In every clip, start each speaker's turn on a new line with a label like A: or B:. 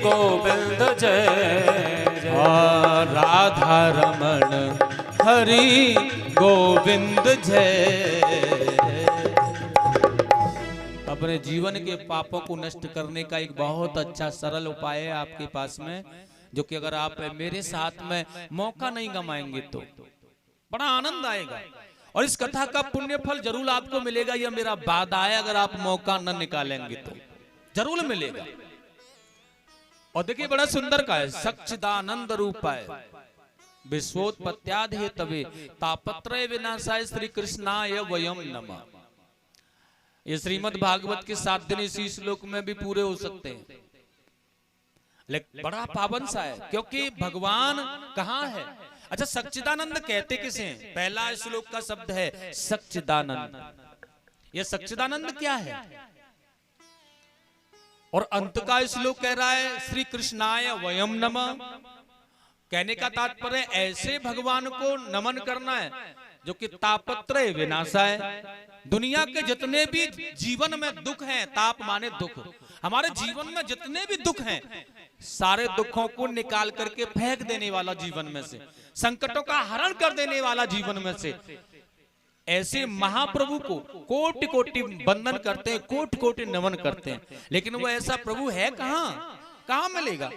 A: गोविंद जय जय।
B: राधा रमण हरि गोविंद जय। अपने जीवन के पापों को नष्ट करने का एक बहुत अच्छा सरल उपाय है आपके पास में, जो कि अगर आप मेरे साथ में मौका नहीं गमाएंगे तो बड़ा आनंद आएगा और इस कथा का पुण्य फल जरूर आपको मिलेगा। यह मेरा वादा है, अगर आप मौका न निकालेंगे तो जरूर मिलेगा। और देखिए बड़ा सुंदर का है, सच्चिदानंद रूपाय विश्वोत्पत्त्यादि हेतवे तापत्रय विनाशाय श्री कृष्णाय वयम नमः। ये श्रीमद् भागवत के 7 दिन इसी श्लोक में भी पूरे हो सकते हैं, लेकिन बड़ा पावन सा है क्योंकि भगवान कहाँ है। अच्छा, सच्चिदानंद कहते किसे हैं? पहला श्लोक का शब्द है सच्चिदानंद। ये सच्चिदानंद क्या है? और अंत का श्लोक कह रहा है श्री कृष्णाय वयम नमः। कहने का तात्पर्य ऐसे भगवान को नमन करना है जो कि तापत्रय विनाशाय, दुनिया के जितने भी जीवन में दुख हैं, ताप माने दुख, हमारे जीवन में जितने भी दुख हैं सारे दुखों को निकाल करके फेंक देने वाला जीवन में से, संकटों का हरण कर देने वाला जीवन में से, ऐसे महाप्रभु को कोटि कोटि वंदन करते हैं, कोटि कोटि नमन करते हैं। लेकिन वो ऐसा प्रभु है कहाँ? कहाँ मिलेगा?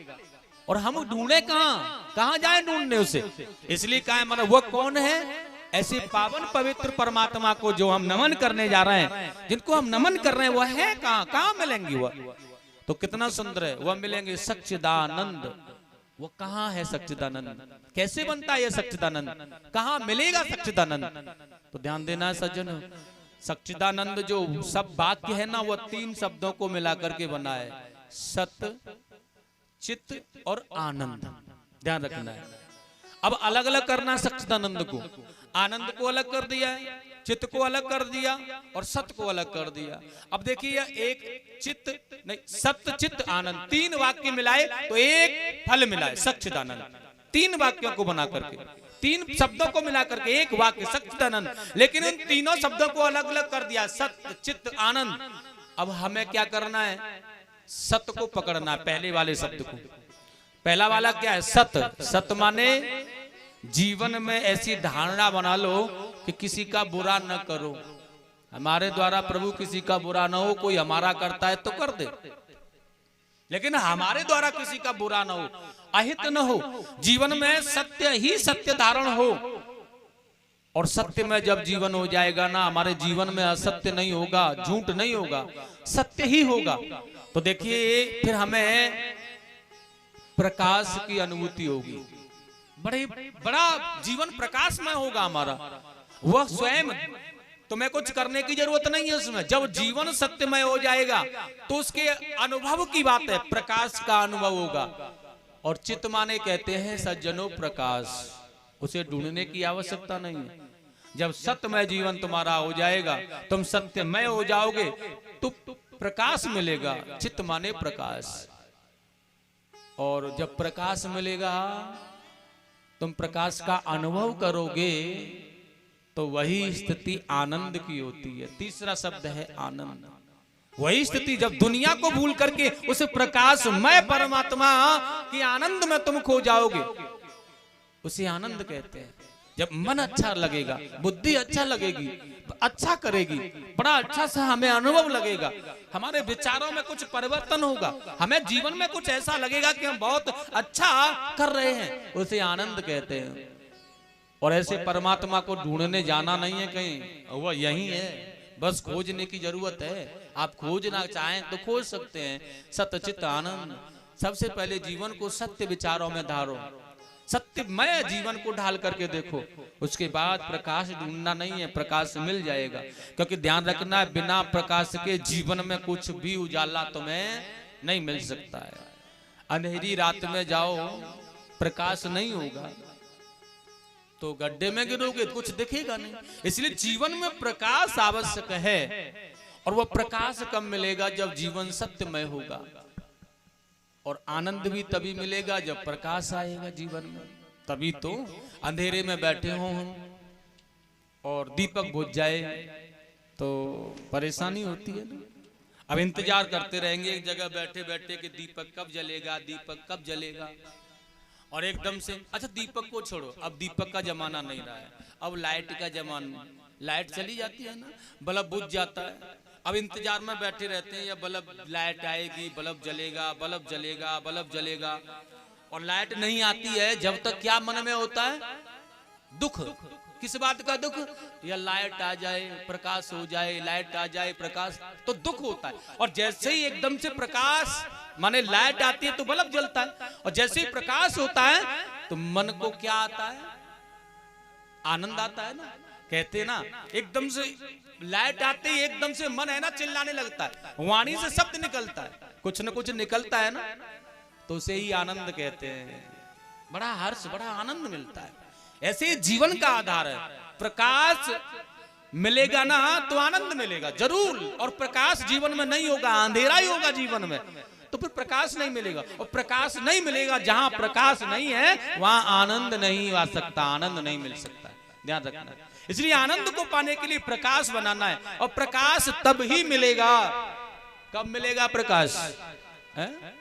B: और हम ढूंढे कहाँ जाए ढूंढने उसे? इसलिए कहा है वो कौन है? ऐसे पावन पवित्र परमात्मा को जो हम नमन करने जा रहे हैं, जिनको हम नमन कर रहे हैं, वह है कहाँ मिलेंगे? वह तो कितना सुंदर है, वह मिलेंगे सच्चिदानंद। वो कहाँ है सच्चिदानंद? कैसे बनता है यह सच्चिदानंद? कहाँ मिलेगा सच्चिदानंद? तो ध्यान देना सज्जन, सच्चिदानंद जो सब वाक्य है ना, वह 3 शब्दों को मिलाकर के बना है, सत, चित्त और आनंद। ध्यान रखना है। अब अलग अलग करना सच्चिदानंद को, आनंद को अलग कर दिया है, चित्त को अलग कर दिया और सत को अलग कर दिया। अब देखिए एक चित्त नहीं, सत्य चित्त आनंद, 3 वाक्य मिलाए तो एक फल मिला है सच्चिदानंद। 3 वाक्यों को बना करके, 3 शब्दों को मिला करके एक वाक्य सच्चिदानंद। लेकिन उन तीनों शब्दों को अलग अलग कर दिया, सत्य चित्त आनंद। अब हमें क्या करना है? सत्य को पकड़ना, पहले वाले शब्द को। पहला वाला क्या है? सत। सत माने जीवन में ऐसी धारणा बना लो कि किसी का बुरा न करो, हमारे द्वारा प्रभु किसी का बुरा न हो। कोई हमारा करता है तो कर दे, लेकिन हमारे द्वारा किसी का बुरा न हो, अहित न हो। जीवन में सत्य ही सत्य धारण हो, और सत्य में जब जीवन हो जाएगा ना, हमारे जीवन में असत्य नहीं होगा, झूठ नहीं होगा, सत्य ही होगा। तो देखिए फिर हमें प्रकाश की अनुभूति होगी, बड़ा जीवन प्रकाशमय होगा हमारा। वह स्वयं तुम्हें कुछ करने की जरूरत नहीं है उसमें। जब जीवन सत्यमय हो जाएगा तो उसके अनुभव की बात है, प्रकाश का अनुभव होगा। और चित्त माने कहते हैं सज्जनों प्रकाश, उसे ढूंढने की आवश्यकता नहीं है। जब सत्यमय जीवन तुम्हारा हो जाएगा, तुम सत्यमय हो जाओगे तो प्रकाश मिलेगा। चित्त माने प्रकाश, और जब प्रकाश मिलेगा तुम प्रकाश का अनुभव करोगे तो वही स्थिति आनंद की होती है। तीसरा शब्द है आनंद। वही स्थिति जब दुनिया को भूल करके उस प्रकाशमय परमात्मा की आनंद में तुम खो जाओगे, उसे आनंद कहते हैं। जब मन अच्छा लगेगा, बुद्धि अच्छा लगेगी, अच्छा करेगी, बड़ा अच्छा सा हमें अनुभव लगेगा, हमारे विचारों में कुछ परिवर्तन होगा, हमें जीवन में कुछ ऐसा लगेगा कि हम बहुत अच्छा कर रहे हैं, उसे आनंद कहते हैं। और ऐसे परमात्मा को ढूंढने जाना नहीं है कहीं, वह यही है, बस खोजने की जरूरत है। आप खोजना चाहें तो खोज सकते हैं। सत्यचित आनंद। सबसे पहले जीवन को सत्य विचारों में धारो, सत्यमय जीवन को ढाल करके देखो, उसके बाद प्रकाश ढूंढना नहीं है, प्रकाश मिल जाएगा। क्योंकि ध्यान रखना है, बिना प्रकाश के जीवन में कुछ भी उजाला तुम्हें नहीं मिल सकता है। अंधेरी रात में जाओ, प्रकाश नहीं होगा तो गड्ढे में गिरोगे, कुछ दिखेगा नहीं। इसलिए जीवन में प्रकाश आवश्यक है, और वह प्रकाश कब मिलेगा? जब जीवन सत्यमय होगा। और आनंद भी तभी मिलेगा जब प्रकाश आएगा जीवन में। तभी तो अंधेरे में बैठे हो हम और दीपक बुझ जाए तो परेशानी होती है ना। अब इंतजार करते रहेंगे एक जगह बैठे बैठे कि दीपक कब जलेगा, दीपक कब जलेगा। और एकदम से अच्छा दीपक को छोड़ो, अब दीपक का जमाना नहीं रहा है, अब लाइट का जमाना। लाइट चली जाती है ना, बल्ब बुझ जाता है। अब इंतजार में बैठे रहते हैं, या बल्ब लाइट आएगी, बल्ब जलेगा, बल्ब जलेगा, बल्ब जलेगा। और लाइट नहीं आती है जब तक क्या मन में होता है? दुख। किस बात का दुख? या लाइट आ जाए, प्रकाश हो जाए, लाइट आ जाए, प्रकाश, तो दुख होता है। और जैसे ही एकदम से प्रकाश माने लाइट आती है तो बल्ब जलता है, और जैसे ही प्रकाश होता है तो मन को क्या आता है? आनंद आता है ना। कहते ना एकदम से लाइट आते ही एकदम से मन है ना चिल्लाने लगता है, वाणी से शब्द निकलता है, कुछ न कुछ निकलता है ना, तो उसे ही आनंद कहते हैं। बड़ा हर्ष, बड़ा आनंद मिलता है। ऐसे जीवन का आधार है। प्रकाश मिलेगा ना तो आनंद मिलेगा जरूर, और प्रकाश जीवन में नहीं होगा, अंधेरा ही होगा जीवन में, तो फिर प्रकाश नहीं मिलेगा। और प्रकाश नहीं मिलेगा, जहां प्रकाश नहीं है वहां आनंद नहीं आ सकता, आनंद नहीं मिल सकता, ध्यान रखना। इसलिए आनंद को पाने के लिए प्रकाश बनाना है, और प्रकाश तब ही मिलेगा। कब मिलेगा प्रकाश? है?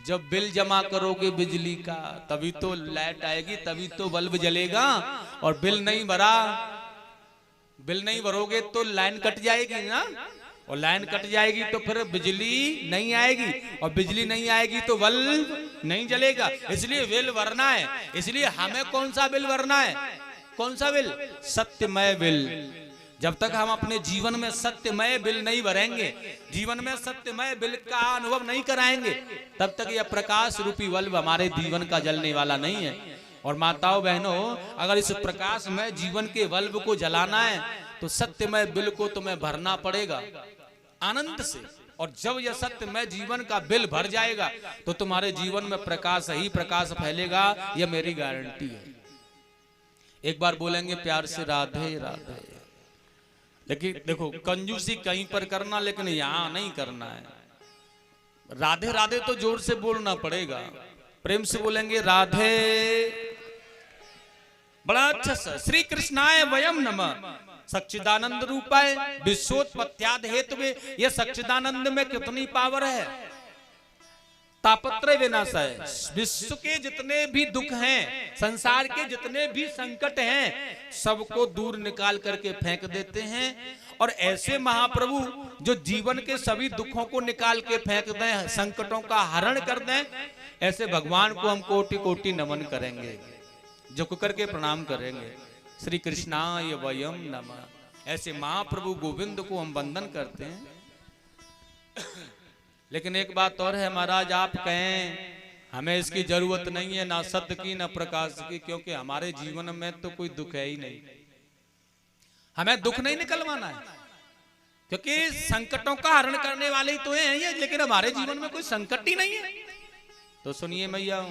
B: जब बिल जमा करोगे बिजली का, तभी तो लाइट आएगी, तभी तो बल्ब जलेगा। और बिल नहीं भरा, बिल नहीं भरोगे तो लाइन कट जाएगी ना, और लाइन कट जाएगी तो फिर बिजली नहीं आएगी, और बिजली नहीं आएगी तो बल्ब नहीं जलेगा। इसलिए बिल भरना है। इसलिए हमें कौन सा बिल भरना है? कौन सा बिल? सत्यमय बिल। जब तक हम अपने जीवन में सत्यमय बिल नहीं भरेंगे, जीवन में सत्यमय बिल का अनुभव नहीं कराएंगे, तब तक यह प्रकाश रूपी बल्ब हमारे जीवन का जलने वाला नहीं है। और माताओं बहनों, अगर इस प्रकाश में जीवन के बल्ब को जलाना है तो सत्यमय बिल को तुम्हें भरना पड़ेगा आनंद से। और जब यह सत्यमय जीवन का बिल भर जाएगा तो तुम्हारे जीवन में प्रकाश ही प्रकाश फैलेगा, यह मेरी गारंटी है। एक बार बोलेंगे प्यार से राधे राधे। लेकिन देखो, कंजूसी कहीं पर करना, लेकिन यहां नहीं करना है। राधे राधे तो जोर से बोलना पड़ेगा, प्रेम से बोलेंगे राधे। बड़ा अच्छा सा श्री कृष्णाय वयम नमः सच्चिदानंद रूपाय विश्वोत्पत्त्यादि हेतुवे। यह सच्चिदानंद में कितनी पावर है? तापत्रय विनाशाय। विश्व के जितने भी दुख हैं, संसार के जितने भी संकट हैं, सबको दूर निकाल करके फेंक देते हैं। और ऐसे महाप्रभु जो जीवन के सभी दुखों को निकाल के फेंक दें, संकटों का हरण कर दें, ऐसे भगवान को हम कोटि कोटि नमन करेंगे, झुक करके प्रणाम करेंगे। श्री कृष्णाय वयम नमः। ऐसे महाप्रभु गोविंद को हम वंदन करते हैं। लेकिन एक बात और है महाराज, आप कहें हमें इसकी जरूरत नहीं है, ना सत्य की ना प्रकाश की, क्योंकि हमारे जीवन में तो कोई दुख है ही नहीं। हमें दुख नहीं निकलवाना है, क्योंकि संकटों का हरण करने वाले ही तो हैं ये, लेकिन हमारे जीवन में कोई संकट ही नहीं है। तो सुनिए मैया,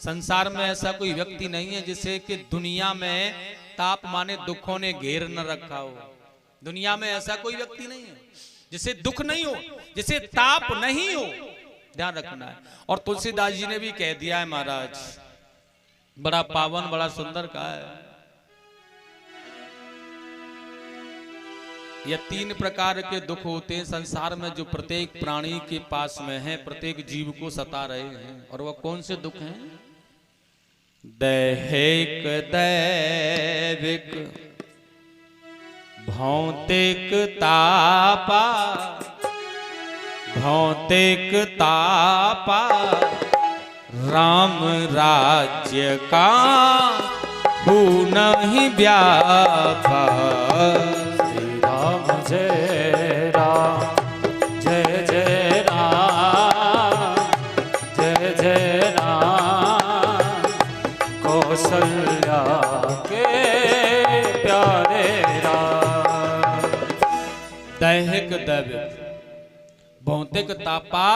B: संसार में ऐसा कोई व्यक्ति नहीं है जिसे कि दुनिया में ताप माने दुखों ने घेर न रखा हो। दुनिया में ऐसा कोई व्यक्ति नहीं है जिसे दुख नहीं हो, जिसे ताप नहीं हो, ध्यान रखना है। और तुलसीदास जी ने भी कह दिया है महाराज, बड़ा पावन बड़ा सुंदर कहा है। ये तीन प्रकार के दुख होते हैं संसार में, जो प्रत्येक प्राणी के पास में है, प्रत्येक जीव को सता रहे हैं। और वह कौन से दुख हैं? दैहिक दैविक भौतिक तापा, भौतिक तापा, राम राज्य का नहीं व्यापा।
A: श्री राम जय राम, जय जय राम, जय जय राम, कौशल्या के प्यारे राम।
B: दैहिक दैविक भौतिक तापा,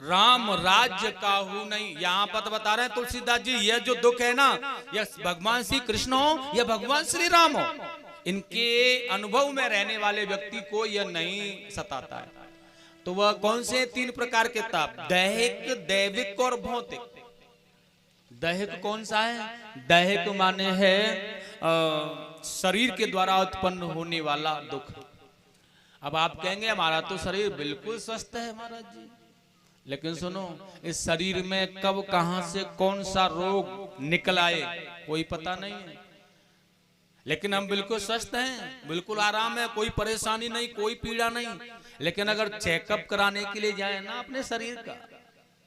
B: राम राज्य काहू नहीं। यहाँ पर बता रहे हैं तुलसीदास जी, यह जो दुख है ना, यह भगवान श्री कृष्ण हो या भगवान श्री राम हो, इनके अनुभव में रहने वाले व्यक्ति को यह नहीं सताता है। तो वह कौन से तीन प्रकार के ताप? दैहिक, दैविक और भौतिक। दैहिक कौन सा है? दैहिक माने है शरीर के द्वारा उत्पन्न होने वाला दुख। अब आप कहेंगे हमारा तो शरीर बिल्कुल स्वस्थ है महाराज जी, लेकिन सुनो, इस शरीर में कब कहां से कौन सा रोग निकल आए कोई पता नहीं है। लेकिन हम बिल्कुल स्वस्थ हैं, बिल्कुल आराम है, कोई परेशानी नहीं, कोई पीड़ा नहीं। लेकिन अगर चेकअप कराने के लिए जाए ना अपने शरीर का,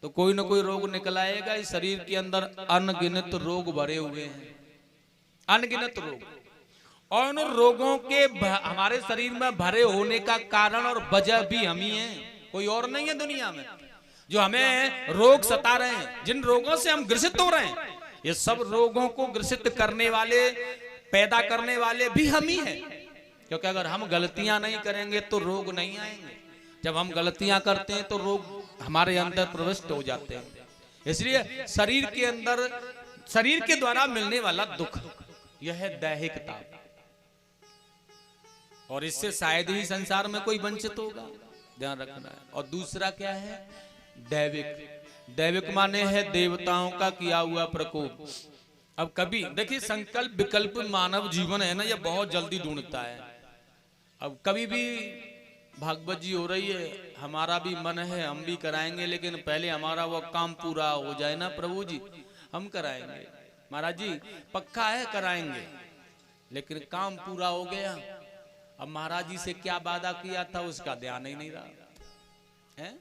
B: तो कोई ना कोई रोग निकल आएगा। इस शरीर के अंदर अनगिनत रोग भरे हुए हैं, अनगिनत रोग। और उन रोगों के हमारे शरीर में भरे होने का कारण और वजह भी हम ही हैं, कोई और नहीं है दुनिया में। जो हमें रोग सता रहे हैं, जिन रोगों से हम ग्रसित हो रहे हैं, ये सब रोगों को ग्रसित करने वाले, पैदा करने वाले भी हम ही हैं। क्योंकि अगर हम गलतियां नहीं करेंगे तो रोग नहीं आएंगे। जब हम गलतियां करते हैं तो रोग हमारे अंदर प्रविष्ट हो जाते हैं। इसलिए शरीर के अंदर, शरीर के द्वारा मिलने वाला दुख, यह है दैहिक ताप, और इससे शायद ही संसार में कोई वंचित होगा, ध्यान रखना है। और दूसरा क्या है? दैविक। दैविक माने है देवताओं का किया हुआ प्रकोप। अब कभी देखिए, संकल्प विकल्प मानव जीवन है ना, ये बहुत जल्दी ढूंढता है। अब कभी भी भागवत जी हो रही है, हमारा भी मन है हम भी कराएंगे, लेकिन पहले हमारा वो काम पूरा हो जाए ना प्रभु जी, हम कराएंगे। महाराज जी पक्का है कराएंगे, लेकिन काम पूरा हो गया, अब महाराज जी से क्या वादा किया था उसका ध्यान ही नहीं रहा है।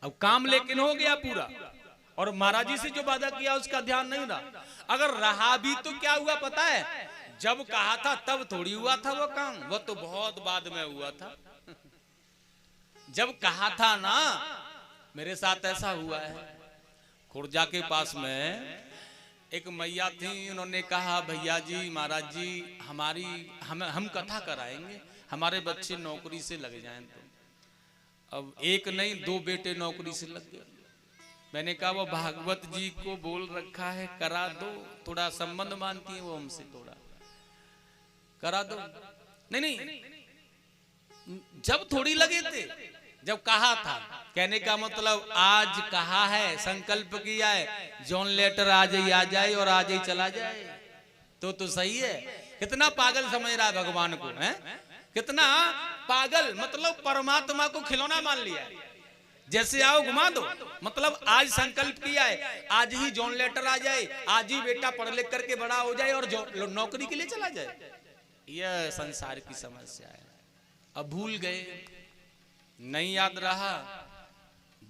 B: अब काम लेकिन हो गया पूरा, और महाराज जी से जो वादा किया उसका ध्यान नहीं रहा। अगर रहा भी तो क्या हुआ पता है? जब कहा था तब थोड़ी हुआ था वो काम, वो तो बहुत बाद में हुआ था। जब कहा था ना, मेरे साथ ऐसा हुआ है। खुर्जा के पास में एक मैया थी, उन्होंने कहा भैया जी, महाराज जी हमारी हम कथा कराएंगे, हमारे बच्चे नौकरी से लग जाएं। तो अब एक नहीं 2 बेटे नौकरी से लग गए। मैंने कहा वो भागवत जी को बोल रखा है करा दो, थोड़ा संबंध मानती है वो हमसे, थोड़ा करा दो। नहीं, जब थोड़ी लगे थे, जब कहा था, कहने का मतलब आज कहा है, संकल्प किया है, जॉन लेटर आज ही आ जाए और आज ही चला जाए तो सही है। कितना पागल समझ रहा है भगवान को, है कितना पागल, मतलब परमात्मा को खिलौना मान लिया है। जैसे आओ घुमा दो, मतलब आज संकल्प किया है, आज ही जॉन लेटर आ जाए, आज ही बेटा पढ़ लिख करके बड़ा हो जाए और नौकरी के लिए चला जाए। यह संसार की समस्या है। अब भूल गए, नहीं याद रहा।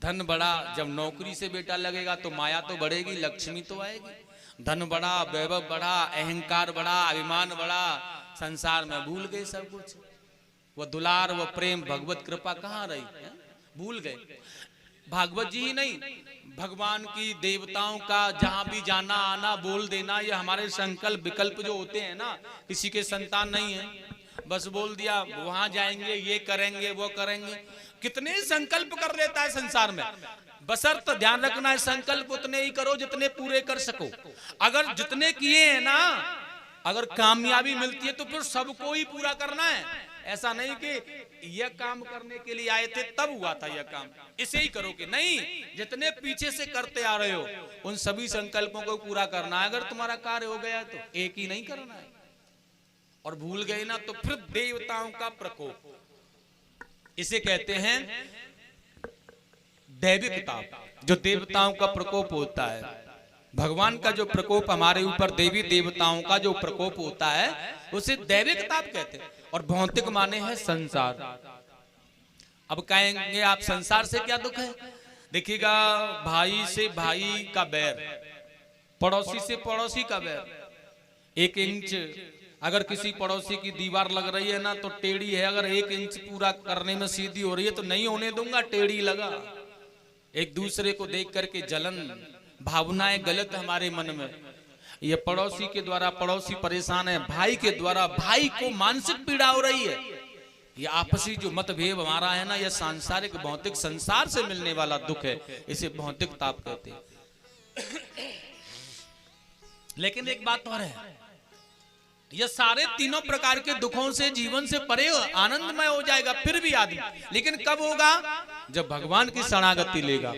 B: धन बढ़ा, जब नौकरी से बेटा लगेगा तो माया तो बढ़ेगी, लक्ष्मी तो आएगी। धन बढ़ा, वैभव बढ़ा, अहंकार बढ़ा, अभिमान बढ़ा, संसार में भूल गए सब कुछ। वो दुलार, वो प्रेम, भगवत कृपा कहाँ रही है? भूल गए। भागवत जी ही नहीं, भगवान की, देवताओं का जहां भी जाना आना बोल देना, ये हमारे संकल्प विकल्प जो होते हैं ना। किसी के संतान नहीं है, बस बोल दिया वहां जाएंगे, ये करेंगे, वो करेंगे। कितने संकल्प कर लेता है संसार में। बशर्त ध्यान रखना है, संकल्प उतने ही करो जितने पूरे कर सको। अगर जितने किए हैं ना, अगर कामयाबी मिलती है तो फिर सबको ही पूरा करना है। ऐसा नहीं कि यह काम करने के लिए आए थे तब हुआ था यह काम, इसे ही करो कि नहीं, जितने पीछे से करते आ रहे हो उन सभी संकल्पों को पूरा करना है। अगर तुम्हारा कार्य हो गया तो एक ही नहीं करना है। और भूल गए ना तो फिर देवताओं का प्रकोप, इसे कहते हैं दैविक ताप। जो देवताओं का प्रकोप होता है, भगवान का जो प्रकोप हमारे ऊपर, देवी देवताओं का जो प्रकोप होता है, उसे दैविक ताप कहते हैं। और भौतिक माने है संसार। अब कहेंगे आप संसार से क्या दुख है? देखिएगा, भाई से भाई का बैर, पड़ोसी से पड़ोसी का बैर। 1 इंच अगर किसी पड़ोसी की दीवार लग रही है ना तो टेढ़ी है, अगर 1 इंच पूरा करने में सीधी हो रही है तो नहीं होने दूंगा, टेढ़ी लगा। एक दूसरे को देख करके जलन, भावनाएं गलत हमारे मन में। ये पड़ोसी के द्वारा पड़ोसी परेशान है, भाई के द्वारा भाई को मानसिक पीड़ा हो रही है। ये आपसी जो मतभेद हमारा है ना, यह सांसारिक भौतिक संसार से मिलने वाला दुख है, इसे भौतिक ताप कहते हैं। लेकिन एक बात और है, यह सारे तीनों प्रकार के दुखों से जीवन से परे आनंदमय हो जाएगा फिर भी आदमी। लेकिन कब होगा? जब भगवान की शरणागति लेगा,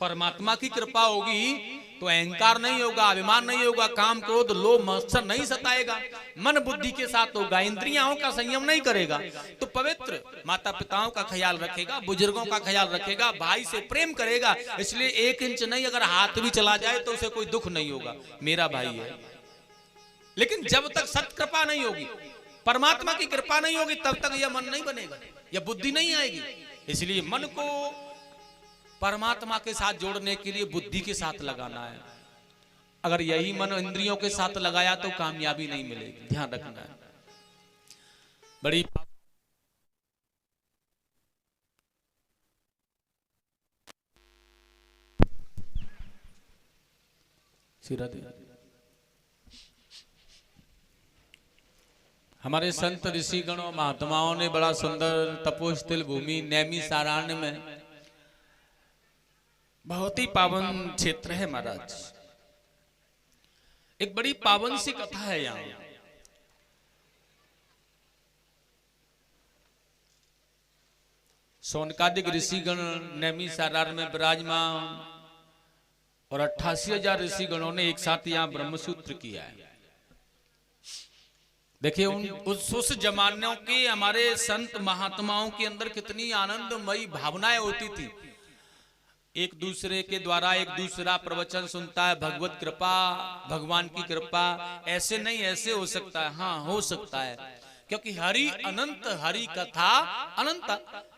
B: परमात्मा की कृपा होगी तो अहंकार नहीं होगा, अभिमान नहीं होगा, काम क्रोध लोभ मत्सर नहीं सताएगा, मन बुद्धि के साथ होगा, इंद्रियों का संयम नहीं करेगा, तो पवित्र माता पिताओं का ख्याल रखेगा, बुजुर्गों का ख्याल रखेगा, भाई से प्रेम करेगा। इसलिए 1 इंच नहीं, अगर हाथ भी चला जाए तो उसे कोई दुख नहीं होगा, मेरा भाई है। लेकिन जब तक सत कृपा नहीं होगी, परमात्मा की कृपा नहीं होगी, तब तक यह मन नहीं बनेगा, यह बुद्धि नहीं आएगी। इसलिए मन को परमात्मा के साथ जोड़ने के लिए बुद्धि के साथ लगाना है। अगर यही मन इंद्रियों के साथ लगाया तो कामयाबी नहीं मिलेगी, ध्यान रखना है। बड़ी सिरा दे। हमारे संत ऋषिगणों महात्माओं ने बड़ा सुंदर तपोस्थिल भूमि नैमी सारण्य में, बहुत ही पावन क्षेत्र है महाराज, एक बड़ी पावन सी कथा है यहाँ। सोनकादिक ऋषिगण नैमी सारण्य में विराजमान और 88,000 ऋषिगणों ने एक साथ यहाँ ब्रह्मसूत्र किया है। देखिए उस जमानों के हमारे संत महात्माओं के अंदर कितनी आनंदमयी भावनाएं होती थी। एक दूसरे के द्वारा एक दूसरा प्रवचन सुनता है, भगवत कृपा, भगवान की कृपा। ऐसे नहीं, ऐसे हो सकता है, हाँ हो सकता है, क्योंकि हरि अनंत, हरि कथा अनंत।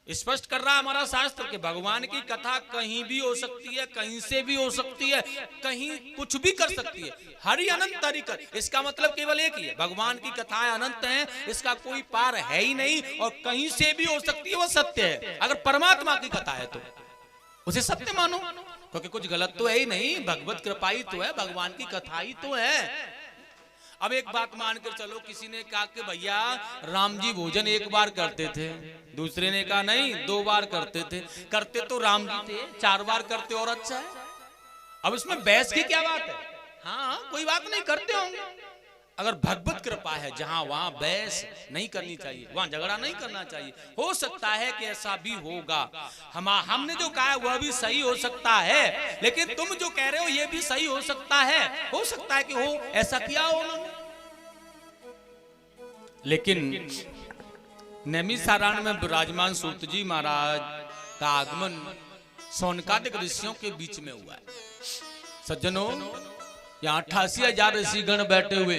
B: स्पष्ट कर रहा है हमारा शास्त्र कि भगवान की कथा कहीं भी हो सकती है, कहीं से भी हो सकती है, कहीं कुछ भी कर सकती है। हरि अनंत हरि कर, इसका मतलब केवल एक ही है, भगवान की कथाएं अनंत हैं, इसका कोई पार है ही नहीं, और कहीं से भी हो सकती है, वो सत्य है। अगर परमात्मा की कथा है तो उसे सत्य मानो, क्योंकि कुछ गलत तो है ही नहीं, भगवत कृपा ही तो है, भगवान की कथा ही तो है। अब एक बात मानकर चलो, किसी ने कहा कि भैया राम जी भोजन एक बार करते थे, दूसरे ने कहा नहीं 2 बार करते थे। करते तो राम जी थे, 4 बार करते और अच्छा है। अब इसमें बहस की क्या बात है? हाँ कोई बात नहीं, करते होंगे। अगर भगवत कृपा है जहां वहां बहस नहीं करनी चाहिए, वहां झगड़ा नहीं करना चाहिए। हो सकता है कि ऐसा भी होगा, हमने जो कहा है वह भी सही हो सकता है, लेकिन तुम जो कह रहे हो ये भी सही हो सकता है कि हो ऐसा किया हो उन्होंने। लेकिन नैमी सारण्य में विराजमान सूत जी महाराज का आगमन सोनकादिक ऋषियों के बीच में हुआ है। सज्जनों, यहाँ 88,000 ऋषिगण बैठे हुए।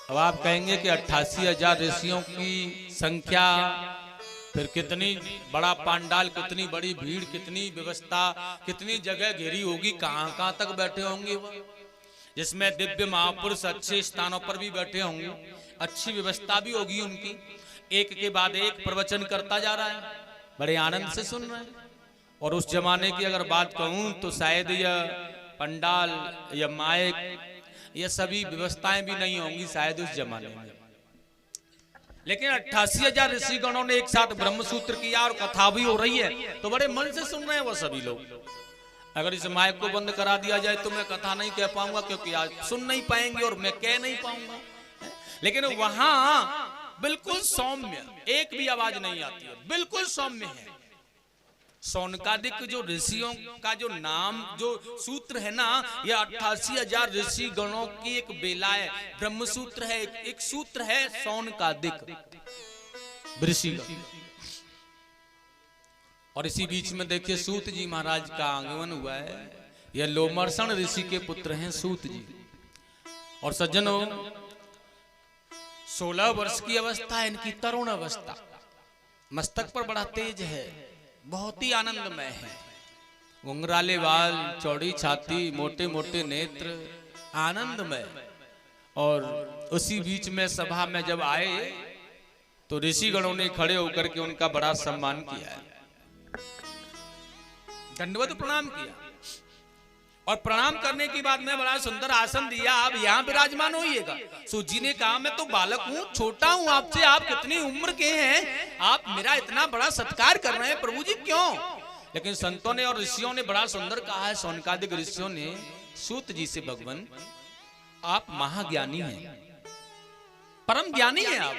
B: अब आप कहेंगे कि 88,000 ऋषियों की संख्या, फिर कितनी बड़ा पांडाल, कितनी बड़ी भीड़, कितनी व्यवस्था, कितनी जगह घेरी होगी, कहां तक बैठे होंगे वो, जिसमें दिव्य महापुरुष अच्छे स्थानों पर भी बैठे होंगे, अच्छी व्यवस्था भी होगी उनकी। एक के बाद एक प्रवचन करता जा रहा है, बड़े आनंद से सुन रहे हैं। और उस जमाने की अगर बात कहूं तो शायद यह पंडाल या माइक, ये सभी व्यवस्थाएं भी नहीं होंगी शायद उस जमाने में। लेकिन 88,000 ऋषिगणों ने एक साथ ब्रह्मसूत्र किया और कथा भी हो रही है, तो बड़े मन से सुन रहे हैं वो सभी लोग। अगर इस माइक को बंद करा दिया जाए तो मैं कथा नहीं कह पाऊंगा, क्योंकि आज सुन नहीं पाएंगे और मैं कह नहीं पाऊंगा। लेकिन वहां बिल्कुल सौम्य, एक भी आवाज नहीं आती है, बिल्कुल सौम्य है। सोनकादिक जो ऋषियों का जो नाम, जो सूत्र है ना, यह 88,000 ऋषि गणों की एक बेला है, ब्रह्मसूत्र है, एक सूत्र है सोनकादिक ऋषि। और इसी बीच में देखिए सूत जी महाराज का आगमन हुआ है। यह लोमर्षण ऋषि के पुत्र हैं सूत जी। और सज्जनों, 16 वर्ष की अवस्था है इनकी, तरुण अवस्था, मस्तक पर बड़ा तेज है, बहुत ही आनंदमय है, घुंघराले बाल, चौड़ी छाती, मोटे मोटे नेत्र, आनंदमय। और उसी बीच में सभा में जब आए तो ऋषिगणों ने खड़े होकर के उनका बड़ा सम्मान किया है, दंडवत प्रणाम किया। और प्रणाम करने के बाद में बड़ा सुंदर आसन दिया, आप यहाँ विराजमान होइएगा। सूत जी ने कहा मैं तो बालक हूँ, छोटा हूँ आपसे, आप कितनी उम्र के हैं, आप मेरा इतना बड़ा सत्कार कर रहे हैं प्रभु जी, क्यों? लेकिन संतों ने और ऋषियों ने बड़ा सुंदर कहा है, सोनकादिक ऋषियों ने सूत जी से, भगवान आप महाज्ञानी हैं, परम ज्ञानी हैं आप,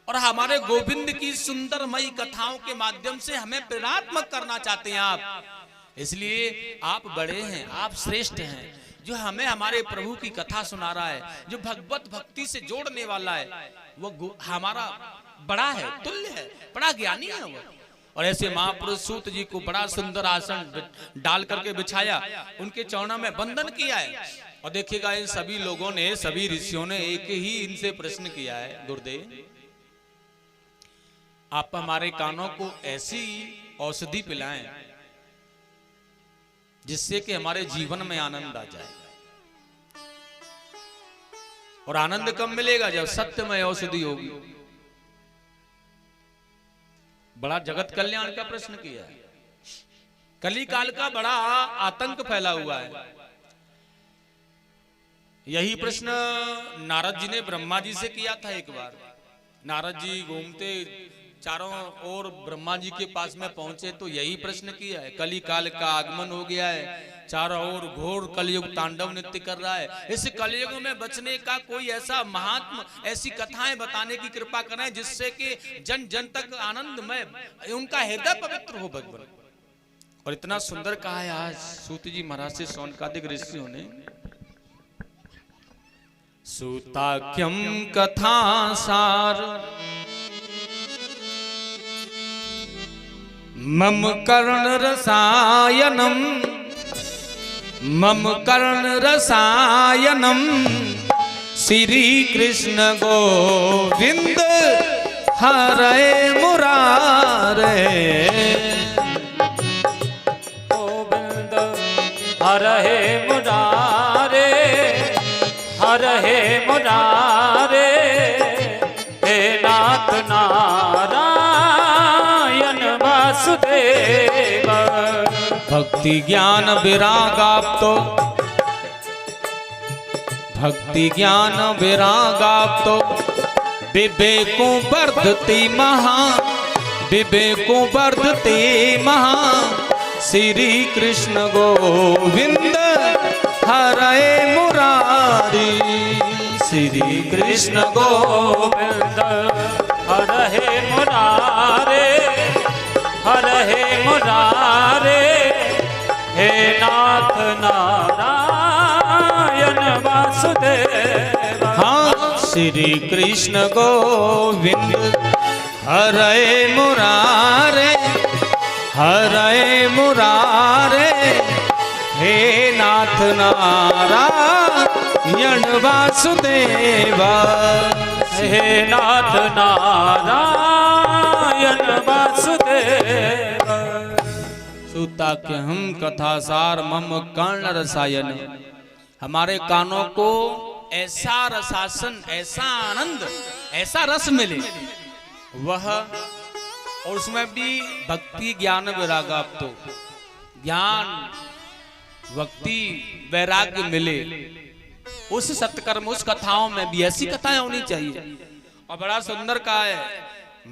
B: और हमारे गोविंद की सुंदरमयी कथाओं के माध्यम से हमें प्रेरणात्मक करना चाहते हैं आप, इसलिए आप बड़े हैं, आप श्रेष्ठ हैं, जो हमें हमारे प्रभु की कथा सुना रहा है, जो भगवत भक्ति से जोड़ने वाला है, वो हमारा बड़ा है, तुल्य है, बड़ा ज्ञानी है वो। और ऐसे महापुरुष सूत जी को बड़ा सुंदर आसन डाल करके बिछाया, उनके चरणों में वंदन किया है। और देखिएगा इन सभी लोगों ने, सभी ऋषियों ने एक ही इनसे प्रश्न किया है, गुरुदेव आप हमारे कानों को ऐसी औषधि पिलाएं जिससे कि हमारे जीवन में आनंद आ जाए। और आनंद कब मिलेगा? जब सत्यमय औषधि होगी। बड़ा जगत कल्याण का प्रश्न किया है। कली काल का बड़ा आतंक फैला हुआ है। यही प्रश्न नारद जी ने ब्रह्मा जी से किया था एक बार। नारद जी घूमते चारों ओर ब्रह्मा जी के पास में पहुंचे तो यही प्रश्न किया है। कली काल का आगमन हो गया है, चारों ओर घोर कलयुग तांडव नृत्य कर रहा है। इस कलयुग में बचने का कोई ऐसा महात्मा, ऐसी कथाएं बताने की कृपा करें जिससे कि जन जन तक आनंदमय उनका हृदय पवित्र हो भगवान। और इतना सुंदर कहा है आज सूत जी महाराज से शौनकादिक ऋषियों ने। सूताख्यम कथा सार मम कर्ण रसायनम, मम कर्ण रसायनम श्री कृष्ण गोविंद हरे मुरारे।
A: गोविंद हरे मुरारे, हरे मुरारे, हे नाथ नारायण वासुदेव।
B: भक्ति ज्ञान विराग आप तो, भक्ति ज्ञान विराग आप तो विवेकों वर्धते महा, विवेकों वर्धते महा श्री कृष्ण गोविंद हरे मुरारी। श्री कृष्ण गोविंद
A: हरे मुरारे, हरे मुरारे, हे नाथ नारायण वासुदेव।
B: हाँ श्री कृष्ण गोविंद हरे मुरारे, हरे मुरारे, हे नाथ नारायण वासुदेवा।
A: हे नाथ नारायण वासुदेव।
B: सूताख्य हम कथासार मम कर्ण रसायन। हमारे कानों को ऐसा रसासन, ऐसा आनंद, ऐसा रस मिले वह, और उसमें भी भक्ति ज्ञान वैराग आप तो ज्ञान भक्ति वैराग्य मिले उस सत्कर्म, उस कथाओं में भी ऐसी कथाएं होनी चाहिए। और बड़ा सुंदर कहा है,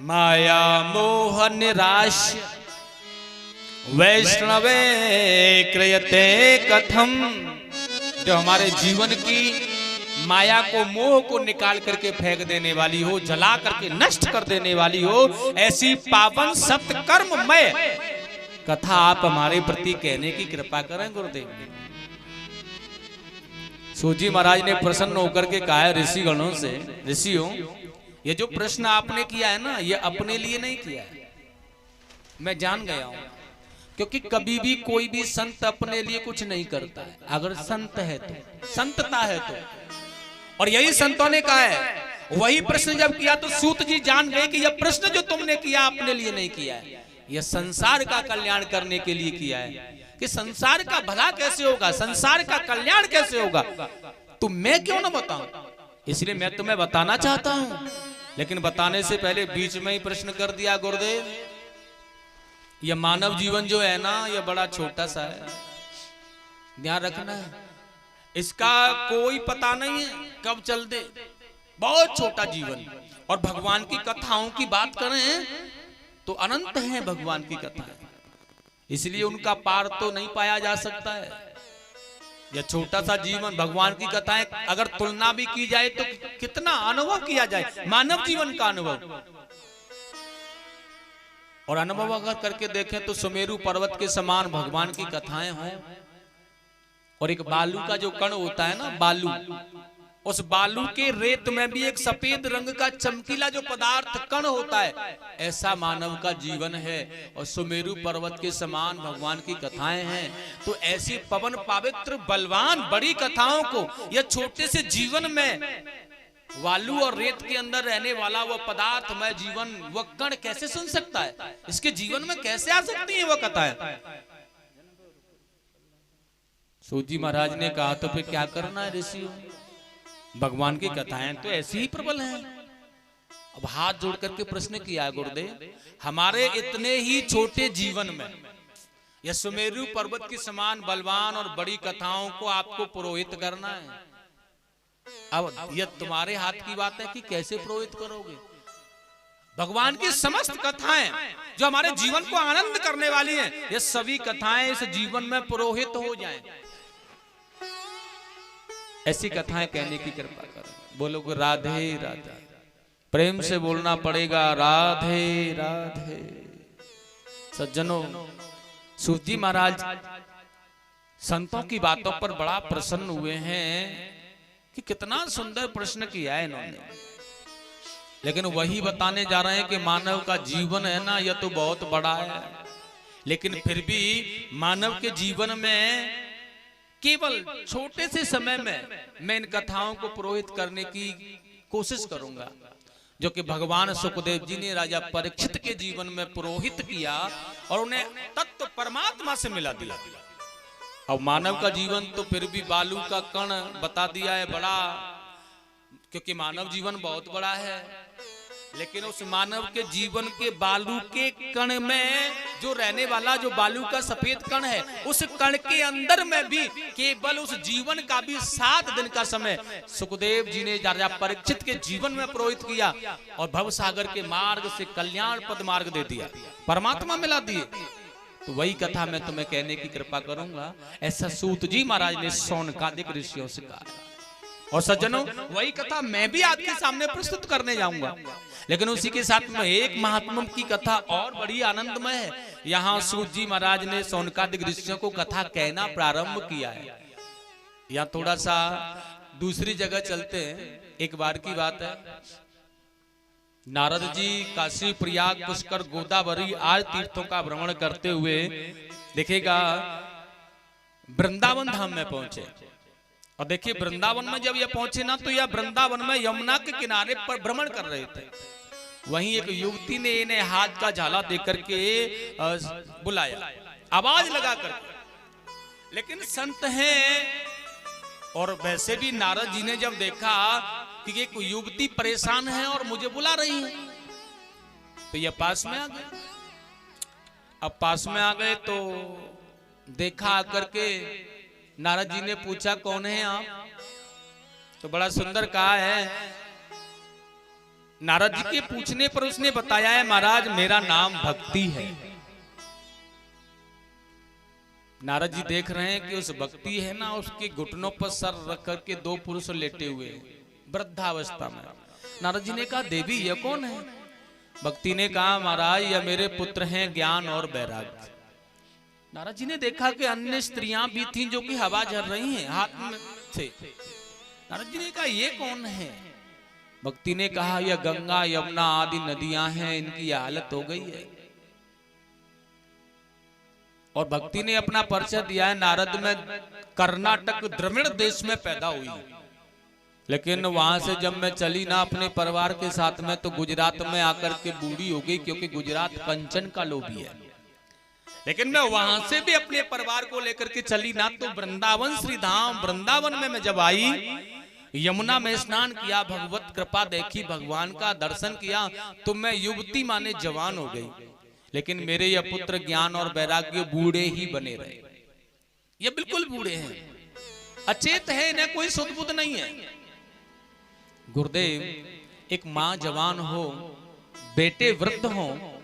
B: माया मोह निराश वैष्णवे क्रियते कथम। जो हमारे जीवन की माया को, मोह को निकाल करके फेंक देने वाली हो, जला करके नष्ट कर देने वाली हो, ऐसी पावन सत्कर्ममय कथा आप हमारे प्रति कहने की कृपा करें गुरुदेव। सूजी महाराज ने प्रसन्न होकर के कहा है ऋषिगणों से, ऋषियों ये जो प्रश्न आपने किया है ना, ये अपने लिए नहीं किया है, मैं जान गया हूं। क्योंकि कभी भी कोई भी संत अपने लिए कुछ नहीं करता है, अगर संत है तो, संतता है तो। और यही संतों ने कहा है, वही प्रश्न जब किया तो सूत जी जान गए कि यह प्रश्न जो तुमने किया अपने लिए नहीं किया है, यह संसार का कल्याण करने के लिए किया है। कि संसार का भला कैसे होगा, संसार का कल्याण कैसे होगा, तो मैं क्यों ना बताऊं। इसलिए मैं तुम्हें बताना चाहता हूं, लेकिन बताने से पहले बीच में ही प्रश्न कर दिया गुरुदेव। यह मानव जीवन जो है ना, यह बड़ा छोटा सा है, ध्यान रखना है। इसका कोई पता नहीं है कब चल दे, बहुत छोटा जीवन। और भगवान की कथाओं की बात करें तो अनंत है भगवान की कथाएं, इसलिए उनका पार तो नहीं पाया जा सकता है। यह छोटा सा जीवन, भगवान की कथाएं अगर तुलना भी की जाए तो कितना अनुभव किया जाए मानव जीवन का अनुभव। और अनुभव अगर करके देखें तो सुमेरु पर्वत के समान भगवान की कथाएं हों, और एक बालू का जो कण होता है ना, बालू, उस बालू के रेत में भी एक सफेद रंग का चमकीला जो पदार्थ कण होता है, ऐसा मानव का जीवन है। और सुमेरु पर्वत के समान भगवान की कथाएं हैं। तो ऐसी पवन पवित्र बलवान बड़ी कथाओं को यह छोटे से जीवन में बालू और रेत के अंदर रहने वाला वह पदार्थ में जीवन, वह कण कैसे सुन सकता है? इसके जीवन में कैसे आ सकती है वह कथाएं? सूजी महाराज ने कहा तो फिर क्या करना है ऋषियों, भगवान की कथाएं तो ऐसी ही प्रबल हैं। अब हाथ जोड़ करके प्रश्न किया गुरुदेव, हमारे इतने ही छोटे जीवन में यह सुमेरु पर्वत के समान बलवान और बड़ी कथाओं को आपको पुरोहित करना है। अब यह तुम्हारे हाथ की बात है कि कैसे पुरोहित करोगे। भगवान की समस्त कथाएं जो हमारे जीवन को आनंद करने वाली हैं, ये सभी कथाएं इस जीवन में पुरोहित हो जाएं। ऐसी कथाएं कहने की कृपा करो। बोलो राधे राधे, प्रेम से बोलना पड़ेगा, राधे राधे। सज्जनों, सूजी महाराज संतों की बातों पर बड़ा प्रसन्न हुए हैं कि कितना सुंदर प्रश्न किया है इन्होंने, लेकिन वही बताने जा रहे हैं कि मानव का जीवन है ना, यह तो बहुत बड़ा है, लेकिन फिर भी मानव के जीवन में केवल छोटे से समय में मैं इन कथाओं को पुरोहित करने की कोशिश करूंगा, जो कि भगवान सुखदेव जी ने राजा परीक्षित के जीवन में पुरोहित किया और उन्हें तत्व परमात्मा से मिला दिया। और मानव का जीवन तो फिर भी बालू का कण बता दिया है बड़ा, क्योंकि मानव जीवन बहुत बड़ा है, लेकिन उस मानव के जीवन के बालू के कण में जो रहने वाला जो बालू का सफेद कण है, उस कण के अंदर में भी केवल उस जीवन का भी 7 दिन का समय सुखदेव जी ने राजा परीक्षित के जीवन में पुरोहित किया और भव सागर के मार्ग से कल्याण पद मार्ग दे दिया, परमात्मा मिला दिए। तो वही कथा मैं तुम्हें कहने की कृपा करूंगा, ऐसा सूत जी महाराज ने शौनकादिक ऋषियों से कहा। और सज्जनों, वही कथा मैं भी आपके सामने प्रस्तुत करने जाऊंगा, लेकिन उसी के साथ में एक महात्मा की कथा और बड़ी आनंदमय है। यहाँ सूत जी महाराज ने शौनकादिक ऋषियों को कथा कहना प्रारंभ किया है। यहाँ थोड़ा सा दूसरी जगह चलते हैं। एक बार की बात है, नारद जी काशी, प्रयाग, पुष्कर, गोदावरी आदि तीर्थों का भ्रमण करते हुए देखेगा वृंदावन धाम में पहुंचे। और देखिए वृंदावन में जब यह पहुंचे ना, तो यह वृंदावन में यमुना के किनारे पर भ्रमण कर रहे थे। वहीं एक युवती ने इन्हें हाथ का झाला देकर के बुलाया, आवाज लगा कर, लेकिन संत हैं और वैसे भी नारद जी ने जब देखा कि एक युवती परेशान है और मुझे बुला रही है, तो यह पास में आ गए। अब पास में आ गए तो देखा आकर के नारद जी ने पूछा कौन है आप? तो बड़ा सुंदर कहा है। नारद जी के पूछने पर उसने बताया है, महाराज मेरा नाम भक्ति है। नारद जी देख रहे हैं कि उस भक्ति है ना, उसके घुटनों पर सर रख करके 2 पुरुष लेटे हुए वृद्धावस्था में। नारद जी ने कहा देवी ये कौन है? भक्ति ने कहा महाराज यह मेरे पुत्र हैं ज्ञान और वैराग्य। नारद जी ने देखा कि अन्य स्त्रियां भी थीं जो कि हवा झर रही हैं हाथ में से। नारद जी ने कहा ये कौन है? भक्ति ने कहा यह गंगा यमुना आदि नदियां हैं, इनकी हालत हो गई है। और भक्ति ने अपना परिचय दिया है, नारद में कर्नाटक द्रविड़ देश में पैदा हुई, लेकिन वहां से जब मैं चली ना अपने परिवार के साथ में, तो गुजरात में आकर के बूढ़ी हो गई, क्योंकि गुजरात कंचन का लोभी है। लेकिन मैं वहां से भी अपने परिवार को लेकर के चली ना, तो वृंदावन श्री धाम वृंदावन में मैं जब आई, यमुना में स्नान किया, भगवत कृपा देखी, भगवान का दर्शन किया, तो मैं युवती माने जवान हो गई। लेकिन मेरे यह पुत्र ज्ञान और वैराग्य बूढ़े ही बने रहे। ये बिल्कुल बूढ़े हैं, अचेत है, इन्हें कोई सुध बुध नहीं है। गुरुदेव, एक माँ जवान हो, बेटे वृद्ध हो,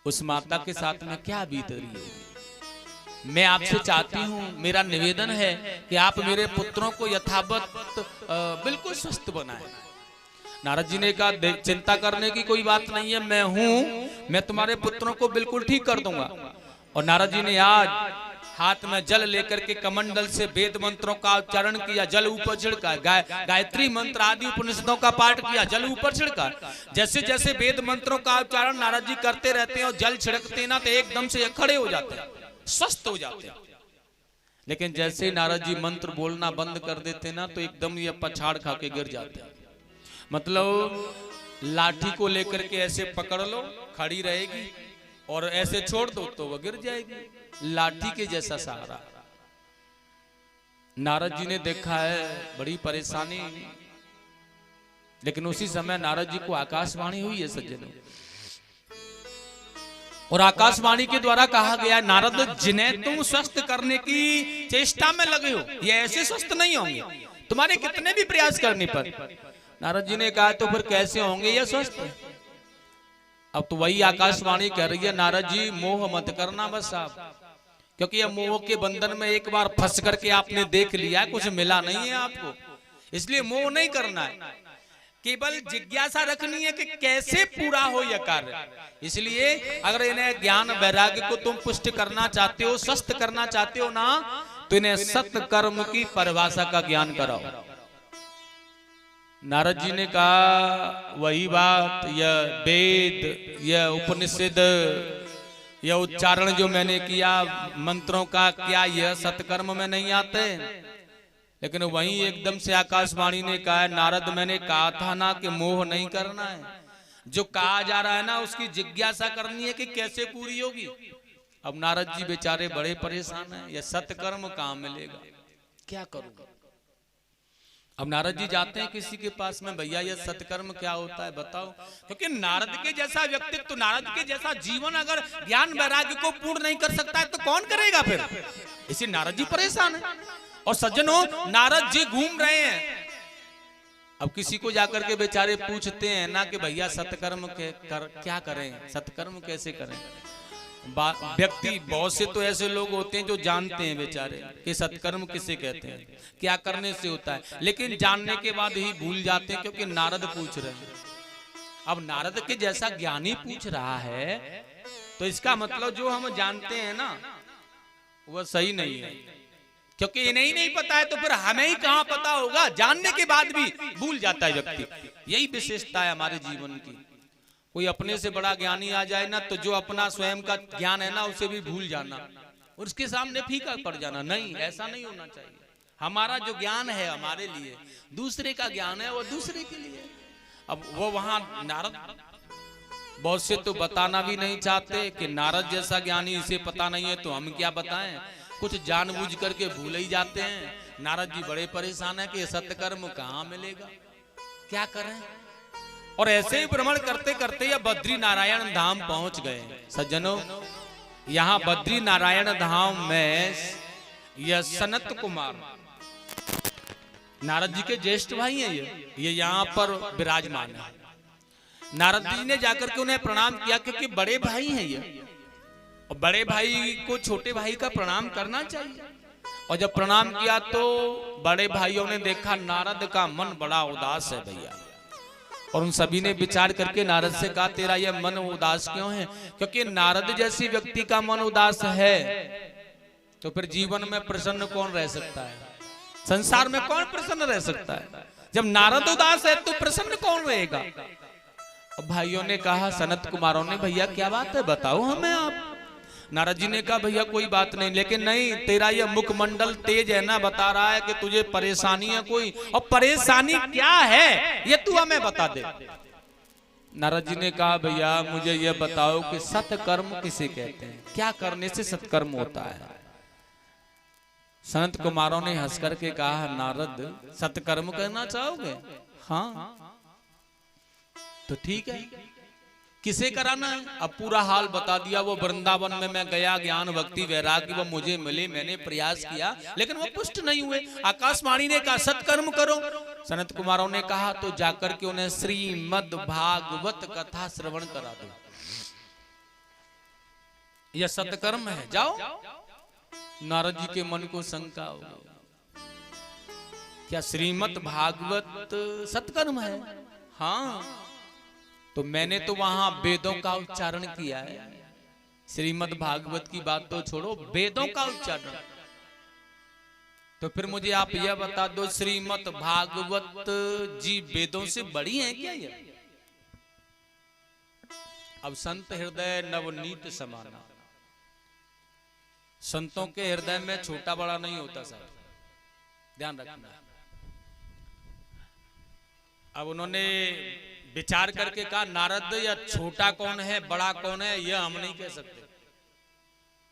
B: उस माता के साथ में क्या बीत रही होगी। मैं आपसे चाहती हूँ, मेरा निवेदन है कि आप मेरे पुत्रों को यथावत बिल्कुल स्वस्थ बनाएं। नारद जी ने कहा चिंता करने की कोई बात नहीं है, मैं हूं, मैं तुम्हारे पुत्रों को बिल्कुल ठीक कर दूंगा। और नारद जी ने आज हाथ में जल लेकर के कमंडल से वेद मंत्रों का उच्चारण किया, जल ऊपर छिड़का, गायत्री मंत्र आदि उपनिषदों का पाठ किया, जल ऊपर छिड़का। जैसे जैसे वेद मंत्रों का उच्चारण नारद जी करते रहते हैं और जल छिड़कते ना तो एकदम से खड़े हो जाते हैं, स्वस्थ हो जाते हैं। लेकिन जैसे ही नारद जी मंत्र बोलना बंद कर देते ना तो एकदम ये पछाड़ खा के गिर जाते हैं। मतलब लाठी को लेकर के ऐसे पकड़ लो, खड़ी रहेगी, और ऐसे छोड़ दो तो वह गिर जाएगी, लाठी के जैसा सहारा। नारद जी ने देखा है बड़ी परेशानी, लेकिन उसी समय नारद जी को आकाशवाणी हुई है सज्जनों, और आकाशवाणी के द्वारा कहा गया, नारद जिन्हें तुम स्वस्थ करने की चेष्टा में लगे हो ये ऐसे स्वस्थ नहीं होंगे तुम्हारे कितने भी प्रयास करने पर। नारद जी ने कहा तो फिर कैसे होंगे ये स्वस्थ? अब तो वही आकाशवाणी कह रही है, नारद जी मोह मत करना बस आप, क्योंकि ये मोह के बंधन में एक बार फंस करके आपने देख लिया, कुछ मिला नहीं है आपको, इसलिए मोह नहीं करना है, केवल जिज्ञासा रखनी है कि कैसे पूरा हो यह कार्य। इसलिए अगर इन्हें ज्ञान वैराग्य को तुम पुष्ट करना चाहते हो, स्वस्थ करना चाहते हो ना, तो इन्हें सत्य कर्म की परिभाषा का ज्ञान कराओ। नारद जी ने कहा वही बात, यह वेद, यह उपनिषद, यह उच्चारण जो मैंने किया मंत्रों का, क्या यह सत्कर्म में नहीं आते? लेकिन वहीं एकदम से आकाशवाणी ने कहा, नारद मैंने कहा था ना कि मोह नहीं करना है, जो कहा जा रहा है ना उसकी जिज्ञासा करनी है कि कैसे पूरी होगी। अब नारद जी बेचारे बड़े परेशान हैं, यह सत्कर्म कहाँ मिलेगा, क्या करूं? अब नारद जी जाते हैं किसी के पास में, भैया यह सत्कर्म क्या होता है बताओ, क्योंकि नारद के जैसा व्यक्तित्व, नारद के जैसा जीवन अगर ज्ञान वैराग्य को पूर्ण नहीं कर सकता है तो कौन करेगा फिर? इसी नारद जी परेशान है। और सज्जनों, नारद जी घूम रहे हैं, अब किसी को जाकर के बेचारे पूछते हैं ना कि भैया सत्कर्म क्या करें, सत्कर्म कैसे करें? व्यक्ति बहुत से तो ऐसे लोग होते हैं जो जानते हैं बेचारे कि सत्कर्म किसे कहते हैं, क्या करने से होता है, लेकिन जानने के बाद ही भूल जाते हैं, क्योंकि नारद पूछ रहे हैं। अब नारद के जैसा ज्ञानी पूछ रहा है तो इसका मतलब जो हम जानते हैं ना वह सही नहीं है, क्योंकि इन्हें ही नहीं पता है तो फिर हमें ही कहां पता होगा। जानने के बाद भी भूल जाता है व्यक्ति, यही विशेषता है हमारे जीवन की। कोई अपने से बड़ा ज्ञानी आ जाए ना तो जो अपना स्वयं का ज्ञान है ना उसे भी भूल जाना और उसके सामने फीका पड़ जाना, नहीं, ऐसा नहीं होना चाहिए। हमारा जो ज्ञान है हमारे लिए, दूसरे का ज्ञान है वो दूसरे के लिए। अब वो वहां नारद बहुत से तो बताना भी नहीं चाहते कि नारद जैसा ज्ञानी इसे पता नहीं है तो हम क्या बताएं, कुछ जानबूझ करके भूल ही जाते हैं। नारद जी बड़े परेशान है कि सत्कर्म कहाँ मिलेगा, क्या करें। और ऐसे ही भ्रमण करते करते यह बद्री नारायण धाम पहुंच गए। सज्जनों, यहाँ बद्री नारायण धाम में यह सनत कुमार नारद जी के ज्येष्ठ भाई हैं, ये यहाँ पर विराजमान है। नारद जी ने जाकर के उन्हें प्रणाम किया, क्योंकि बड़े भाई हैं ये, और बड़े भाई को छोटे भाई का प्रणाम करना चाहिए। और जब प्रणाम किया तो बड़े भाइयों ने देखा नारद का मन बड़ा उदास है भैया, और उन सभी ने विचार करके नारद से कहा तेरा यह मन उदास क्यों है? क्योंकि नारद जैसी व्यक्ति का मन उदास है तो फिर जीवन में प्रसन्न कौन रह सकता है, संसार में कौन प्रसन्न रह सकता है? जब नारद उदास है तो प्रसन्न कौन रहेगा? भाइयों ने कहा, सनत कुमारों ने, भैया क्या बात है बताओ हमें आप। नारद जी ने कहा भैया कोई बात नहीं, लेकिन नहीं, तेरा ये मुखमंडल तेज है ना, बता रहा है कि तुझे परेशानी है कोई, और परेशानी क्या है ये तू हमें बता दे। नारद जी ने कहा भैया मुझे ये बताओ कि सत्कर्म किसे कहते हैं, क्या करने से सत्कर्म होता है? संत कुमारों ने हंस करके कहा, नारद सत्कर्म करना चाहोगे? हाँ तो ठीक है, किसे कराना है? अब पूरा हाल बता दिया। वो वृंदावन में मैं गया, ज्ञान भक्ति वैराग्य वो मुझे मिले, मैंने प्रयास किया लेकिन वो पुष्ट नहीं हुए। आकाशवाणी ने कहा सत्कर्म करो। सनत कुमारों ने कहा तो जाकर के उन्हें श्रीमद् भागवत कथा श्रवण करा दो, यह सत्कर्म है, जाओ। नारद जी के मन को शंका हो गई, क्या श्रीमद् भागवत सत्कर्म है? हाँ, तो मैंने तो वहां वेदों का उच्चारण किया है। श्रीमद् भागवत की बात तो छोड़ो, वेदों का उच्चारण। तो फिर मुझे आप यह बता दो, श्रीमद् भागवत जी वेदों से बड़ी है क्या ये? अब संत हृदय नवनीत समाना, संतों के हृदय में छोटा बड़ा नहीं होता साहब, ध्यान रखना। अब उन्होंने विचार करके कहा, नारद या छोटा कौन है बड़ा कौन है यह हम नहीं कह सकते,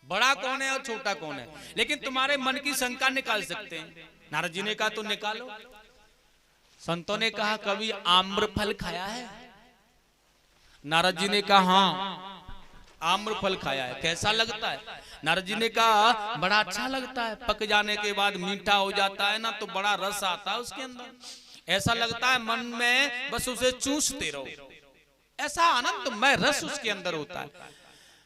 B: बड़ा कौन है और छोटा कौन है, लेकिन तुम्हारे मन की शंका निकाल सकते हैं। नारद जी ने कहा तो निकालो। संतों ने कहा कभी आम्र फल खाया है? नारद जी ने कहा हाँ आम्र फल खाया है, कैसा लगता है? नारद जी ने कहा बड़ा अच्छा लगता है, पक जाने के बाद मीठा हो जाता है ना, तो बड़ा रस आता है उसके अंदर, ऐसा लगता है मन में बस उसे चूसते रहो, ऐसा आनंदमय रस उसके अंदर होता है।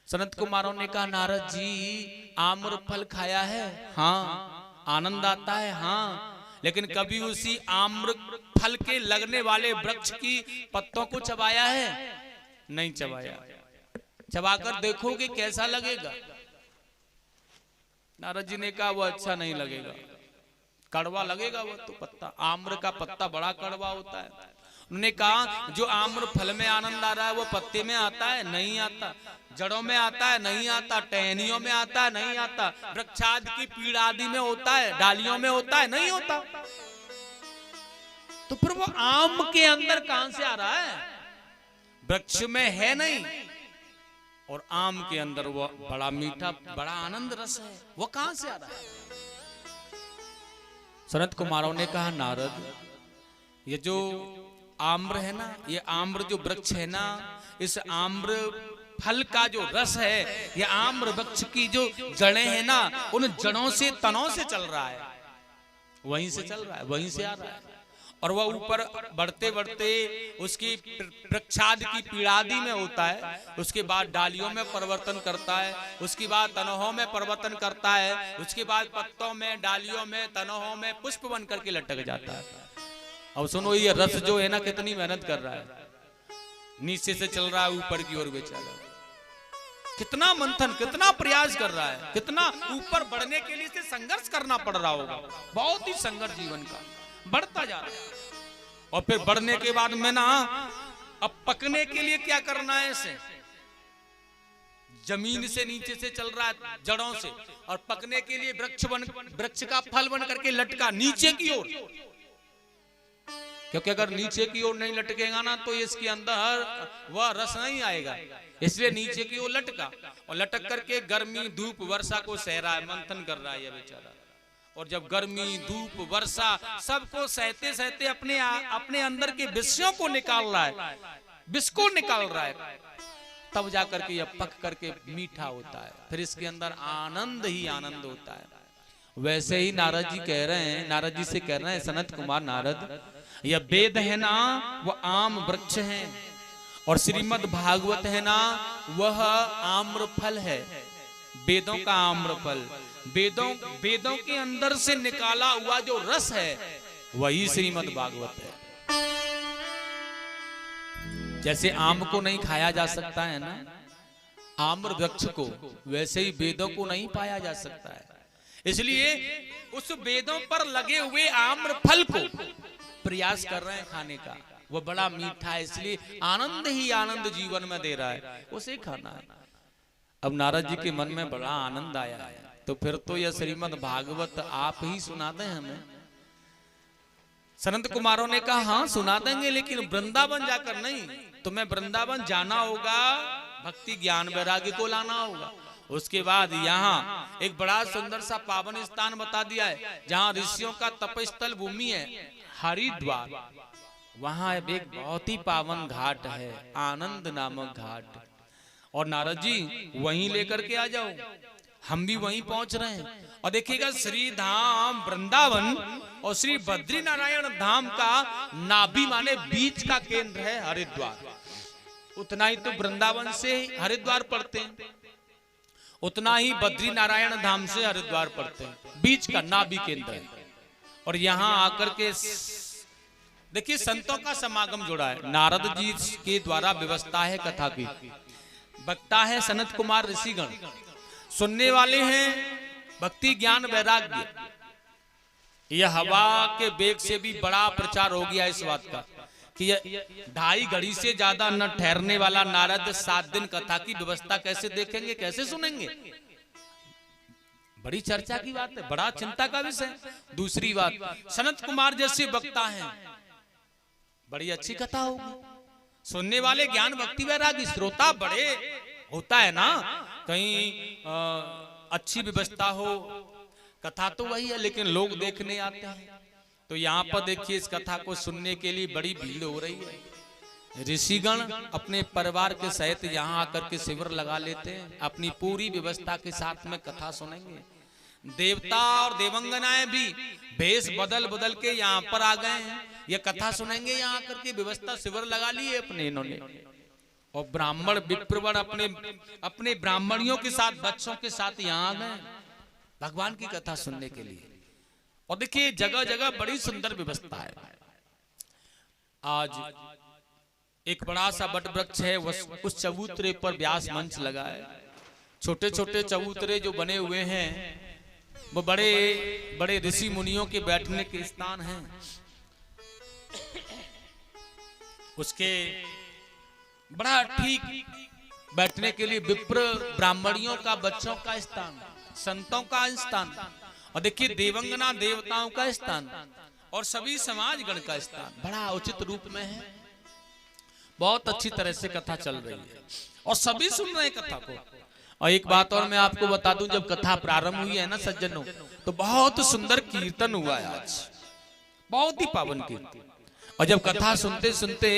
B: सनत कुमारों ने कहा नारद जी आम्र फल खाया है? हाँ। आनंद आता है? हाँ। लेकिन कभी उसी आम्र फल के लगने वाले वृक्ष की पत्तों को चबाया है? नहीं चबाया। चबाकर देखोगे कैसा लगेगा? नारद जी ने कहा वो अच्छा नहीं लगेगा, कड़वा लगेगा वो तो पत्ता, आम्र का पत्ता बड़ा कड़वा होता है। उन्होंने कहा जो आम्र फल में आनंद आ रहा है वो पत्ते में आता है? नहीं आता। जड़ों में आता है? नहीं आता। टहनियों में आता है? नहीं आता। वृक्षादि की पीड़ आदि में होता है? डालियों में होता है? नहीं होता। तो फिर वो आम के अंदर कहां से आ रहा है? वृक्ष में है नहीं, और आम के अंदर वो बड़ा मीठा बड़ा आनंद रस है, वो कहां से आ रहा है? सनत कुमारों ने कहा नारद ये जो आम्र है ना, ये आम्र जो वृक्ष है ना, इस आम्र फल का जो रस है, ये आम्र वृक्ष की जो जड़ें हैं ना, उन जड़ों से तनों से चल रहा है, वहीं से चल रहा है, वहीं से आ रहा है। और वह ऊपर बढ़ते बढ़ते उसकी वृक्षादि की पीड़ादि में होता है, उसके बाद डालियों में परिवर्तन करता है, उसके बाद तनों में परिवर्तन करता है, उसके बाद पत्तों में, डालियों में, तनों में पुष्प बन करके लटक जाता है। अब सुनो ये रस जो है ना कितनी मेहनत कर रहा है, नीचे से चल रहा है ऊपर की ओर बेचारा, कितना मंथन कितना प्रयास कर रहा है, कितना ऊपर बढ़ने के लिए इसे संघर्ष करना पड़ रहा होगा, बहुत ही संघर्ष जीवन का बढ़ता जा रहा है। और फिर बढ़ने के बाद में ना अब पकने के लिए क्या करना है, इसे जमीन से नीचे से चल रहा है जड़ों से, और पकने के लिए वृक्ष का फल बन करके लटका नीचे की ओर, क्योंकि अगर नीचे की ओर नहीं लटकेगा ना तो इसके अंदर वह रस नहीं आएगा, इसलिए नीचे की ओर लटका, और लटक करके गर्मी धूप वर्षा को सह रहा है, मंथन कर रहा है यह बेचारा। और जब गर्मी धूप वर्षा सबको सहते सहते अपने अंदर के विषयों को निकाल रहा है, विष को निकाल रहा है, तब जाकर के यह पक करके मीठा होता है, फिर इसके अंदर आनंद ही आनंद होता है। वैसे ही नारद जी कह रहे हैं, नारद जी से कह रहे हैं सनत कुमार नारद, यह वेद है ना वह आम वृक्ष है, और श्रीमद् भागवत है ना वह आम्र फल है, वेदों का आम्र फल, वेदों के अंदर से निकाला हुआ जो रस है वही श्रीमद् भागवत है। जैसे आम को नहीं खाया जा सकता है ना, आम्र वृक्ष को, वैसे ही वेदों को नहीं पाया जा सकता है, इसलिए उस वेदों पर लगे हुए आम्र फल को प्रयास कर रहे हैं खाने का, वो बड़ा मीठा है, इसलिए आनंद ही आनंद जीवन में दे रहा है, उसे खाना है। अब नारद जी के मन में बड़ा आनंद आया है, तो फिर तो यह श्रीमद् भागवत आप ही सुना दें हमें। सनत कुमारों ने कहा हाँ सुना देंगे, लेकिन वृंदावन जाकर नहीं, तुम्हें वृंदावन जाना होगा, भक्ति ज्ञान वैराग्य को लाना होगा। उसके बाद यहाँ एक बड़ा सुंदर सा पावन स्थान बता दिया है, जहाँ ऋषियों का तपस्थल भूमि है, हरिद्वार, वहां एक बहुत ही पावन घाट है, आनंद नामक घाट, और नारद जी वहीं लेकर के आ जाओ, हम भी वहीं पहुंच रहे हैं। और देखिएगा श्री धाम वृंदावन और श्री बद्री नारायण धाम का नाभि माने बीच का केंद्र है हरिद्वार, उतना ही तो वृंदावन से हरिद्वार पड़ते हैं, उतना ही बद्री नारायण धाम से हरिद्वार पड़ते हैं, बीच का नाभि केंद्र है। और यहाँ आकर के देखिए संतों का समागम जुड़ा है, नारद जी के द्वारा व्यवस्था है कथा की। वक्ता है सनत कुमार ऋषिगण, सुनने वाले हैं भक्ति ज्ञान वैराग्य। यह हवा के वेग से भी बड़ा प्रचार हो गया इस बात का कि 2.5 घड़ी से ज्यादा न ठहरने वाला नारद 7 दिन कथा की व्यवस्था कैसे देखेंगे, कैसे सुनेंगे। बड़ी चर्चा की बात है, बड़ा चिंता का विषय। दूसरी बात, सनत कुमार जैसे वक्ता हैं, बड़ी अच्छी कथा होगी। सुनने वाले ज्ञान भक्ति वैरागी, श्रोता बड़े होता है ना, कहीं अच्छी व्यवस्था हो, कथा तो वही है लेकिन लोग देखने आते हैं। तो यहाँ पर देखिए इस कथा को सुनने के लिए बड़ी भीड़ हो रही है। ऋषिगण अपने परिवार के सहित यहाँ आकर के शिविर लगा लेते हैं, अपनी पूरी व्यवस्था के साथ में कथा सुनेंगे। देवता और देवंगनाएं भी भेष बदल बदल के यहाँ पर आ गए हैं, ये कथा सुनेंगे। यहाँ आकर के व्यवस्था शिविर लगा ली है अपने इन्होंने। और ब्राह्मण विप्रवर अपने ब्राह्मणियों के साथ, बच्चों के साथ यहाँ आ गए भगवान की कथा सुनने के लिए। और देखिए जगह जगह बड़ी सुंदर व्यवस्था है। आज एक बड़ा सा बट वृक्ष है, उस चबूतरे पर व्यास मंच लगा है। छोटे छोटे चबूतरे जो बने हुए हैं वो बड़े बड़े ऋषि मुनियों के बैठने के स्थान हैं। उसके बड़ा ठीक बैठने के लिए विप्र ब्राह्मणियों का, बच्चों का स्थान, संतों का स्थान, और देखिए देवंगना देवताओं का स्थान और सभी समाजगण का स्थान बड़ा उचित रूप में है। बहुत अच्छी तरह से कथा चल रही है और सभी सुन रहे हैं कथा को। और एक बात और मैं आपको बता दूं, जब कथा प्रारंभ हुई है ना सज्जनों, तो बहुत सुंदर कीर्तन हुआ है आज, बहुत ही पावन कीर्तन। और जब कथा सुनते सुनते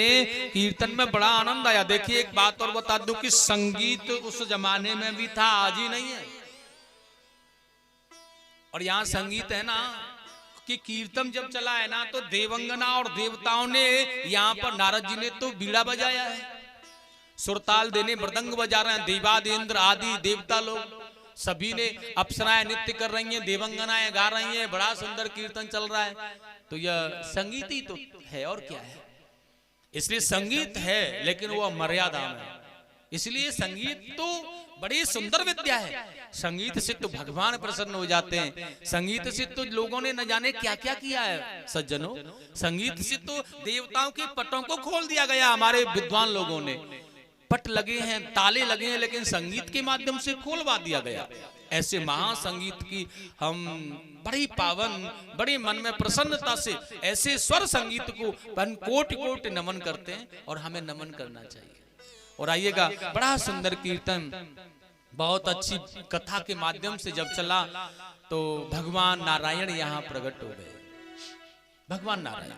B: कीर्तन में बड़ा आनंद आया। देखिए एक बात और बता दूं कि संगीत उस जमाने में भी था, आज ही नहीं है। और यहाँ संगीत है ना कि कीर्तन जब चला है ना, तो देवंगना और देवताओं ने यहाँ पर, नारद जी ने तो बीड़ा बजाया है, सुरताल देने मृदंग बजा रहे हैं, देवादेंद्र आदि देवता लोग सभी ने, अप्सराएं नृत्य कर रही हैं, देवंगनाएं गा रही हैं, बड़ा सुंदर कीर्तन चल रहा है। तो यह संगीत ही तो है और क्या है। इसलिए संगीत है लेकिन वो मर्यादा में, इसलिए संगीत तो बड़ी सुंदर विद्या है। संगीत से तो भगवान प्रसन्न हो जाते हैं। संगीत से तो लोगों ने न जाने क्या क्या किया है सज्जनों। संगीत से तो देवताओं के पटों को खोल दिया गया। हमारे विद्वान लोगों ने पट लगे हैं, ताले लगे हैं, लेकिन संगीत के माध्यम से खोलवा दिया गया। ऐसे महासंगीत की हम बड़ी पावन, बड़ी मन में प्रसन्नता से ऐसे स्वर संगीत को कोटि कोटि नमन करते हैं और हमें नमन करना चाहिए। और आइएगा, बड़ा सुंदर कीर्तन, बहुत अच्छी कथा के माध्यम से जब चला तो भगवान नारायण यहाँ प्रकट हो गए। भगवान नारायण,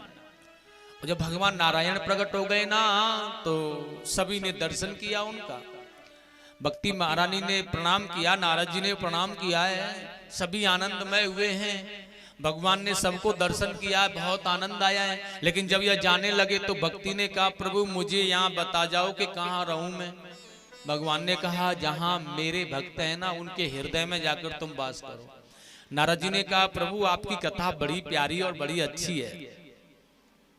B: और जब भगवान नारायण प्रकट हो गए ना, तो सभी ने दर्शन किया उनका। भक्ति महारानी ने प्रणाम किया, नारद जी ने प्रणाम किया है, सभी आनंदमय हुए हैं। भगवान ने सबको दर्शन किया, बहुत आनंद आया है। लेकिन जब यह जाने लगे तो भक्ति ने कहा, प्रभु मुझे यहाँ बता जाओ कि कहाँ रहूं मैं। भगवान ने कहा, जहाँ मेरे भक्त हैं ना, उनके हृदय में जाकर तुम वास करो। नारद जी ने कहा, प्रभु आपकी कथा बड़ी प्यारी और बड़ी अच्छी है।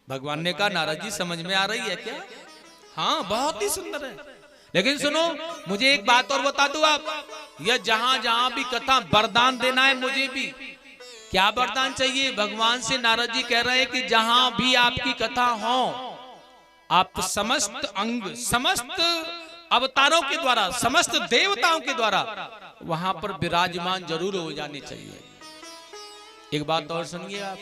B: भगवान ने कहा, नारद जी समझ में आ रही है क्या? हाँ, बहुत ही सुंदर है। लेकिन सुनो, मुझे एक बात और बता दो आप, यह जहां जहां भी कथा, वरदान देना है मुझे भी। क्या वरदान चाहिए? भगवान से नारद जी कह रहे हैं कि जहां भी आपकी कथा हो, आप समस्त अंग, समस्त अवतारों के द्वारा, समस्त देवताओं के द्वारा वहां पर विराजमान जरूर हो जाने चाहिए। एक बात और सुनिए आप,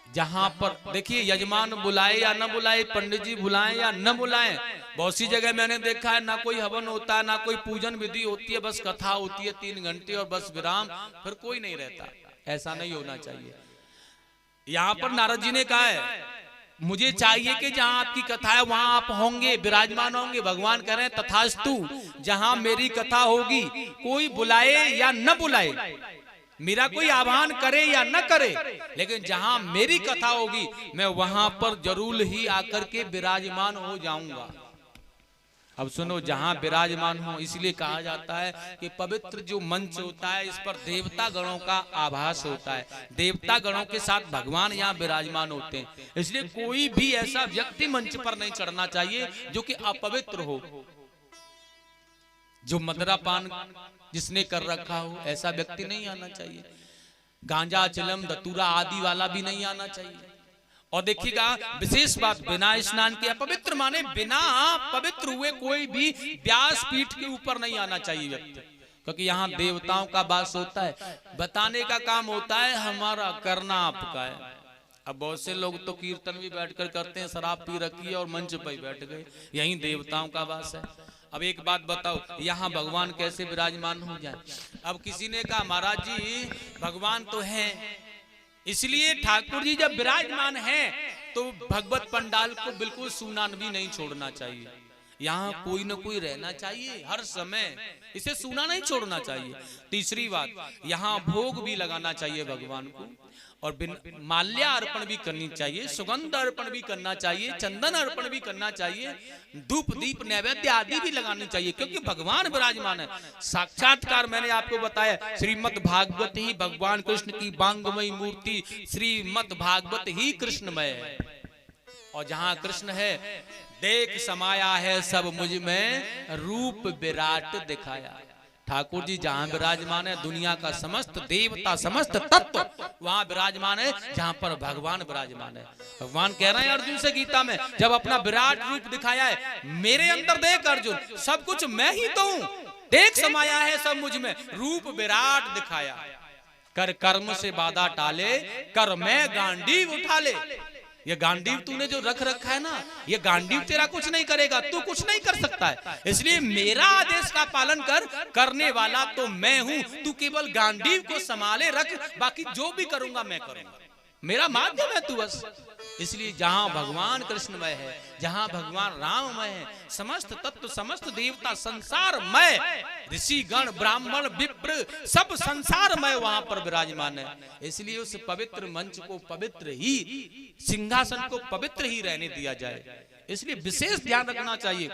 B: जहां पर देखिए यजमान बुलाए या न बुलाए, पंडित जी बुलाएं या न बुलाएं, बहुत सी जगह मैंने देखा है ना कोई हवन होता है, ना कोई पूजन विधि होती है, बस कथा होती है 3 घंटे और बस विराम, फिर कोई नहीं रहता। ऐसा नहीं होना चाहिए। यहाँ पर नारद जी ने कहा है, मुझे चाहिए कि जहां आपकी कथा है वहां आप होंगे, विराजमान होंगे। भगवान कह रहे हैं, तथास्तु, जहां मेरी कथा होगी, कोई बुलाए या न बुलाए, मेरा कोई आह्वान करे या न करे, लेकिन जहां मेरी कथा होगी मैं वहां पर जरूर ही आकर के विराजमान हो जाऊंगा। अब सुनो, जहां विराजमान हो, इसलिए कहा जाता है कि पवित्र जो मंच होता है, इस पर देवता गणों का आभास होता है, देवता गणों के साथ भगवान यहाँ विराजमान होते हैं। इसलिए कोई भी ऐसा व्यक्ति मंच पर नहीं चढ़ना चाहिए जो कि अपवित्र हो, जो मदरापान जिसने कर रखा हो, ऐसा व्यक्ति नहीं आना चाहिए। गांजा, चिलम, धतूरा आदि वाला भी नहीं आना चाहिए। और देखिएगा विशेष बात, बिना स्नान के अपवित्र माने बिना पवित्र हुए कोई भी व्यास पीठ के ऊपर नहीं आना चाहिए व्यक्ति, क्योंकि यहाँ देवताओं का वास होता है। बताने का काम होता है हमारा, करना आपका है। अब बहुत से लोग तो कीर्तन भी बैठकर करते हैं, शराब पी रखी है और मंच पर बैठ गए, यही देवताओं का वास है। अब एक बात बताओ, यहाँ भगवान कैसे विराजमान हो जाए? अब किसी ने कहा महाराज जी भगवान तो हैं, इसलिए ठाकुर जी जब विराजमान हैं तो भगवत पंडाल को बिल्कुल सूना भी नहीं छोड़ना चाहिए। यहाँ कोई न कोई रहना चाहिए हर समय, इसे सूना नहीं छोड़ना चाहिए। तीसरी बात, यहाँ भोग भी लगाना चाहिए भगवान को, और माल्या अर्पण भी करनी चाहिए, सुगंध अर्पण भी करना चाहिए, चंदन अर्पण भी करना चाहिए, धूप दीप नैवेद्य आदि भी लगानी चाहिए, क्योंकि भगवान विराजमान है। साक्षात्कार मैंने आपको बताया, श्रीमद् भागवत ही भगवान कृष्ण की वांगमयी मूर्ति, श्रीमद् भागवत ही कृष्णमय है। और जहां कृष्ण है, देख समाया है सब मुझ में, रूप विराट दिखाया। ठाकुर जी जहां विराजमान है, दुनिया का समस्त देवता, समस्त तत्व वहां विराजमान है, जहां पर भगवान विराजमान है। भगवान कह रहे हैं अर्जुन से गीता में, जब अपना विराट रूप दिखाया है, मेरे अंदर देख अर्जुन, सब कुछ मैं ही तो हूं, देख समाया है सब मुझ में, रूप विराट दिखाया। कर कर्म से बाधा टाले, कर मैं गांडीव उठा ले। ये गांडीव तूने जो रख रखा है ना, ये गांडीव तेरा कुछ नहीं करेगा, तू कुछ नहीं कर सकता है। इसलिए मेरा आदेश का पालन कर, करने वाला तो मैं हूं, तू केवल गांडीव को संभाले रख, बाकी जो भी करूंगा मैं करूंगा, मेरा माध्यम है तू बस। इसलिए जहां भगवान कृष्णमय है, जहां भगवान राममय है, समस्त तत्व, समस्त देवता, संसारमय, ऋषि गण, ब्राह्मण, विप्र, सब संसारमय वहां पर विराजमान है। इसलिए उस पवित्र मंच को पवित्र ही, सिंहासन को पवित्र ही रहने दिया जाए। इसलिए विशेष ध्यान रखना चाहिए,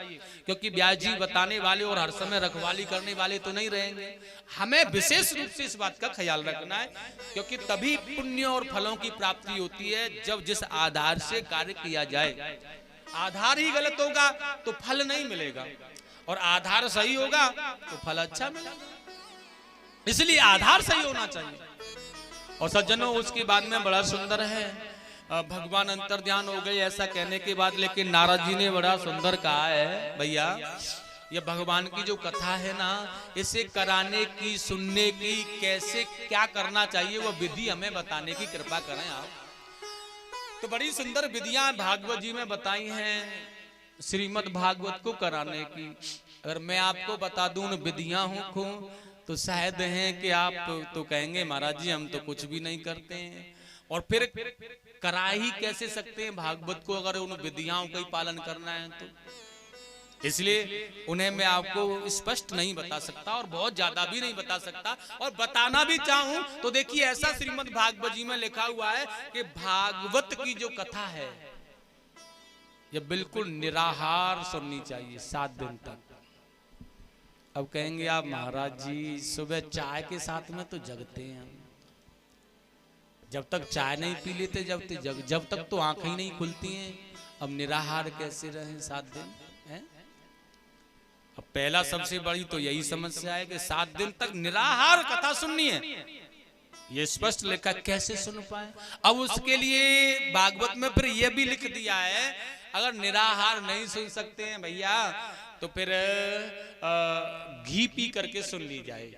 B: क्योंकि व्यास जी बताने वाले और हर समय रखवाली करने वाले तो नहीं रहेंगे। हमें विशेष रूप से इस बात का ख्याल रखना है, क्योंकि तभी पुण्य और फलों की प्राप्ति होती है जब जिस आधार से कार्य किया जाए। आधार ही गलत होगा तो फल नहीं मिलेगा, और आधार सही होगा तो फल अच्छा मिलेगा। इसलिए आधार सही होना चाहिए। और सज्जनों, उसके बाद में बड़ा सुंदर है, भगवान अंतर्ध्यान हो गए ऐसा कहने के बाद, लेकिन नारद जी ने बड़ा सुंदर कहा है, भैया ये भगवान की जो कथा है ना, इसे कराने की, सुनने की, कैसे क्या करना चाहिए वो विधि हमें बताने की कृपा करें आप। तो बड़ी सुंदर विधियां भागवत जी में बताई हैं श्रीमद् भागवत को कराने की। अगर मैं आपको बता दूं उन विधियां हूं तो शायद हैं कि आप तो कहेंगे महाराज जी हम तो कुछ भी नहीं करते हैं, और फिर करा ही कैसे सकते हैं भागवत को अगर उन विधियाओं का ही पालन करना है तो। इसलिए उन्हें मैं आपको स्पष्ट नहीं बता सकता और बहुत ज्यादा भी नहीं बता सकता, और बताना भी चाहूं तो देखिए ऐसा श्रीमद् भागवत जी में लिखा हुआ है कि भागवत की जो कथा है ये बिल्कुल निराहार सुननी चाहिए 7 दिन तक। अब कहेंगे आप महाराज जी सुबह चाय के साथ में तो जगते हैं हम, जब तक चाय नहीं पी लेते जब तक तो आंखें ही नहीं खुलती हैं, अब निराहार कैसे रहें 7 दिन है? अब पहला सबसे बड़ी तो यही समस्या है कि 7 दिन तक निराहार कथा सुननी है, ये स्पष्ट लिखा, कैसे सुन पाए। अब उसके लिए भागवत में फिर ये भी लिख दिया है, अगर निराहार नहीं सुन सकते हैं भैया तो फिर घी पी करके सुन ली जाए।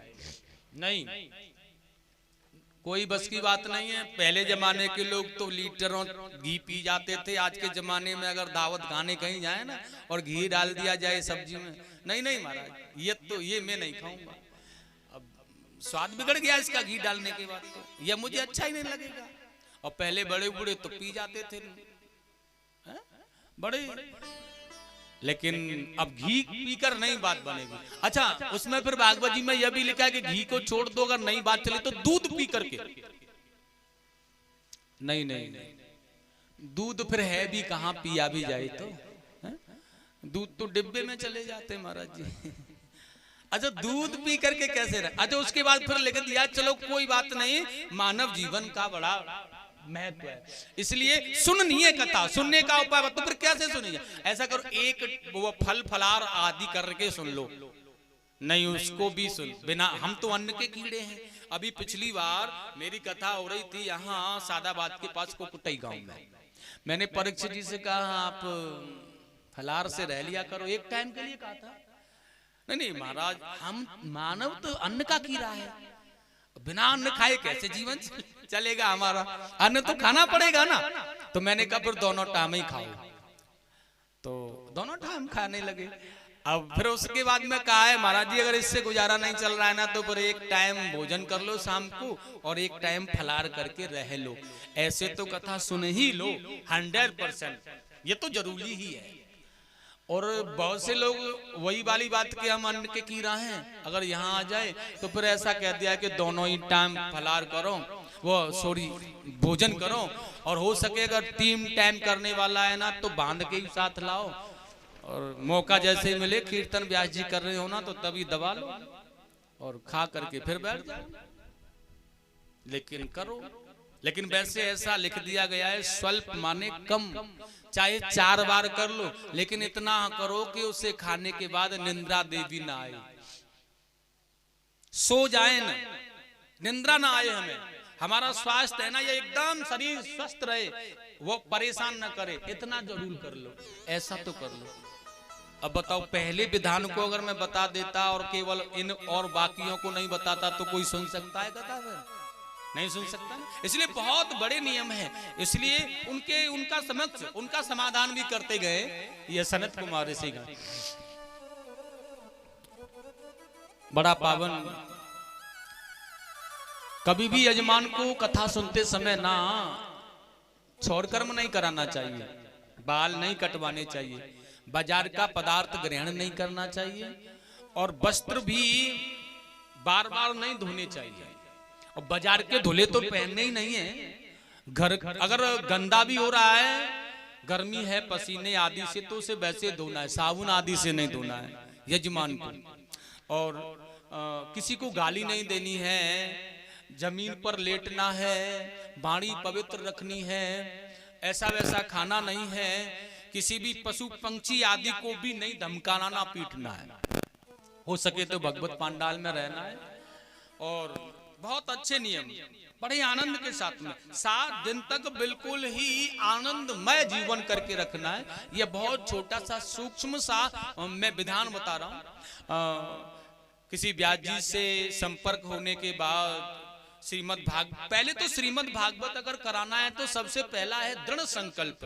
B: नहीं, कोई बस की बात नहीं है। पहले जमाने के लोग तो लीटरों घी पी जाते थे, आज के जमाने में अगर दावत खाने कहीं जाए ना और घी डाल दिया जाए सब्जी में, नहीं नहीं महाराज ये मैं नहीं खाऊंगा, अब स्वाद बिगड़ गया इसका घी डालने के बाद, तो ये मुझे अच्छा ही नहीं लगेगा। और पहले बड़े बूढ़े तो पी जाते थे बड़े, लेकिन अब घी पीकर नई बात बनेगी। अच्छा, उसमें फिर भागवत जी में यह भी लिखा है कि घी को छोड़ दो, अगर नई बात चले तो दूध पी करके। नहीं नहीं नहीं, दूध फिर है भी कहां, पिया भी जाए तो दूध तो डिब्बे में चले जाते हैं महाराज जी। अच्छा दूध पी करके कैसे रहे? अच्छा उसके बाद फिर लिख दिया चलो कोई बात नहीं, मानव जीवन का बड़ा महत्व है, इसलिए सुननीय कथा, सुनने का उपाय। तो फिर कैसे सुनिए? ऐसा करो एक वो फल फलार आदि करके सुन लो, नहीं उसको भी सुन बिना, हम तो अन्न के कीड़े हैं। अभी पिछली बार मेरी कथा हो रही थी यहाँ सादाबाद के पास कोकुटई गांव में। मैंने परीक्षित जी से कहा आप फलार से रह लिया करो, एक टाइम के लिए कहा था। नहीं महाराज, हम मानव तो अन्न का कीड़ा है, बिना अन्न खाए कैसे जीवन चलेगा हमारा? अन्न तो खाना पड़ेगा ना। तो मैंने कहा फिर दोनों टाइम ही खाओ, तो दोनों टाइम खाने लगे। अब फिर उसके बाद में कहा है महाराज जी अगर इससे गुजारा नहीं चल रहा है ना तो फिर एक टाइम भोजन कर लो शाम को और एक टाइम फलार करके रह लो। ऐसे तो कथा सुन ही लो 100%, ये तो जरूरी ही है। और बहुत से लोग वही वाली बात कि हम अन्न के कीड़ा हैं, अगर यहाँ आ जाए तो फिर ऐसा कह दिया कि दोनों ही टाइम फलार करो, वो सॉरी भोजन करो, और हो सके अगर 3 टाइम करने वाला है ना तो बांध के ही साथ लाओ, और मौका जैसे ही मिले कीर्तन व्यास जी कर रहे हो ना तो तभी दबा लो और खा करके फिर बैठ जाओ। लेकिन करो, लेकिन वैसे ऐसा लिख दिया गया है स्वल्प माने कम, चाहे 4 बार कर लो लेकिन इतना करो कि उसे खाने के बाद निंद्रा देवी ना आए, सो जाए ना, निंद्रा ना आए, हमें हमारा स्वास्थ्य है ना ये एकदम शरीर स्वस्थ रहे, वो परेशान ना करे, इतना जरूर कर लो, ऐसा तो कर लो। अब बताओ पहले विधान को अगर मैं बता देता और केवल इन और बाकियों को नहीं बताता तो कोई सुन सकता है कथा? नहीं सुन सकता। इसलिए बहुत बड़े नियम हैं, इसलिए उनका समक्ष उनका समाधान भी करते गए ये सनत कुमार ऋषि का बड़ा पावन। कभी भी यजमान को कथा सुनते समय ना छोड़ कर्म नहीं कराना चाहिए, बाल नहीं कटवाने चाहिए, बाजार का पदार्थ ग्रहण नहीं करना चाहिए, और वस्त्र भी बार बार नहीं धोने चाहिए, और बाजार के धुले तो पहनने ही नहीं है। घर अगर गंदा भी हो रहा है, गर्मी है, पसीने आदि से, तो उसे वैसे धोना है, साबुन आदि से नहीं धोना है यजमान को। और किसी को गाली नहीं देनी है, जमीन पर लेटना है, वाणी पवित्र रखनी है, ऐसा वैसा खाना नहीं है, किसी भी पशु पंछी आदि को भी नहीं धमकाना ना पीटना है, हो सके तो भगवत पांडाल में रहना है। और बहुत अच्छे नियम, बड़े आनंद के साथ में 7 दिन तक बिल्कुल ही आनंदमय जीवन करके रखना है। यह बहुत छोटा सा सूक्ष्म सा मैं विधान बता रहा हूँ। किसी व्यास जी से संपर्क होने के बाद पहले तो श्रीमद् भागवत अगर कराना है तो सबसे पहला है दृढ़ संकल्प।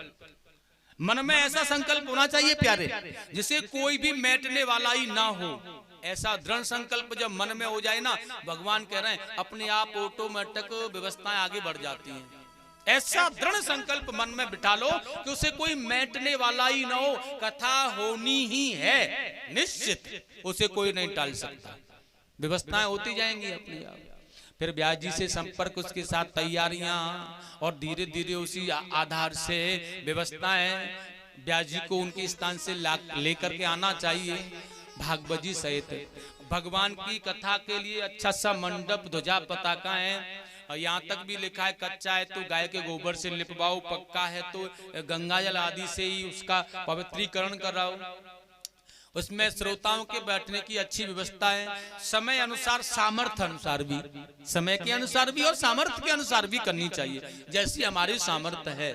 B: मन में ऐसा संकल्प होना चाहिए प्यारे जिसे कोई भी मैटने वाला ही ना हो। ऐसा दृढ़ संकल्प जब मन में हो जाए ना, भगवान कह रहे हैं अपने आप ऑटोमेटिक व्यवस्थाएं आगे बढ़ जाती हैं। ऐसा दृढ़ संकल्प मन में बिठा लो कि उसे कोई मैटने वाला ही ना हो, कथा होनी ही है निश्चित, उसे कोई नहीं टाल सकता, व्यवस्थाएं होती जाएंगी अपने आप। फिर व्यास जी से संपर्क, उसके साथ तैयारियां, और धीरे धीरे उसी आधार से व्यवस्थाएं व्यास जी को उनके स्थान से लेकर के आना चाहिए। भागवत जी सहित भगवान की कथा के लिए अच्छा सा मंडप, ध्वजा, पताका है, यहाँ तक भी लिखा है कच्चा है तो गाय के गोबर से लिपवाओ, पक्का है तो गंगा जल आदि से ही उसका पवित्रीकरण कराओ। उसमें श्रोताओं के बैठने की अच्छी व्यवस्था है, समय अनुसार, सामर्थ्य अनुसार भी, समय के अनुसार भी और सामर्थ्य के अनुसार भी करनी चाहिए, जैसी हमारी सामर्थ्य है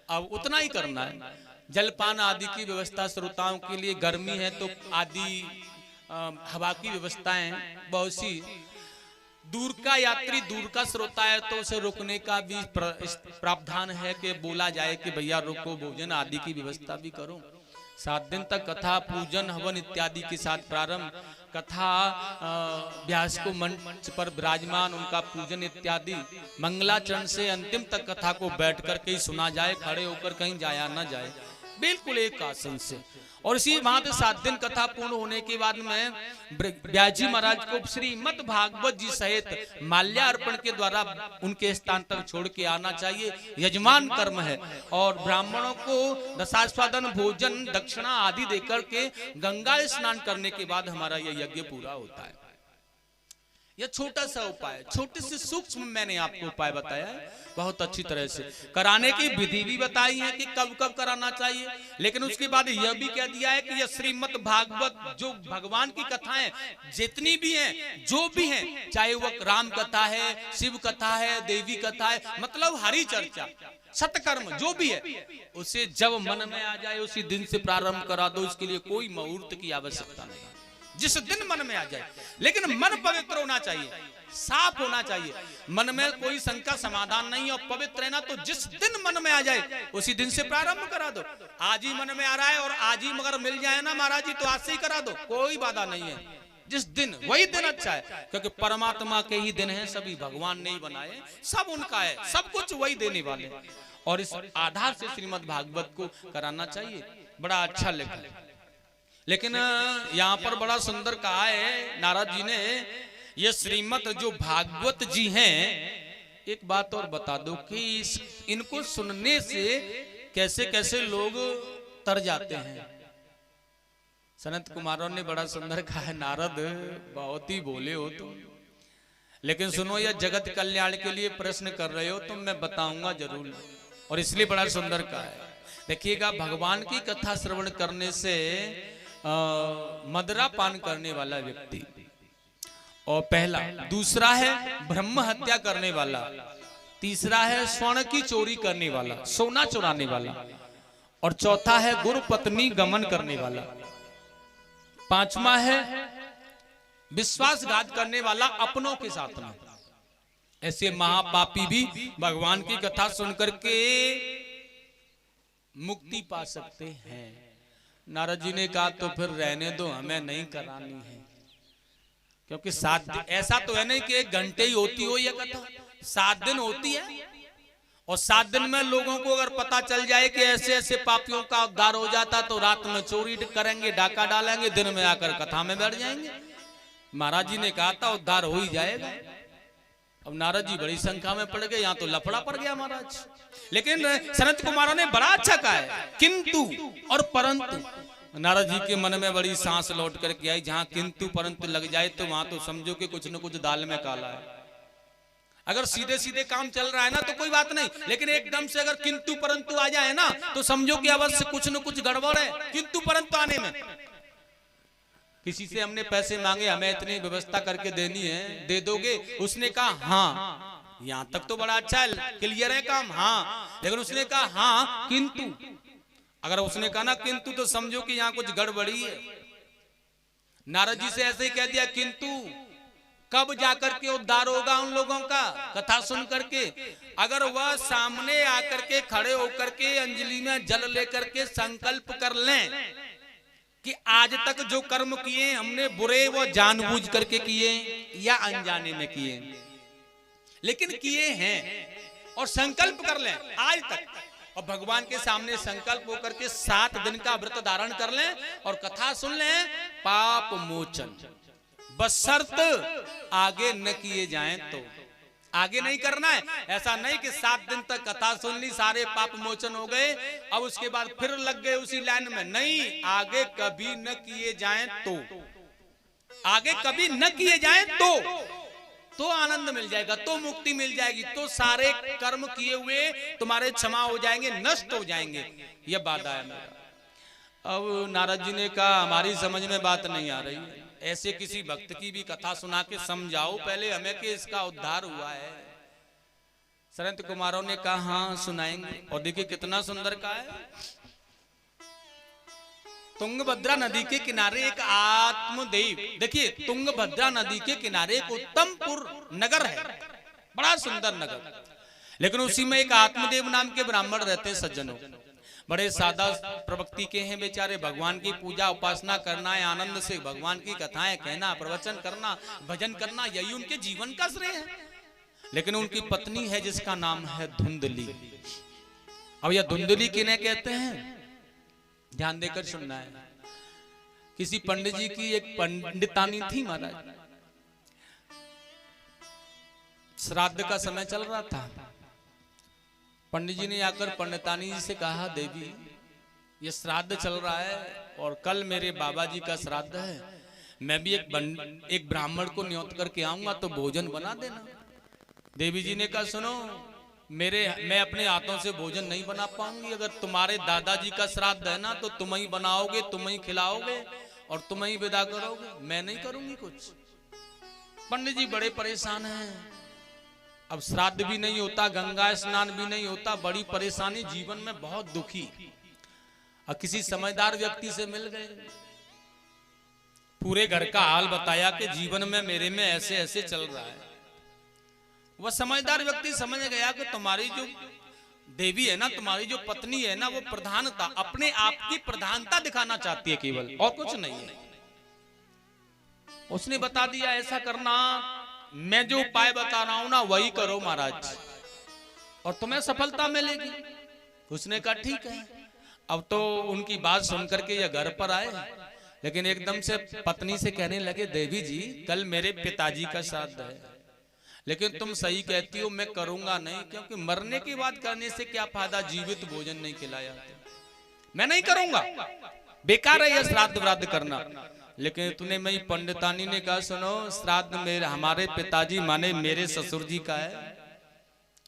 B: अब उतना ही करना है। जलपान आदि की व्यवस्था श्रोताओं के लिए, गर्मी है तो आदि हवा की व्यवस्थाएं बहुत सी। दूर का यात्री, दूर का श्रोता है तो उसे रुकने का भी प्रावधान है कि बोला जाए कि भैया रुको, भोजन आदि की व्यवस्था भी करो। 7 दिन तक कथा, पूजन, हवन इत्यादि के साथ प्रारंभ, कथा व्यास को मंच पर विराजमान, उनका पूजन इत्यादि, मंगलाचरण से अंतिम तक कथा को बैठ कर के ही सुना जाए, खड़े होकर कहीं जाया ना जाए। बिल्कुल एक आसन से। और इसी वहां पे 7 दिन कथा पूर्ण होने के बाद में व्याजी महाराज को श्रीमद् भागवत जी सहित माल्यार्पण के द्वारा उनके स्थान तक छोड़ के आना चाहिए। यजमान कर्म है। और ब्राह्मणों को दशास्वादन भोजन दक्षिणा आदि देकर के गंगा स्नान करने के बाद हमारा यह यज्ञ पूरा होता है। यह छोटा सा उपाय, छोटे से सूक्ष्म मैंने आपको उपाय बताया है, बहुत अच्छी तरह से कराने की विधि भी बताई है कि कब कब कराना चाहिए। लेकिन उसके बाद यह भी कह दिया है कि यह श्रीमद् भागवत जो भगवान की कथाएं जितनी भी हैं, जो भी हैं, चाहे वह राम कथा है, शिव कथा है, देवी कथा है, मतलब हरि चर्चा सतकर्म जो भी है, उसे जब मन में आ जाए उसी दिन से प्रारंभ करा दो। इसके लिए कोई मुहूर्त की आवश्यकता नहीं, जिस दिन मन में आ जाए। लेकिन मन पवित्र होना चाहिए, साफ होना चाहिए, मन में कोई शंका समाधान नहीं। और पवित्र है ना, तो जिस दिन मन में आ जाए उसी दिन से प्रारंभ करा दो। आज ही मन में आ रहा है और आज ही मगर मिल जाए ना महाराज जी, तो आज से ही करा दो, कोई बाधा नहीं है। जिस दिन वही दिन अच्छा है, क्योंकि परमात्मा के ही दिन है, सभी भगवान ने ही बनाए, सब उनका है, सब कुछ वही देने वाले। और इस आधार से श्रीमद् भागवत को कराना चाहिए, बड़ा अच्छा लिखा है। लेकिन यहाँ पर बड़ा सुंदर कहा है नारद जी ने, ये श्रीमद् जो भागवत जी हैं, एक बात और बता दो कि इनको सुनने से कैसे कैसे लोग तर जाते हैं। सनत कुमारों ने बड़ा सुंदर कहा है, नारद बहुत ही बोले हो तुम, लेकिन सुनो यह जगत कल्याण के लिए प्रश्न कर रहे हो, तो मैं बताऊंगा जरूर, और इसलिए बड़ा सुंदर कहा है। देखिएगा, भगवान की कथा श्रवण करने से मदरा पान करने वाला व्यक्ति और पहला, दूसरा है ब्रह्म हत्या करने वाला, तीसरा है स्वर्ण की चोरी करने वाला, सोना चुराने वाला, और चौथा है गुरु पत्नी गमन करने वाला, पांचवा है विश्वासघात करने वाला अपनों के साथ में। ऐसे महापापी भी भगवान की कथा सुनकर के मुक्ति पा सकते हैं। नारद जी ने कहा तो फिर रहने दो, हमें नहीं करानी है, क्योंकि 7 दिन ऐसा तो है नहीं कि 1 घंटे ही होती हो यह कथा, 7 दिन होती है। और 7 दिन में लोगों को अगर पता चल जाए कि ऐसे ऐसे पापियों का उद्धार हो जाता, तो रात में चोरी करेंगे, डाका डालेंगे, दिन में आकर कथा में बैठ जाएंगे। महाराज जी ने कहा था उद्धार हो ही जाएगा। अब नारद जी बड़ी संख्या में पड़ गए, यहाँ तो लफड़ा पड़ गया महाराज। लेकिन सनत कुमारों ने बड़ा अच्छा कहा है, किंतु और परंतु। नारद जी के मन में बड़ी सांस लौट करके आई, जहां किंतु परंतु लग जाए तो वहां तो समझो कि कुछ न कुछ दाल में काला है। अगर सीधे सीधे काम चल रहा है ना तो कोई बात नहीं, लेकिन एकदम से अगर किंतु परंतु आ जाए ना तो समझो कि अवश्य कुछ न कुछ गड़बड़ है। किंतु परंतु आने में, किसी से हमने पैसे मांगे, हमें इतनी व्यवस्था करके देनी है, दे दोगे? उसने कहा हाँ, यहां तक तो बड़ा अच्छा है, क्लियर है काम, हाँ। लेकिन उसने कहा हाँ किंतु, अगर उसने कहा ना किंतु तो समझो कि यहाँ कुछ गड़बड़ी है। नारद जी से ऐसे ही कह दिया किंतु कब जाकर के उद्धार होगा उन लोगों का कथा सुन करके? अगर वह सामने आकर के खड़े होकर के अंजलि में जल लेकर के संकल्प कर लें कि आज तक जो कर्म किए हमने बुरे वो जानबूझ करके किए या अनजाने में किए, लेकिन किए हैं, और संकल्प कर लें आज तक, और भगवान के सामने संकल्प होकर के 7 दिन का व्रत धारण कर लें और कथा सुन लें, पाप मोचन, बशर्त आगे न किए जाएं तो। आगे नहीं करना है, ऐसा नहीं कि 7 दिन तक कथा सुन ली, सारे पाप मोचन हो गए, अब उसके बाद फिर लग गए उसी लाइन में। नहीं, आगे कभी न किए जाएं तो, आगे कभी न किए जाएं तो आनंद मिल जाएगा, तो मुक्ति मिल जाएगी, तो सारे कर्म किए हुए तुम्हारे क्षमा हो जाएंगे, नष्ट हो जाएंगे। यह बात है मेरा। अब नारद जी ने कहा हमारी समझ में बात नहीं आ रही, ऐसे किसी भक्त की भी कथा सुना के समझाओ पहले हमें कि इसका उद्धार हुआ है। सनत कुमारों ने कहा हाँ सुनाएंगे। और देखिए कितना सुंदर कहा है, तुंगभद्रा नदी के किनारे एक आत्मदेव, देखिए तुंगभद्रा नदी के किनारे एक उत्तमपुर नगर है, बड़ा सुंदर नगर, लेकिन उसी में एक आत्मदेव नाम के ब्राह्मण रहते हैं सज्जनों, बड़े सादा प्रवृत्ति के हैं बेचारे। भगवान की पूजा उपासना करना है, आनंद से भगवान की कथाएं कहना, प्रवचन करना, भजन करना, यही उनके जीवन का श्रेय है। लेकिन उनकी पत्नी है जिसका नाम है धुंधली। अब यह धुंधली किन्हें कहते हैं? ध्यान देकर सुनना है। किसी पंडित जी की एक पंडितानी थी महाराज, श्राद्ध का समय चल रहा था। पंडित जी ने आकर पंडितानी जी से कहा, देवी ये श्राद्ध चल रहा है और कल मेरे बाबा जी का श्राद्ध है, मैं भी एक ब्राह्मण को न्योत करके आऊंगा तो भोजन बना देना। देवी जी ने कहा, सुनो मैं अपने हाथों से भोजन नहीं बना पाऊंगी, अगर तुम्हारे दादाजी का श्राद्ध है ना तो तुम ही बनाओगे, तुम ही खिलाओगे और तुम ही विदा करोगे, मैं नहीं करूंगी कुछ। पंडित जी बड़े परेशान हैं, अब श्राद्ध भी नहीं होता, गंगा स्नान भी नहीं होता, बड़ी परेशानी, जीवन में बहुत दुखी। और किसी समझदार व्यक्ति से मिल गए, पूरे घर का हाल बताया कि जीवन में मेरे में ऐसे ऐसे चल रहा है। वह समझदार व्यक्ति समझ गया कि तुम्हारी जो देवी है ना, तुम्हारी जो पत्नी है ना, वो प्रधानता, अपने आप की प्रधानता दिखाना चाहती है केवल, और कुछ नहीं है। उसने बता दिया, ऐसा करना, मैं जो उपाय बता रहा हूं ना वही करो महाराज और तुम्हें सफलता मिलेगी। उसने कहा ठीक है। अब तो उनकी बात सुनकर के ये घर पर आए, लेकिन एकदम से पत्नी से कहने लगे, देवी जी कल मेरे पिताजी का श्राद्ध है, लेकिन तुम सही कहती हो, मैं करूंगा नहीं, क्योंकि मरने की बात करने से क्या फायदा, जीवित भोजन नहीं खिलाया, मैं नहीं करूंगा, बेकार है यह श्राद्ध व्राद्ध करना। लेकिन तूने मेरी पंडितानी ने कहा, सुनो श्राद्ध मेरे हमारे पिताजी माने मेरे ससुर जी का है,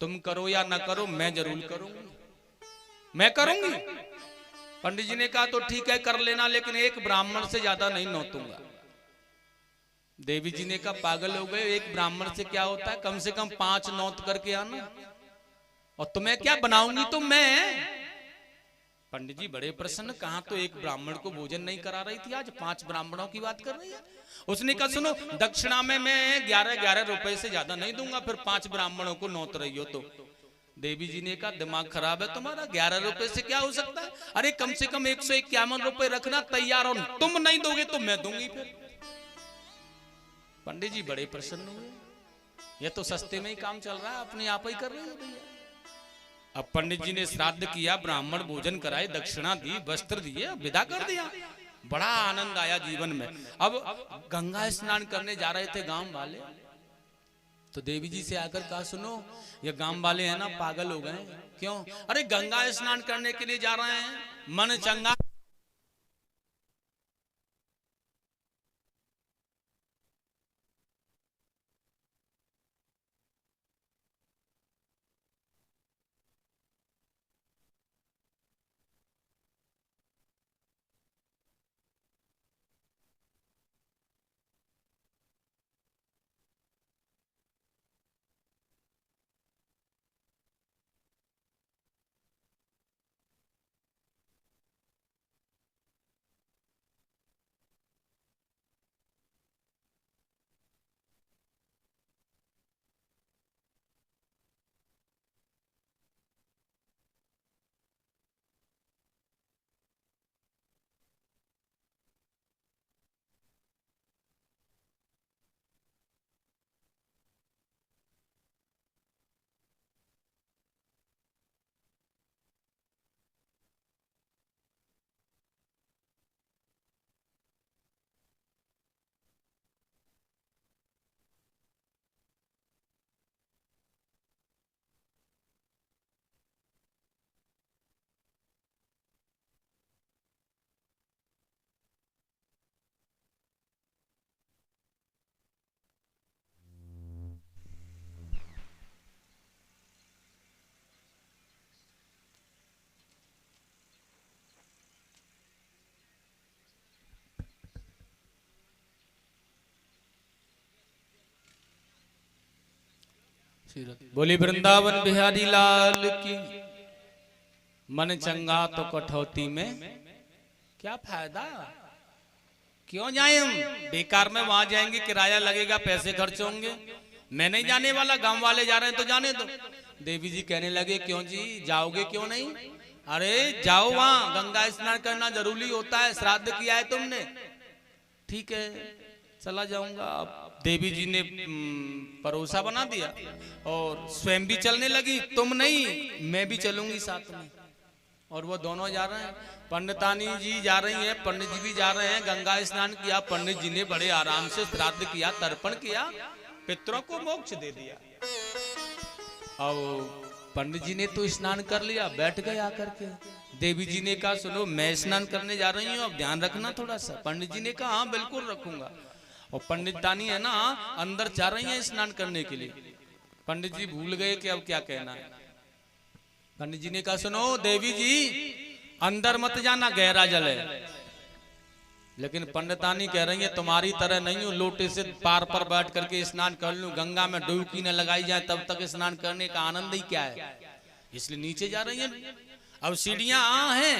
B: तुम करो या ना करो, मैं जरूर करूंगी, मैं करूंगी। पंडित जी ने कहा तो ठीक है कर लेना, लेकिन एक ब्राह्मण से ज्यादा नहीं नौतूंगा। देवी जी ने कहा पागल हो गए, एक ब्राह्मण से क्या होता है, कम से कम 5 नौत करके आना, और तुम्हें क्या बनाऊंगी तो मैं। पंडित जी बड़े प्रसन्न, कहा तो एक ब्राह्मण को भोजन नहीं करा रही थी, आज 5 ब्राह्मणों की बात कर रही है। उसने कहा सुनो दक्षिणा में मैं 11 रुपए से ज्यादा नहीं दूंगा, फिर 5 ब्राह्मणों को नौत रही हो तो। देवी जी ने कहा दिमाग खराब है तुम्हारा, 11 रुपए से क्या हो सकता है, अरे कम से कम 151 रुपए रखना तैयार हो, तुम नहीं दोगे तो मैं दूंगी फिर। पंडित जी बड़े प्रसन्न हुए, ये तो सस्ते में ही काम चल रहा है, अपने आप ही कर रही है भैया। अब पंडित जी ने श्राद्ध किया, ब्राह्मण भोजन कराए, दक्षिणा दी, वस्त्र दिए, विदा कर दिया, बड़ा आनंद आया जीवन में। अब गंगा स्नान करने जा रहे थे गांव वाले, तो देवी जी से आकर कहा सुनो ये गांव वाले हैं ना पागल हो गए, क्यों, अरे गंगा स्नान करने के लिए जा रहे हैं, मन चंगा बोली वृंदावन बिहारी लाल की। मन चंगा तो कठौती में क्या फायदा, क्यों जाए हम बेकार में, वहां जाएंगे किराया लगेगा, पैसे खर्च होंगे, मैं नहीं जाने वाला, गांव वाले जा रहे हैं तो जाने दो। देवी जी कहने लगे क्यों जी जाओगे क्यों नहीं, अरे जाओ, वहां गंगा स्नान करना जरूरी होता है, श्राद्ध किया है तुमने, ठीक है चला जाऊंगा। देवी जी ने परोसा बना दिया और स्वयं भी चलने लगी, तुम नहीं मैं भी चलूंगी साथ में। और वो दोनों जा रहे हैं, पंडितानी जी जा रही हैं, पंडित जी भी जा रहे हैं। गंगा स्नान किया पंडित जी ने, बड़े आराम से श्राद्ध किया, तर्पण किया, पितरों को मोक्ष दे दिया। और पंडित जी ने तो स्नान कर लिया, बैठ गए आकर के। देवी जी ने कहा सुनो मैं स्नान करने जा रही हूँ, अब ध्यान रखना थोड़ा सा। पंडित जी ने कहा हाँ बिल्कुल रखूंगा। और पंडितानी है ना अंदर जा रही है स्नान करने के लिए। पंडित जी भूल गए कि अब क्या कहना है। पंडित जी ने कहा सुनो देवी जी अंदर मत जाना, गहरा जल है। लेकिन पंडितानी कह रही है तुम्हारी तरह नहीं हूं, लोटे से पार पर बैठ करके स्नान कर लूं, गंगा में डुबकी न लगाई जाए तब तक स्नान करने का आनंद ही क्या है, इसलिए नीचे जा रही है। अब सीढ़ियां हैं,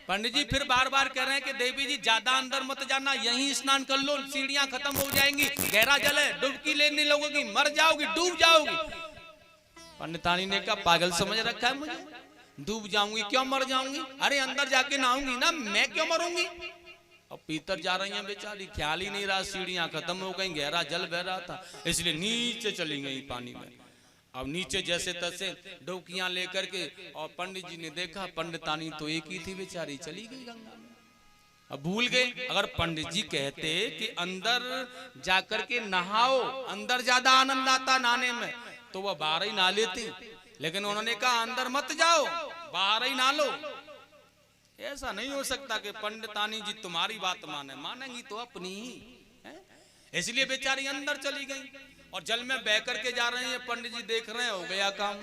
B: पंडित जी फिर बार बार कह रहे हैं कि देवी जी ज्यादा अंदर मत जाना, यहीं स्नान कर लो, सीढ़ियां खत्म हो जाएंगी, गहरा जल है, डुबकी लेने लगोगी, मर जाओगी, डूब जाओगी। पंडितानी ने कहा पागल समझ रखा है मुझे, डूब जाऊंगी क्यों, मर जाऊंगी, अरे अंदर जाके नहाऊंगी ना, मैं क्यों मरूंगी। अब पीतर जा रही हैं बेचारी, ख्याल ही नहीं रहा, सीढ़ियां खत्म हो गई, गहरा जल बह रहा था, इसलिए नीचे चली गई पानी में। अब नीचे जैसे तैसे डुबकियां लेकर के, और पंडित जी ने देखा पंडितानी तो एक ही थी बेचारी, चली गई गंगा में। अब भूल गए, अगर पंडित जी कहते कि अंदर जाकर के नहाओ, अंदर ज्यादा आनंद आता नहाने में, तो वह बाहर ही नहा लेती। लेकिन उन्होंने कहा अंदर मत जाओ, बाहर ही नहा लो। ऐसा नहीं हो सकता कि पंडितानी जी तुम्हारी बात मानेंगी तो अपनी ही है? इसलिए बेचारी अंदर चली गई और जल में बह करके जा रही है। पंडित जी देख रहे हैं हो गया काम।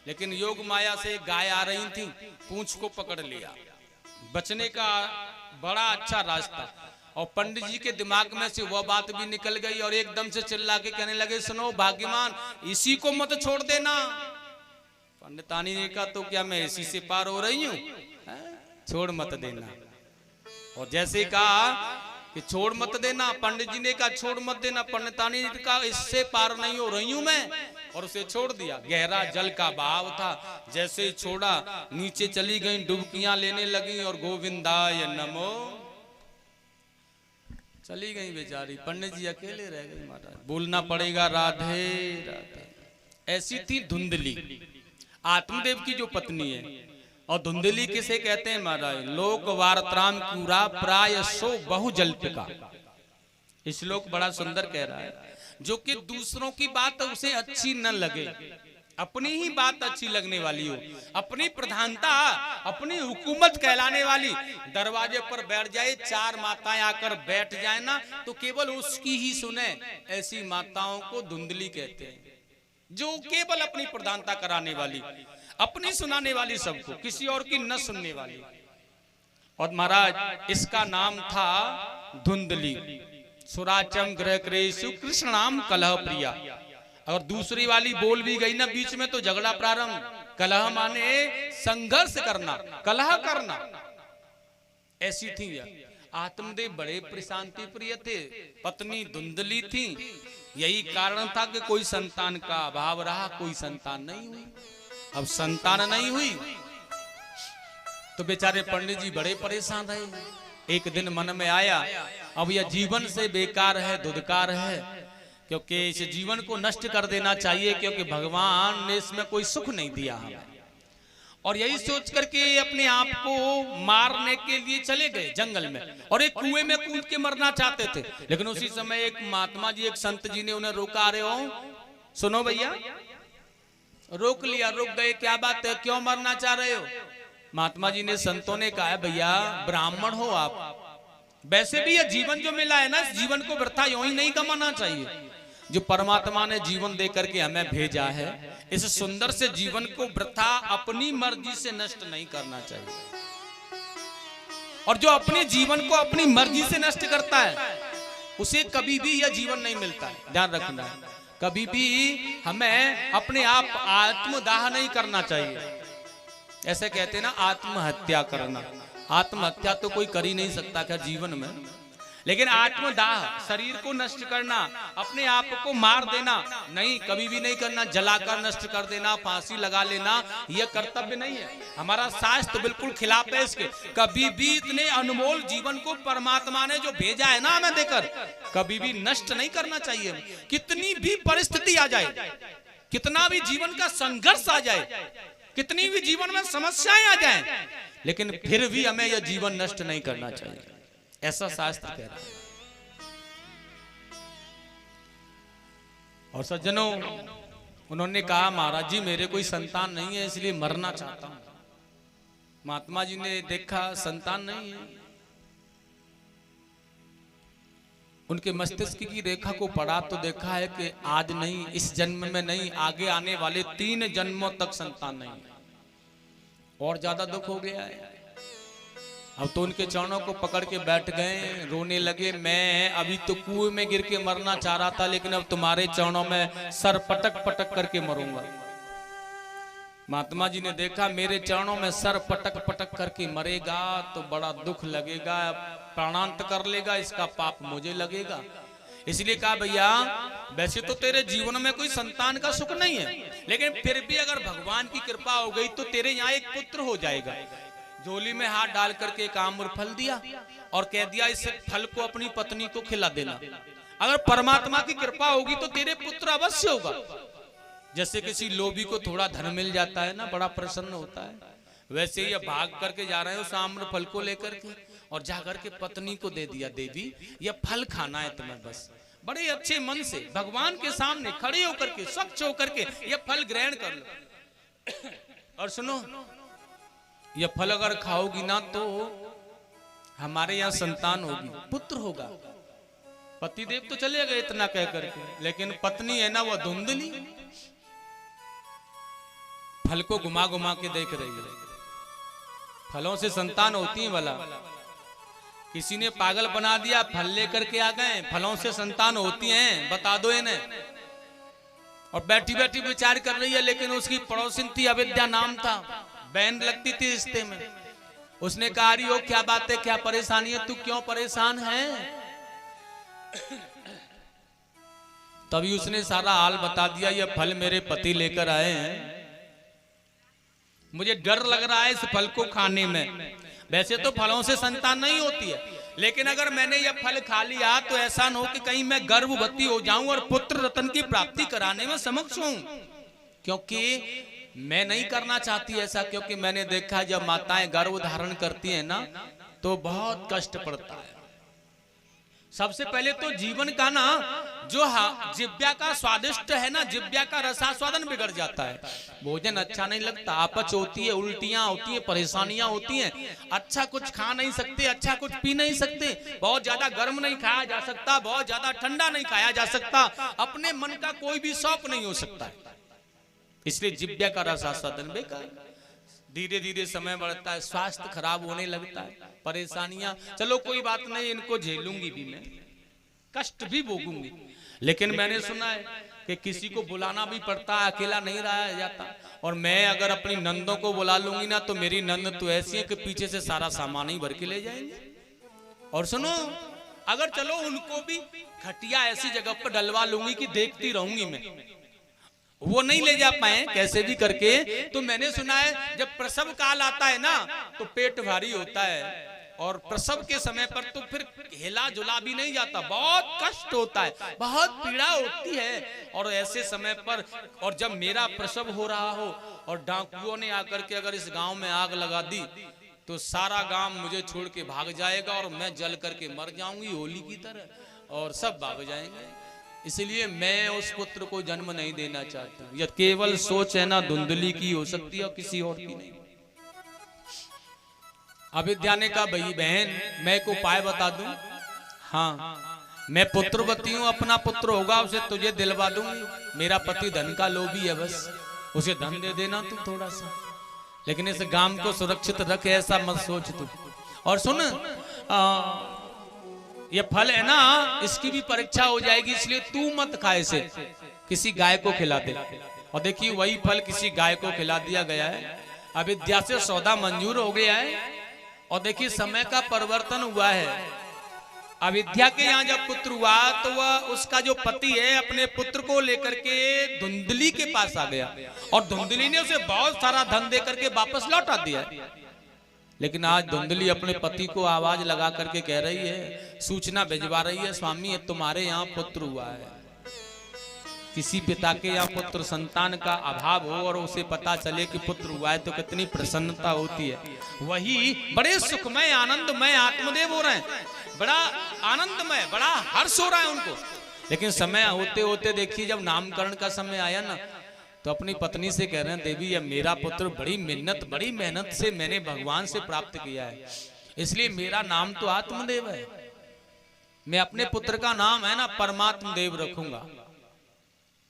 B: लेकिन योग माया से गाय आ रही थी, पूंछ को पकड़ लिया, बचने का बड़ा अच्छा रास्ता। और पंडित जी के दिमाग में से वह बात भी निकल गई और एकदम से चिल्ला के कहने लगे सुनो भाग्यमान इसी को मत छोड़ देना। पंडितानी ने कहा तो क्या मैं इसी से पार हो रही हूँ, छोड़ मत देना। और जैसे कहा कि छोड़ मत देना, पंडित जी ने कहा छोड़ मत देना, पंडितानी ने कहा इससे पार नहीं हो रही हूं मैं, और उसे छोड़ दिया। गहरा जल का बहाव था, जैसे ही छोड़ा नीचे चली गई, डुबकियां लेने लगी और गोविंदाय नमो चली गई बेचारी। पंडित जी अकेले रह गए महाराज, बोलना पड़ेगा राधे राधे। ऐसी थी धुंधली, आत्मदेव की जो पत्नी है। और धुंधली किसे कहते हैं महाराज, लोक वार्त्राम क्यूरा प्राय सो बहु जल्पिका। श्लोक बड़ा सुंदर कह रहा है, जो कि दूसरों की बात उसे अच्छी न लगे, अपनी ही बात अच्छी लगने वाली हो, अपनी प्रधानता अपनी हुकूमत कहलाने वाली, दरवाजे पर बैठ जाए, चार माताएं आकर बैठ जाए ना तो केवल उसकी ही सुने, ऐसी माताओं को धुंधली कहते हैं। जो केवल अपनी प्रधानता कराने वाली, अपनी सुनाने वाली सबको, किसी और की न सुनने वाली। और महाराज इसका नाम था धुंधली। सुराचम ग्रह क्रेशु कृष्ण नाम कलह प्रिया। अगर दूसरी वाली बोल भी गई ना बीच में तो झगड़ा प्रारंभ। कलह माने संघर्ष करना, कलह करना, ऐसी थी यह। आत्मदेव बड़े प्रशांति प्रिय थे, पत्नी धुंधली थी। यही कारण था कि कोई संतान का अभाव रहा, कोई संतान नहीं हुई। अब संतान नहीं हुई तो बेचारे पंडित जी बड़े परेशान रहे। एक दिन मन में आया अब यह जीवन से बेकार है, धुदकार है, क्योंकि इस जीवन को नष्ट कर देना चाहिए, क्योंकि भगवान ने इसमें कोई सुख नहीं दिया हमें। और यही सोच करके अपने आप को मारने के लिए चले गए जंगल में, और एक कुएं में कूद के मरना चाहते थे। लेकिन उसी समय एक महात्मा जी, एक संत जी ने उन्हें रोका। रहे हो सुनो भैया, रोक लिया, रुक गए, क्या बात है, क्यों मरना चाह रहे हो। महात्मा जी ने, संतों ने कहा भैया ब्राह्मण हो आप, वैसे भी यह जीवन जो मिला है ना, इस जीवन को वृथा यूं ही नहीं गंवाना चाहिए। जो परमात्मा ने जीवन दे करके हमें भेजा है, इस सुंदर से जीवन को वृथा अपनी मर्जी से नष्ट नहीं करना चाहिए। और जो अपने जीवन को अपनी मर्जी से नष्ट करता है उसे कभी भी यह जीवन नहीं मिलता है, ध्यान रखना है। कभी भी हमें अपने आप आत्मदाह नहीं करना चाहिए। ऐसे कहते हैं ना आत्महत्या करना, आत्महत्या तो कोई कर ही नहीं सकता क्या जीवन में, लेकिन आत्मदाह, शरीर को नष्ट करना, अपने आप को मार देना नहीं, कभी भी नहीं करना। जलाकर नष्ट कर देना, फांसी लगा लेना, यह कर्तव्य नहीं है। हमारा शास्त्र बिल्कुल खिलाफ है इसके। कभी भी इतने अनमोल जीवन को परमात्मा ने जो भेजा है ना हमें देकर, कभी भी नष्ट नहीं करना चाहिए। कितनी भी परिस्थिति आ जाए, कितना भी जीवन का संघर्ष आ जाए, कितनी भी जीवन में समस्याएं आ जाएं, लेकिन फिर भी हमें यह जीवन नष्ट नहीं करना चाहिए, ऐसा शास्त्र कह रहा है। और सज्जनों, उन्होंने कहा महाराज जी मेरे कोई संतान नहीं है इसलिए मरना चाहता हूं। महात्मा जी ने देखा संतान नहीं है, उनके मस्तिष्क की रेखा को पढ़ा तो देखा है कि आज नहीं, इस जन्म में नहीं, आगे आने वाले 3 जन्मों तक संतान नहीं है। और ज्यादा दुख हो गया है। अब तो उनके चरणों को पकड़ के बैठ गए, रोने लगे। मैं अभी तो कुएं में गिर के मरना चाह रहा था, लेकिन अब तुम्हारे चरणों में सर पटक पटक करके मरूंगा। महात्मा जी ने देखा मेरे चरणों में सर पटक पटक करके मरेगा तो बड़ा दुख लगेगा, प्राणांत कर लेगा, इसका पाप मुझे लगेगा। इसलिए कहा भैया वैसे तो तेरे जीवन में कोई संतान का सुख नहीं है, लेकिन फिर भी अगर भगवान की कृपा हो गई तो तेरे यहाँ एक पुत्र हो जाएगा। झोली में हाथ डाल करके एक आम्र फल दिया और कह दिया इस फल को अपनी पत्नी को खिला देना, अगर परमात्मा की कृपा होगी तो तेरे पुत्र अवश्य होगा। जैसे किसी लोभी को थोड़ा धन मिल जाता है ना, बड़ा प्रसन्न होता है, वैसे ही भाग करके जा रहे हैं उस आम्र फल को लेकर के और जाकर के पत्नी को दे दिया, देवी यह फल खाना है तुम्हें, बस बड़े अच्छे मन से भगवान के सामने खड़े होकर के स्वच्छ होकर के यह फल ग्रहण कर लो। और सुनो, यह फल अगर खाओगी ना तो हमारे यहाँ संतान होगी, पुत्र होगा। पतिदेव तो चले गए इतना कह करके, लेकिन पत्नी है ना वो धुंधली, फल को घुमा घुमा के देख रही है। फलों से संतान होती है भला, किसी ने पागल बना दिया, फल लेकर के आ गए, फलों से संतान होती हैं, बता दो इन्हें। और बैठी बैठी विचार कर रही है, लेकिन उसकी पड़ोसिन थी, अविद्या नाम था, बहन लगती थी रिश्ते में। उसने कहा रही हो क्या बात है, क्या परेशानी है, तू क्यों परेशान है? तभी उसने सारा हाल बता दिया, ये फल मेरे पति लेकर आए हैं, मुझे डर लग रहा है इस फल को खाने में। वैसे तो फलों से संतान नहीं होती है, लेकिन अगर मैंने यह फल खा लिया तो ऐसा न हो कि कहीं मैं गर्भवती हो जाऊं और पुत्र रत्न की प्राप्ति कराने में समक्ष हूं, क्योंकि मैं नहीं करना चाहती ऐसा। क्योंकि मैंने देखा जब माताएं गर्भ धारण करती हैं ना तो बहुत कष्ट पड़ता है। सबसे पहले तो जीवन का ना जो जिव्या का स्वादिष्ट है ना, जिव्या का रसास्वादन बिगड़ जाता है, भोजन अच्छा नहीं लगता, अपच होती है, उल्टियां होती है, परेशानियां होती हैं, अच्छा कुछ खा नहीं सकते, अच्छा कुछ पी नहीं सकते, बहुत ज्यादा गर्म नहीं खाया जा सकता, बहुत ज्यादा ठंडा नहीं खाया जा सकता, अपने मन का कोई भी शौक नहीं हो सकता है। इसलिए जिव्या का रसास्वादन बेकार। धीरे धीरे समय बढ़ता है, स्वास्थ्य खराब होने लगता है, परेशानियां, चलो कोई बात नहीं, इनको झेलूंगी भी मैं, कष्ट भी भोगूंगी। लेकिन मैंने सुना है कि किसी को बुलाना भी पड़ता है, अकेला नहीं रहा जाता। और मैं अगर अपनी नंदों को बुला लूंगी ना तो मेरी नंद तो ऐसी है कि पीछे से सारा सामान ही भर के ले जाएंगे। और सुनो, अगर चलो उनको भी खटिया ऐसी जगह पर डलवा लूंगी कि देखती रहूंगी मैं, वो नहीं ले जा पाए कैसे भी करके। तो मैंने सुना है जब प्रसव काल आता है ना तो पेट भारी होता है, और प्रसव के समय पर तो फिर हिला जुला भी नहीं जाता, बहुत कष्ट होता है, बहुत पीड़ा होती है। और ऐसे समय पर, और जब मेरा प्रसव हो रहा हो और डाकुओं ने आकर के अगर इस गांव में आग लगा दी तो सारा गांव मुझे छोड़ के भाग जाएगा और मैं जल करके मर जाऊंगी होली की तरह, और सब भाग जाएंगे। इसलिए मैं उस पुत्र को जन्म नहीं देना चाहता। यह केवल सोच है ना धुंधली की हो सकती है और किसी और की नहीं। अविद्या ने कहा भाई बहन मैं एक उपाय बता दूं, हाँ मैं पुत्रवती हूं, अपना पुत्र होगा उसे तुझे दिलवा दूंगी। मेरा पति धन का लोभी है, बस उसे धन दे देना तू थोड़ा सा, लेकिन इस गांव को सुरक्षित रखे ऐसा मत सोच तू। और सुन, ये फल है ना इसकी भी परीक्षा हो जाएगी, इसलिए तू मत खा इसे, किसी गाय को खिला दे। और देखिए वही फल किसी गाय को खिला दिया गया है, अविद्या से सौदा मंजूर हो गया है। और देखिए समय का परिवर्तन हुआ है। अविद्या के यहाँ जब पुत्र हुआ तो वह उसका जो पति है अपने पुत्र को लेकर के धुंधली के पास आ गया, और धुंधली ने उसे बहुत सारा धन दे करके वापस लौटा दिया। लेकिन आज धुंधली अपने पति को आवाज लगा करके कह रही है, सूचना भिजवा रही है, स्वामी तुम्हारे यहाँ पुत्र हुआ है। किसी पिता के या पुत्र संतान का अभाव हो और उसे पता चले कि पुत्र हुआ है तो कितनी प्रसन्नता होती है। वही बड़े सुखमय आनंदमय आत्मदेव हो रहे हैं, बड़ा आनंदमय, बड़ा हर्ष हो रहा है उनको। लेकिन समय होते होते देखिए जब नामकरण का समय आया ना, तो अपनी पत्नी से कह रहे हैं, देवी ये मेरा पुत्र बड़ी मेहनत से मैंने भगवान से प्राप्त किया है, इसलिए मेरा नाम तो आत्मदेव है। मैं अपने पुत्र का नाम है ना परमात्म देव रखूंगा,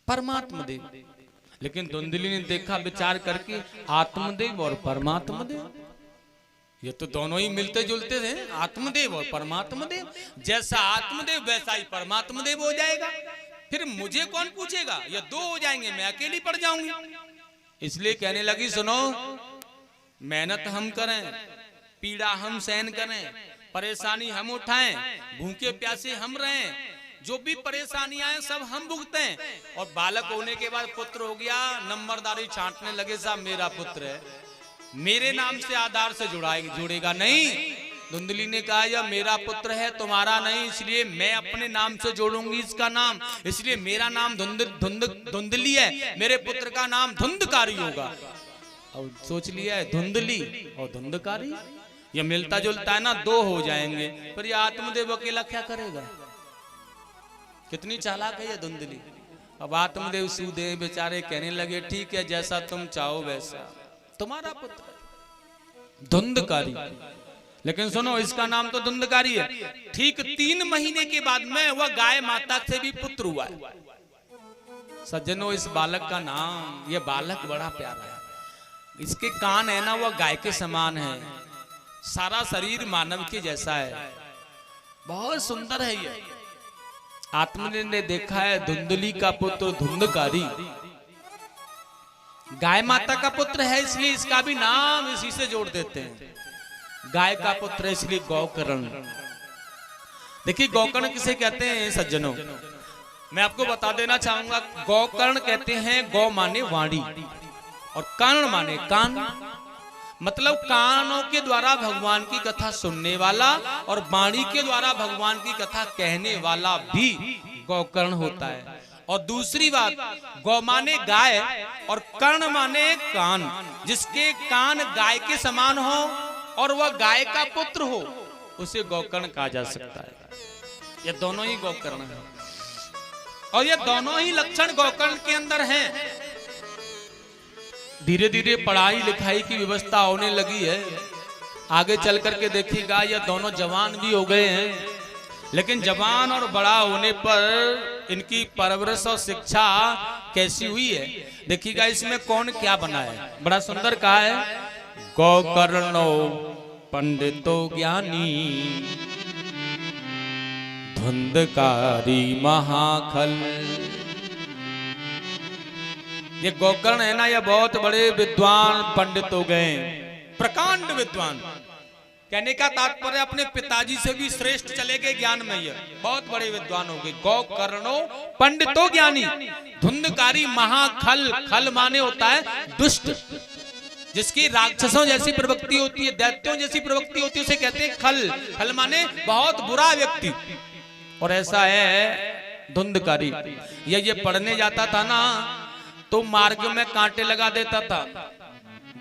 B: परमात्म देव। लेकिन धुंधली ने देखा विचार करके, आत्मदेव और परमात्म देव, ये तो दोनों ही मिलते जुलते थे, आत्मदेव और परमात्म देव। जैसा आत्मदेव वैसा ही परमात्म देव हो जाएगा, फिर मुझे कौन पूछेगा, ये दो हो जाएंगे, मैं अकेली पड़ जाऊंगी। इसलिए कहने लगी, सुनो, मेहनत हम करें, पीड़ा हम सहन करें, परेशानी हम उठाएं, भूखे प्यासे हम रहें, जो भी परेशानियां हैं सब हम भुगतें। और बालक होने के बाद पुत्र हो गया, नंबरदारी छांटने लगे, साहब मेरा पुत्र है, मेरे नाम से आधार से जुड़ेगा नहीं। धुंधली ने कहा यह मेरा पुत्र है, तुम्हारा नहीं, इसलिए मैं अपने नाम से जोड़ूंगी इसका नाम, इसलिए मेरा नाम धुंधली है, मेरे पुत्र का नाम धुंधकारी होगा। और सोच लिया है धुंधली और धुंधकारी, ये मिलता जुलता है ना, दो हो जाएंगे। पर ये आत्मदेव अकेला क्या करेगा, कितनी चालाक है ये धुंधली। अब आत्मदेव सुदेव बेचारे कहने लगे, ठीक है जैसा तुम चाहो वैसा, तुम्हारा पुत्र धुंधकारी। लेकिन सुनो, इसका नाम तो धुंधकारी है। ठीक 3 महीने के बाद में वह गाय माता से भी पुत्र हुआ है। सज्जनों, इस बालक का नाम, ये बालक बड़ा प्यारा है, इसके कान है ना वह गाय के समान है, सारा शरीर मानव के जैसा है, बहुत सुंदर है ये। आत्मदेव ने देखा है धुंधली का पुत्र धुंधकारी गाय माता का पुत्र है, इसलिए इसका भी नाम इसी से जोड़ देते हैं। गाय का पुत्र है इसलिए गौकर्ण। देखिए गौकर्ण किसे कहते हैं सज्जनों, मैं आपको बता देना चाहूंगा। गौकर्ण कहते हैं, गौ माने वाणी और कर्ण माने कान, मतलब कानों के द्वारा भगवान की कथा सुनने वाला और वाणी के द्वारा भगवान की कथा कहने वाला भी गौकर्ण होता है। और दूसरी बात, गौ माने गाय और कर्ण माने कान, जिसके कान गाय के समान हो और वह गाय का पुत्र हो, उसे गौकर्ण कहा जा सकता है। ये दोनों ही गौकर्ण हैं और ये दोनों ही लक्षण गौकर्ण के अंदर हैं। धीरे धीरे पढ़ाई लिखाई की व्यवस्था होने लगी है, आगे चल करके देखिएगा ये दोनों जवान भी हो गए हैं। लेकिन जवान और बड़ा होने पर इनकी परवरिश और शिक्षा कैसी हुई है देखिएगा। इसमें कौन क्या बना है, बड़ा सुंदर कहा है, गौकर्णो पंडितो ज्ञानी धुंधकारी महाखल। ये गौकर्ण है ना, ये बहुत बड़े विद्वान पंडित हो गए, प्रकांड विद्वान। कहने का तात्पर्य अपने पिताजी से भी श्रेष्ठ चले गए ज्ञान में, ये बहुत बड़े विद्वान हो गए। गौकर्णो पंडितो ज्ञानी धुंधकारी महाखल। खल माने होता है दुष्ट, जिसकी राक्षसों जैसी प्रवृत्ति होती है, दैत्यों जैसी प्रवृत्ति होती है, उसे कहते हैं खल। खल माने बहुत बुरा व्यक्ति। और ऐसा है धुंधकारी। ये पढ़ने जाता था ना तो मार्ग में कांटे लगा देता था,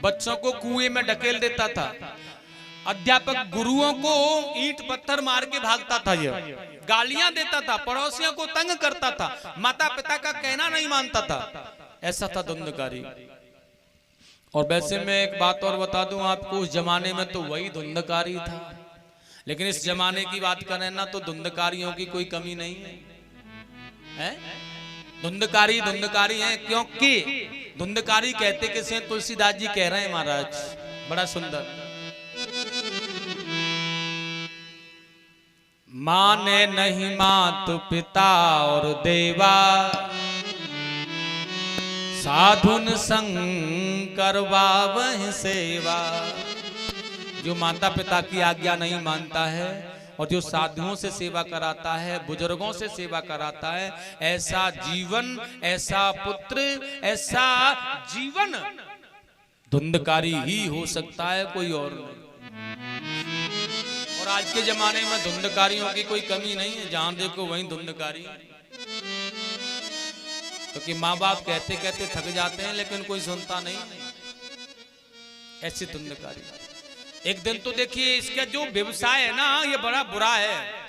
B: बच्चों को कुएं में ढकेल देता था, अध्यापक गुरुओं को ईंट पत्थर मार के भागता था, ये गालियां देता था, पड़ोसियों को तंग करता था, माता पिता का कहना नहीं मानता था। ऐसा था धुंधकारी। और वैसे मैं एक बात और बता दूं आपको, उस जमाने में तो वही धुंधकारी था, लेकिन इस जमाने की बात करें ना तो धुंधकारियों की कोई कमी नहीं है। धुंधकारी हैं क्योंकि धुंधकारी कहते किसे, तुलसीदास जी कह रहे हैं महाराज, बड़ा सुंदर। माने नहीं मातु पिता और देवा, साधुन संग करवा वह सेवा। जो माता पिता की आज्ञा नहीं मानता है और जो साधुओं से सेवा कराता है, बुजुर्गों से सेवा कराता है, ऐसा जीवन, ऐसा पुत्र, ऐसा जीवन धुंधकारी ही हो सकता है, कोई और नहीं। और आज के जमाने में धुंधकारियों की कोई कमी नहीं है, जहां देखो वहीं धुंधकारी। क्योंकि माँ बाप कहते कहते थक जाते हैं लेकिन कोई सुनता नहीं। ऐसी तुंदकारी। एक दिन तो देखिए इसका जो व्यवसाय है ना ये बड़ा बुरा है।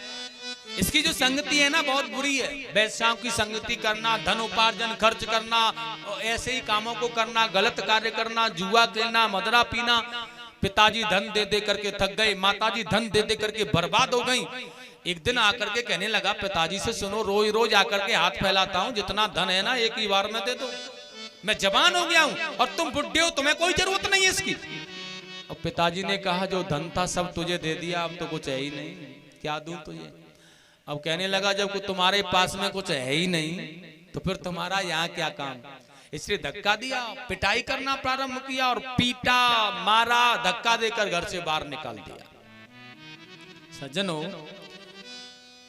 B: इसकी जो संगति है ना बहुत बुरी है। वैश्याओं की संगति करना, धन उपार्जन खर्च करना, ऐसे ही कामों को करना, गलत कार्य करना, जुआ खेलना, मदरा पीना। पिताजी धन दे दे करके थक गए, माताजी धन दे दे करके बर्बाद हो गई। एक दिन आकर के कहने लगा पिताजी से, सुनो रोज रोज आकर के हाथ फैलाता हूँ, जितना धन है ना एक ही बार में दे दो। मैं जवान हो गया हूँ और तुम बुढ़े हो, तुम्हें कोई जरूरत नहीं है इसकी। और पिताजी ने कहा जो धन था सब तुझे दे दिया, अब तो कुछ है ही नहीं, क्या दूं तुझे। अब कहने लगा जब तुम्हारे पास में कुछ है ही नहीं तो फिर तुम्हारा यहाँ क्या काम। इसलिए धक्का दिया, पिटाई करना प्रारंभ किया और पीटा, मारा, धक्का देकर घर से बाहर निकाल दिया। सज्जनों,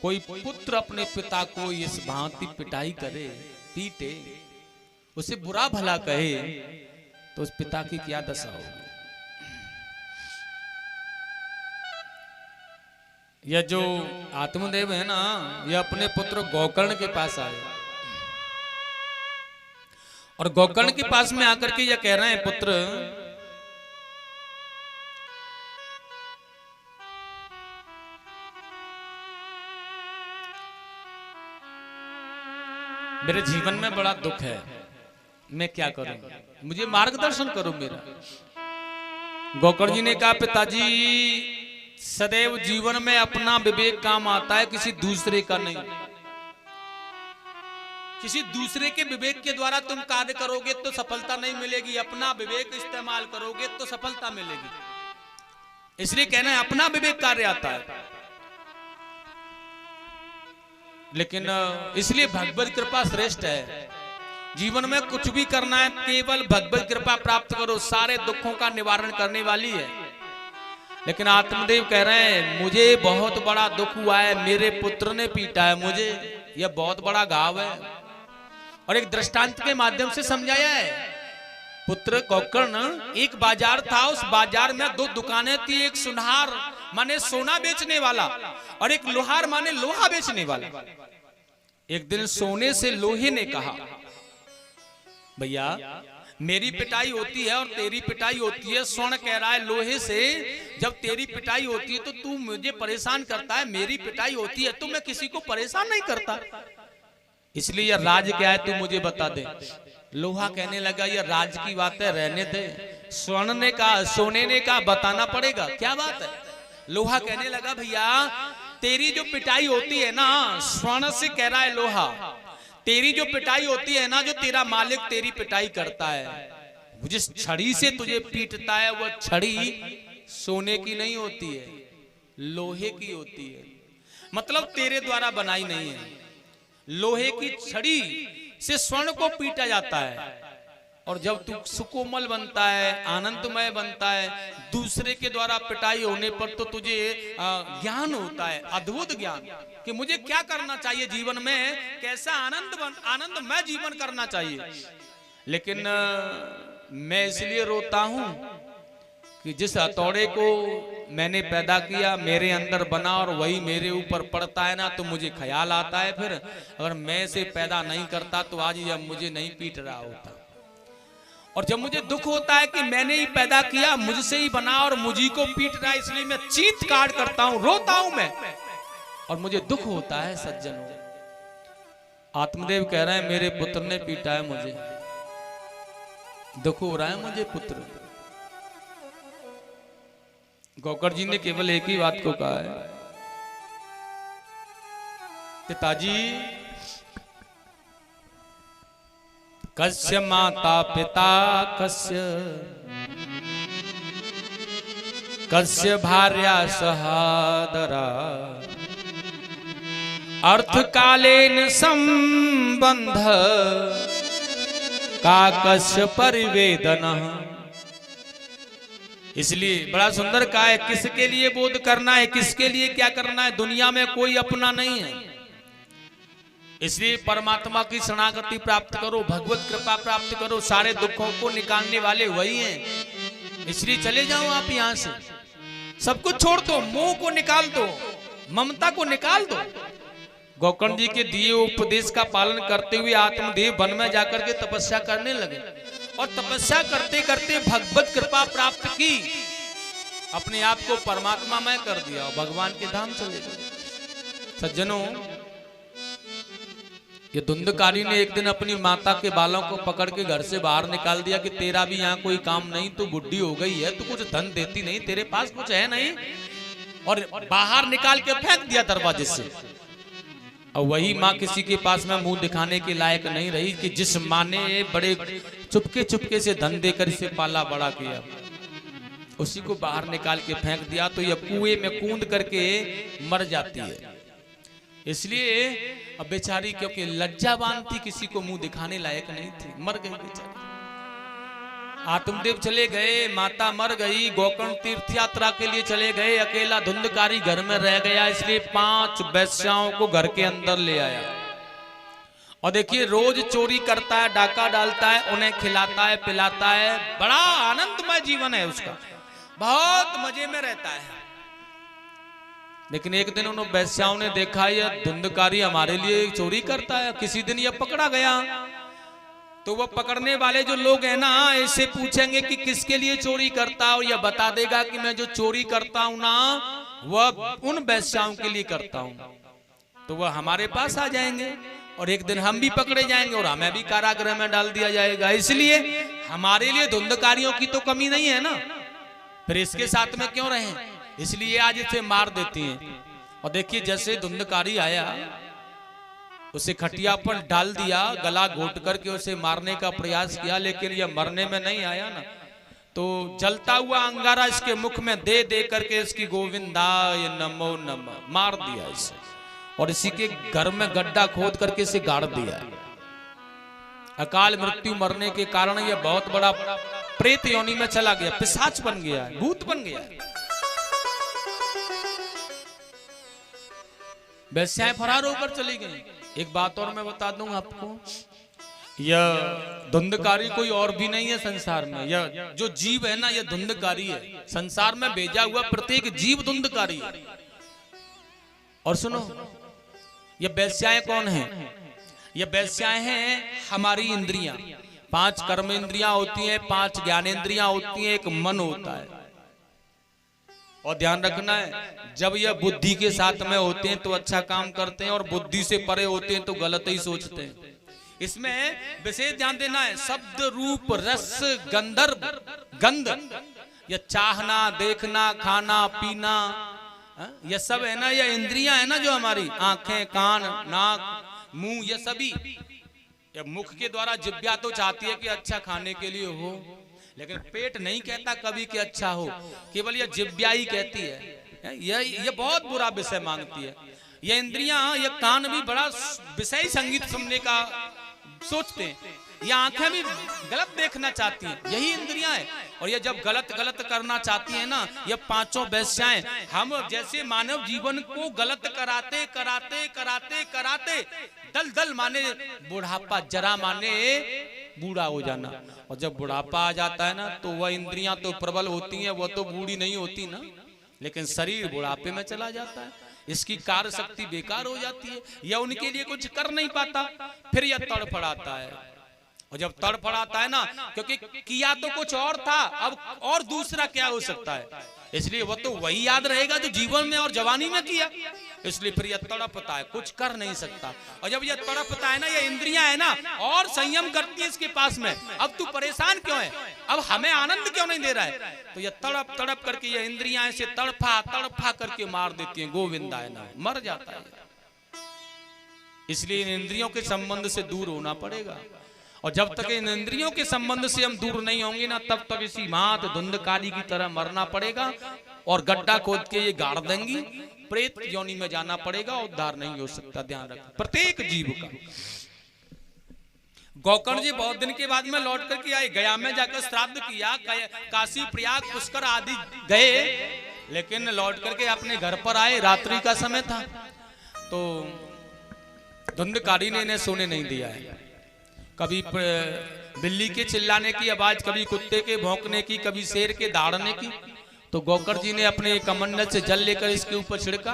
B: कोई पुत्र अपने पिता को इस भांति पिटाई करे, पीटे, उसे बुरा भला कहे तो उस पिता की क्या दशा होगी। यह जो आत्मदेव है ना, यह अपने पुत्र गोकर्ण के पास आए और गोकर्ण के पास में आकर के यह कह रहे हैं, पुत्र मेरे जीवन में बड़ा दुख है, मैं क्या करूं, मुझे मार्गदर्शन करो मेरा। गोकर्ण जी ने कहा पिताजी सदैव जीवन में अपना विवेक काम आता है, किसी दूसरे का नहीं। किसी दूसरे के विवेक के द्वारा तुम कार्य करोगे तो सफलता नहीं मिलेगी, अपना विवेक इस्तेमाल करोगे तो सफलता मिलेगी। इसलिए कहना है अपना विवेक कार्य आता है। लेकिन इसलिए भगवत कृपा श्रेष्ठ है। जीवन में कुछ भी करना है केवल भगवत कृपा प्राप्त करो, सारे दुखों का निवारण करने वाली है। लेकिन आत्मदेव कह रहे हैं मुझे बहुत बड़ा दुख हुआ है, मेरे पुत्र ने पीटा है मुझे, यह बहुत बड़ा घाव है। और एक दृष्टांत के माध्यम से समझाया है। पुत्र गोकर्ण, एक बाजार था, उस बाजार में दो दुकानें थी, एक सुनहार माने सोना बेचने वाला और एक लोहार माने लोहा बेचने वाला। एक दिन सोने से लोहे ने कहा भैया मेरी पिटाई होती है और तेरी पिटाई होती है। स्वर्ण कह रहा है लोहे से, जब तेरी पिटाई होती है तो तू मुझे परेशान करता है, मेरी पिटाई होती है तो मैं किसी को परेशान नहीं करता। इसलिए यह राज क्या है तू मुझे बता दे। लोहा कहने लगा यह राज की बात है, रहने दे। स्वर्ण ने कहा, सोने ने कहा बताना पड़ेगा क्या बात है। लोहा कहने लगा भैया तेरी जो पिटाई होती है ना, स्वर्ण से कह रहा है लोहा, तेरी जो पिटाई होती है ना, जो तेरा मालिक तेरी पिटाई करता है, जिस छड़ी से तुझे पीटता है वह छड़ी सोने की नहीं होती है, लोहे की होती है। मतलब तेरे द्वारा बनाई नहीं है। लोहे की छड़ी से स्वर्ण को पीटा जाता है। और जब तू सुकोमल बनता है, आनंदमय बनता है, दूसरे के द्वारा पिटाई होने पर तो तुझे ज्ञान होता है, अद्भुत ज्ञान कि मुझे क्या करना चाहिए जीवन में, कैसा आनंदमय जीवन करना चाहिए। लेकिन मैं इसलिए रोता हूं कि जिस हथौड़े को मैंने पैदा किया मेरे अंदर बना और वही मेरे ऊपर पड़ता है ना, तो मुझे ख्याल आता है फिर अगर मैं इसे पैदा नहीं करता तो आज यह मुझे नहीं पीट रहा होता। और जब मुझे दुख होता है कि मैंने ही पैदा किया, मुझसे ही बना और मुझी को पीट रहा है, इसलिए मैं चीत्कार करता हूं, रोता हूं मैं और मुझे दुख होता है। सज्जनों, आत्मदेव कह रहे हैं मेरे पुत्र ने पीटा है मुझे, दुख हो रहा है मुझे पुत्र। गोकर्ण जी ने केवल एक ही बात को कहा है, पिताजी कस्य माता पिता कस्य भार्या सहादरा अर्थ कालेन संबंध का कस्य परिवेदन। इसलिए बड़ा सुंदर कहा है, किसके लिए बोध करना है, किसके लिए क्या करना है। दुनिया में कोई अपना नहीं है। इसलिए परमात्मा की शरणागति प्राप्त करो, भगवत कृपा प्राप्त करो, सारे दुखों को निकालने वाले वही हैं। इसलिए चले जाओ आप यहां से, सब कुछ छोड़ दो, मोह को निकाल दो, ममता को निकाल दो। गोकर्ण जी के दिए उपदेश का पालन करते हुए आत्मदेव वन में जाकर के तपस्या करने लगे और तपस्या करते करते भगवत कृपा प्राप्त की, अपने आप को परमात्मामय कर दिया और भगवान के धाम चले गए। सज्जनों, ये धुंधकारी ने एक दिन अपनी माता के बालों को पकड़ के घर से बाहर निकाल दिया कि तेरा भी यहाँ कोई काम नहीं, तू बुढ़ी हो गई है, तू कुछ धन देती नहीं, तेरे पास कुछ है नहीं, और बाहर निकाल के फेंक दिया दरवाजे से। और वही माँ किसी के पास में मुंह दिखाने के लायक नहीं रही कि जिस माँ ने बड़े चुपके चुपके से धन देकर इसे पाला बड़ा किया, उसी को बाहर निकाल के फेंक दिया तो यह कुएं में कूद करके मर जाती है। इसलिए अब बेचारी क्योंकि लज्जावान थी, किसी को मुंह दिखाने लायक नहीं थी, मर गई बेचारी। आत्मदेव चले गए, माता मर गई, गोकर्ण तीर्थ यात्रा के लिए चले गए, अकेला धुंधकारी घर में रह गया। इसलिए 5 वेश्याओं को घर के अंदर ले आया और देखिए रोज चोरी करता है, डाका डालता है, उन्हें खिलाता है, पिलाता है, बड़ा आनंदमय जीवन है उसका, बहुत मजे में रहता है। लेकिन एक दिन उन वेश्याओं ने देखा यह धुंधकारी हमारे लिए चोरी करता है। किसी दिन यह पकड़ा गया तो वह पकड़ने वाले जो लोग हैं ना, ऐसे पूछेंगे कि किसके लिए चोरी करता है, और यह बता देगा कि मैं जो चोरी करता हूं ना वह उन वेश्याओं के लिए करता हूं। तो वह हमारे पास आ जाएंगे और एक दिन हम भी पकड़े जाएंगे और हमें भी कारागृह में डाल दिया जाएगा। इसलिए हमारे लिए धुंधकारियों की तो कमी नहीं है ना, फिर इसके साथ में क्यों रहें, इसलिए आज इसे मार देती हैं। और देखिए जैसे धुंधकारी आया, उसे खटिया पर डाल दिया, गला घोट करके उसे मारने का प्रयास किया, लेकिन यह मरने में नहीं आया ना, तो जलता हुआ अंगारा इसके मुख में दे दे करके इसकी गोविंदाय नमो नमः मार दिया इसे, और इसी के घर में गड्ढा खोद करके इसे गाड़ दिया। अकाल मृत्यु मरने के कारण यह बहुत बड़ा प्रेत योनि में चला गया, पिशाच बन गया, भूत बन गया। वेश्याएं फरार होकर चली गई। एक बात और मैं बता दूं आपको, यह धुंधकारी कोई और भी नहीं है संसार में। यह जो जीव है ना, यह धुंधकारी है, संसार में भेजा हुआ प्रत्येक जीव धुंधकारी है। और सुनो, यह वेश्याएं कौन है? यह वेश्याएं हैं हमारी इंद्रियां। 5 कर्म इंद्रियां होती हैं, 5 ज्ञानेंद्रियां होती हैं, एक मन होता है। और ध्यान रखना है, जब यह बुद्धि के साथ में होते हैं तो अच्छा काम करते हैं, और बुद्धि से परे होते हैं तो गलत ही सोचते हैं। इसमें विशेष ध्यान देना है, शब्द रूप रस गंधर्व गंध, यह चाहना, देखना, खाना, पीना, यह सब है ना, यह इंद्रियां है ना, जो हमारी आंखें, कान, नाक, मुंह, यह सभी, यह मुख के द्वारा जिह्वा तो चाहती है कि अच्छा खाने के लिए हो, लेकिन पेट नहीं कहता कभी कि अच्छा हो, केवल यह जिह्वा ही कहती है। यह बहुत बुरा विषय मांगती है। यह इंद्रियां, यह कान भी बड़ा विषय संगीत सुनने का सोचते हैं, यह आंखें भी गलत देखना चाहती हैं, यही इंद्रियां हैं। और ये जब गलत गलत करना चाहती है ना, ये 5 वेश्याएं हम जैसे मानव जीवन को गलत कराते कराते कराते कराते दल दल माने बुढ़ापा, जरा माने बूढ़ा हो जाना। और जब बुढ़ापा आ जाता है ना, तो वह इंद्रियां तो प्रबल होती हैं, वह तो बूढ़ी नहीं होती ना, लेकिन शरीर बुढ़ापे में चला जाता है, इसकी कार्य शक्ति बेकार हो जाती है, यह उनके लिए कुछ कर नहीं पाता, फिर यह तड़फड़ाता है। और जब तड़फड़ाता है ना, क्योंकि किया तो कुछ और था, अब और दूसरा क्या हो सकता है, इसलिए वह तो वही याद रहेगा जो जीवन में और जवानी में किया, इसलिए फिर यह तड़पता है, कुछ कर नहीं सकता। और जब यह तड़पता है ना, ये इंद्रियां है ना, और संयम करती है इसके पास में, अब तू परेशान क्यों है, अब हमें आनंद क्यों नहीं दे रहा है, तो यह तड़प तड़प करके ये इंद्रियां ऐसे तड़फा तड़फा करके मार देती हैं, गोविंदाय नाम, मर जाता है। इसलिए इन इंद्रियों के संबंध से दूर होना पड़ेगा, और जब तक इन इंद्रियों के संबंध से हम दूर नहीं होंगे ना, तब तक इसी मात धुंधकारी की तरह मरना पड़ेगा, और गड्ढा खोद के ये गाड़ देंगी, प्रेत योनि में जाना पड़ेगा, उद्धार नहीं हो सकता। ध्यान रखना प्रत्येक जीव का। गोकर्ण जी बहुत दिन के बाद में लौट करके आए, गया में जाकर श्राद्ध किया, काशी प्रयाग पुष्कर आदि गए, लेकिन लौट करके अपने घर पर आए, रात्रि का समय था, तो धुंधकारी ने इन्हें सोने नहीं दिया है। कभी बिल्ली के चिल्लाने की आवाज, कभी कुत्ते के भौंकने की, कभी शेर के दहाड़ने की, तो गोकर्ण जी ने अपने कमंडल से जल लेकर इसके ऊपर छिड़का,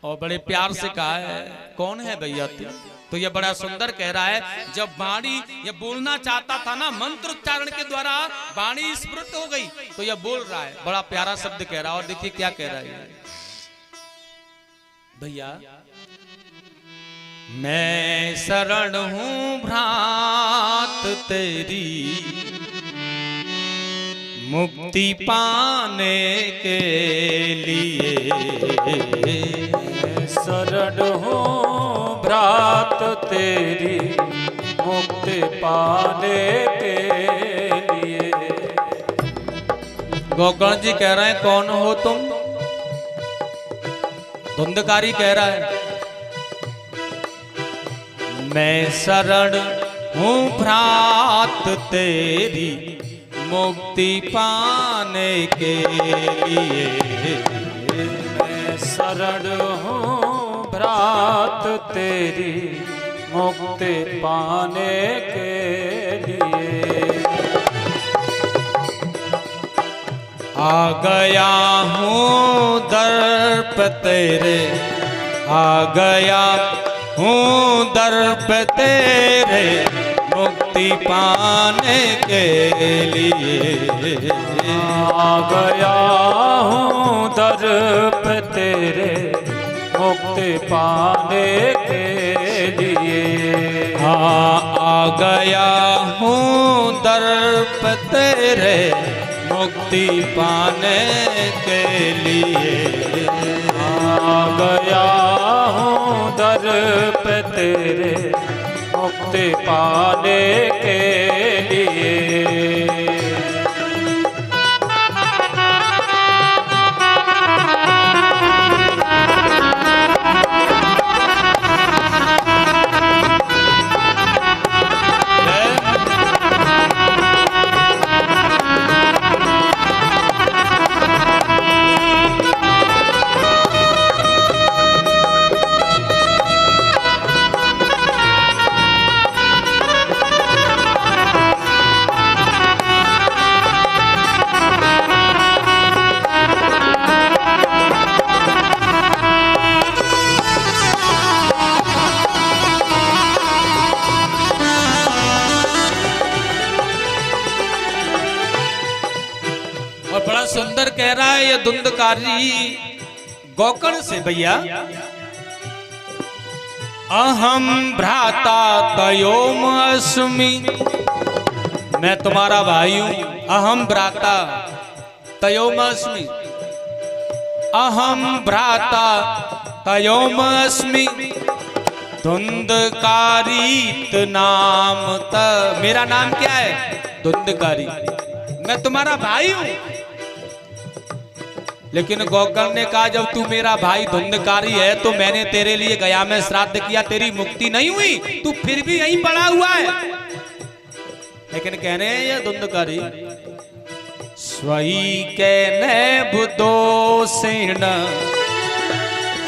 B: और बड़े प्यार से कहा है, कौन है भैया तू? तो ये बड़ा सुंदर कह रहा है, जब वाणी ये बोलना चाहता था ना, मंत्र उच्चारण के द्वारा वाणी स्फुरित हो गई, तो ये बोल रहा है, बड़ा प्यारा शब्द कह रहा है। और देखिए क्या कह रहा है भैया, मैं शरण हूं भ्रात तेरी, मुक्ति पाने के लिए।
A: शरण हूँ भ्रात तेरी, मुक्ति पाने के लिए।
B: गोकर्ण जी कह रहे हैं, कौन हो तुम? धुंधकारी कह रहा है, मैं शरण हूँ भ्रात तेरी, मुक्ति पाने के लिए।
A: मैं शरण हूँ भ्रात तेरी, मुक्ति पाने के लिए।
B: आ गया हूँ दर पे तेरे, आ गया हूँ दर पे तेरे, मुक्ति पाने के लिए।
A: आ गया हूँ दर पे तेरे, मुक्ति पाने के लिए।
B: हाँ, आ गया हूँ दर पे तेरे, मुक्ति पाने के लिए।
A: आ गया हूँ दर पे तेरे, मुक्ति पाने के लिए।
B: सुंदर कह रहा है ये धुंधकारी गोकर्ण से भैया, अहम भ्राता तयोम अस्मि, मैं तुम्हारा भाई हूं। अहम भ्राता तयोम अस्मि, अहम भ्राता तयोम अस्मि, धुंधकारीत नाम त, मेरा नाम क्या है? धुंधकारी। मैं तुम्हारा भाई हूं। लेकिन गोकर्ण ने कहा, जब तू मेरा भाई धुंधकारी है तो मैंने तेरे लिए गया में श्राद्ध किया, तेरी मुक्ति नहीं हुई, तू फिर भी यहीं पड़ा हुआ है। लेकिन कहने ये धुंधकारी, स्वई कहने बुदोषेण,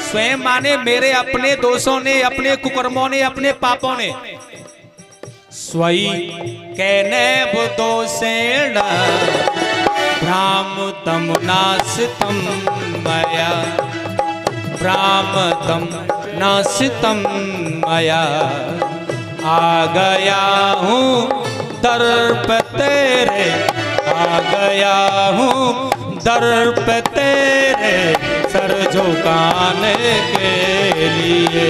B: स्वयं माने मेरे अपने दोषों ने, अपने कुकर्मों ने, अपने पापों ने। स्वई कहने बुदोषेण, भ्रामतम नासितम मया, भ्रामतम नासितम मया, आ गया हूँ दर पे तेरे, आ गया हूँ दर पे तेरे, सर झुकाने के लिए।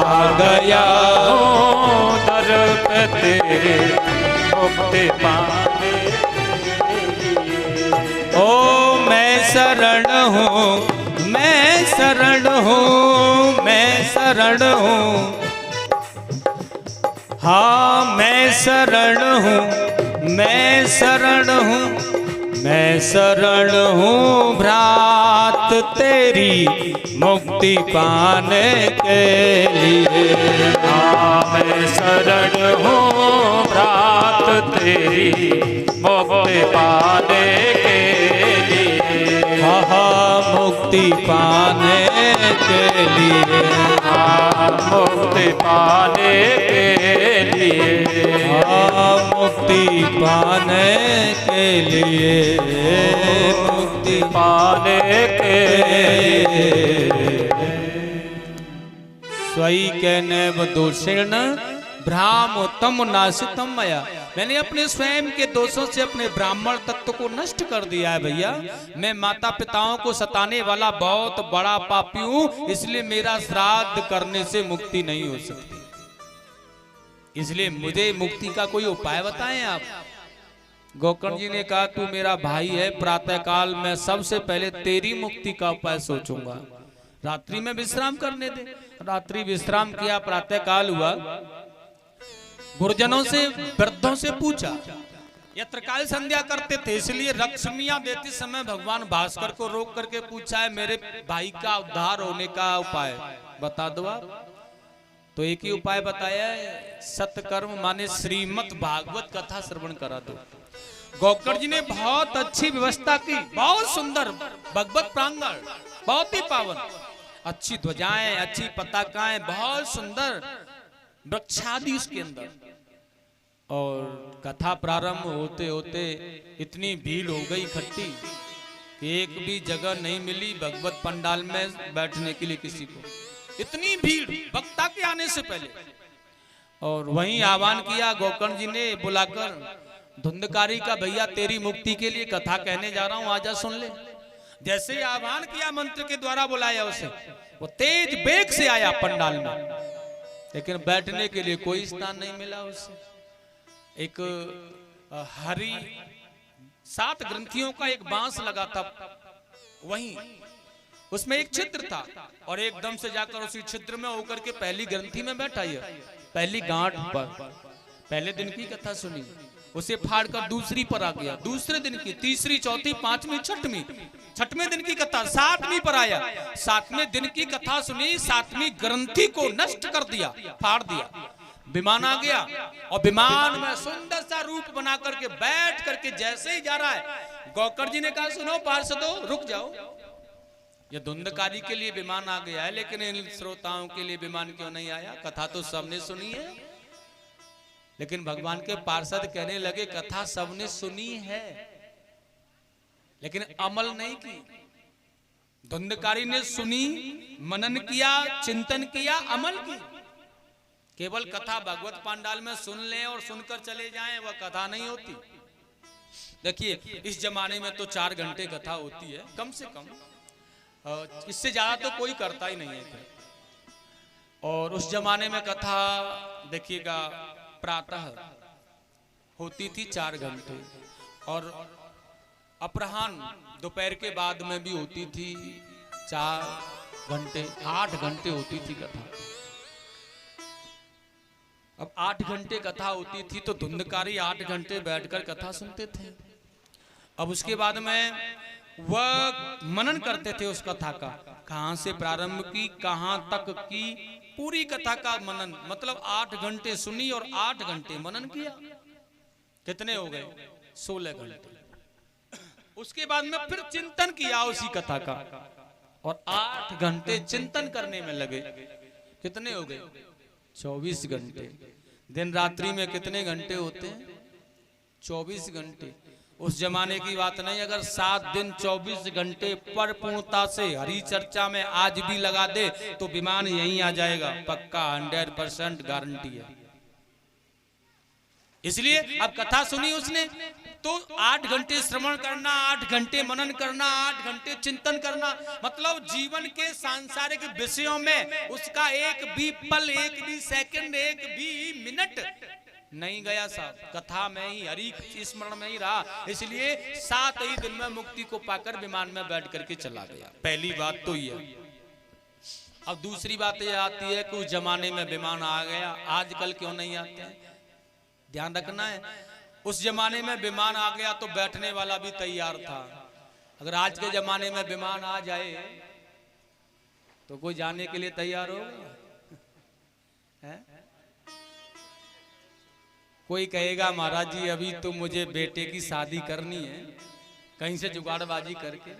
B: आ गया
A: हूँ दर पे तेरे, मुक्ति पाने।
B: ओ मैं शरण हूँ, मैं शरण हूँ, मैं शरण हूँ, हाँ मैं शरण हूँ, मैं शरण हूँ, मैं शरण हूँ भ्रात तेरी, मुक्ति पाने के लिए।
A: हाँ मैं शरण हूँ भ्रात तेरी, मुक्ति पाने के लिए।
B: हाँ मुक्ति पाने के लिए,
A: हाँ मुक्ति पाने के लिए।
B: हाँ मुक्ति पाने के लिए, मुक्ति
A: मुक्ति पाने के
B: स्वई कहने दोषेण भ्रामतम नाशितम मया। मैंने अपने स्वयं के दोषों से अपने ब्राह्मण तत्व को नष्ट कर दिया है भैया। मैं माता पिताओं को सताने वाला बहुत बड़ा पापी हूं, इसलिए मेरा श्राद्ध करने से मुक्ति नहीं हो सकती। इसलिए मुझे मुक्ति का कोई उपाय बताएं आप। गोकर्ण जी ने कहा तू मेरा भाई है, प्रातः काल में सबसे पहले तेरी मुक्ति का उपाय सोचूंगा, रात्रि में विश्राम करने दे। रात्रि विश्राम किया, प्रातः काल हुआ, गुरुजनों से वृद्धों से पूछा, यत्रकाल संध्या करते थे इसलिए रक्ष्मियां देते समय भगवान भास्कर को रोक करके पूछा है मेरे भाई का उद्धार होने का उपाय बता दो आप। तो एक ही उपाय बताया है, सत्कर्म माने श्रीमद् भागवत कथा श्रवण करा दो। गोकर्ण जी ने बहुत अच्छी व्यवस्था की, बहुत सुंदर भगवत प्रांगण, बहुत ही पावन, अच्छी ध्वजाएं, अच्छी पताकाएं, बहुत सुंदर वृक्षादि उसके अंदर। और कथा प्रारंभ होते होते इतनी भीड़ हो गई इकट्ठी कि एक भी जगह नहीं मिली भगवत पंडाल में बैठने के लिए किसी को। इतनी भीड़ वक्ता के आने से पहले। और वहीं आह्वान किया गोकर्ण जी ने बुलाकर, धुंधकारी का भैया तेरी मुक्ति के लिए कथा कहने जा रहा हूं, आजा सुन ले। जैसे ही आह्वान किया, मंत्र के द्वारा बुलाया उसे, वो तेज बेग से आया पंडाल में, लेकिन बैठने के लिए कोई स्थान नहीं मिला उसे। एक हरी 7 ग्रंथियों का एक बांस लगा था, वहीं उसमें एक छिद्र था, और एकदम से जाकर उसी छिद्र में होकर के पहली ग्रंथि में बैठा, पहली गांठ पर। पहले दिन की कथा सुनी, उसे फाड़कर दूसरी पर आ गया, दूसरे दिन की, तीसरी, चौथी, पांचवी, छठवें दिन की कथा, 7वीं पर आया, 7वें दिन की कथा सुनी, 7वीं ग्रंथि को नष्ट कर दिया, फाड़ दिया। विमान आ गया, और विमान में सुंदर सा रूप बना करके बैठ करके जैसे ही जा रहा है, गोकर्ण जी ने कहा सुनो पार्षदों रुक जाओ, ये धुंधकारी के लिए विमान आ गया है, लेकिन इन श्रोताओं के लिए विमान क्यों नहीं आया? कथा तो सबने सुनी है। लेकिन भगवान के पार्षद कहने लगे कथा सबने सुनी है लेकिन अमल नहीं की। धुंधकारी ने सुनी, मनन किया, चिंतन किया, अमल की। केवल कथा भगवत पांडाल में सुन लें और सुनकर चले जाएं, वह कथा नहीं होती। देखिए इस जमाने में तो 4 घंटे कथा होती है कम से कम, इससे ज्यादा तो कोई करता ही नहीं है। और उस जमाने में कथा देखिएगा प्रातः होती थी 4 घंटे, और अपराह्न दोपहर के बाद में भी होती थी 4 घंटे, 8 घंटे होती थी कथा। अब 8 घंटे कथा होती थी तो धुंधकारी 8 घंटे बैठकर कथा सुनते थे। अब उसके बाद में वह मनन करते थे उस कथा का, कहां से प्रारंभ की कहां तक की, पूरी कथा का मनन, मतलब 8 घंटे सुनी और 8 घंटे मनन किया। कितने हो गए? 16 घंटे। उसके बाद में फिर चिंतन किया उसी कथा का, और 8 घंटे चिंतन करने में लगे। कितने हो गए? 24 घंटे। दिन रात्रि में कितने घंटे होते हैं? 24 घंटे। उस जमाने की बात नहीं, अगर 7 दिन 24 घंटे पर पूर्णता से हरि चर्चा में आज भी लगा दे तो विमान यहीं आ जाएगा, पक्का 100% गारंटी है। इसलिए अब कथा सुनी उसने तो 8 घंटे श्रवण करना, 8 घंटे मनन करना, 8 घंटे चिंतन करना, मतलब जीवन के सांसारिक विषयों में उसका एक भी पल, एक भी सेकंड, एक भी मिनट नहीं गया साहब, कथा में ही, हरि स्मरण में ही रहा। इसलिए 7 ही दिन में मुक्ति को पाकर विमान में बैठ करके चला गया। पहली बात तो ये। अब दूसरी बात ये आती है कि उस जमाने में विमान आ गया, आजकल क्यों नहीं आते हैं? ध्यान रखना है, उस जमाने में विमान आ गया तो बैठने वाला भी तैयार था। अगर आज के जमाने में विमान आ जाए तो कोई जाने के लिए तैयार होगा? कोई कहेगा महाराज जी अभी तो मुझे बेटे की शादी करनी है, कहीं से जुगाड़बाजी करके।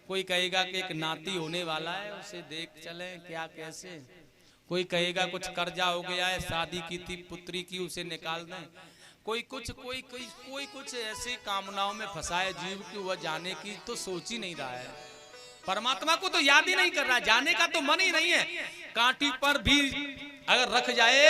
B: कोई कहेगा कि एक नाती होने वाला है, उसे देख चले क्या कैसे। कोई कहेगा कुछ कर्जा हो गया है, शादी की थी पुत्री की, उसे निकाल दें। कोई कुछ ऐसी कामनाओं में फंसा है जीव की वह जाने की तो सोच ही नहीं रहा है, परमात्मा को तो याद ही नहीं कर रहा, जाने का तो मन ही नहीं है। कांटी पर भी अगर रख जाए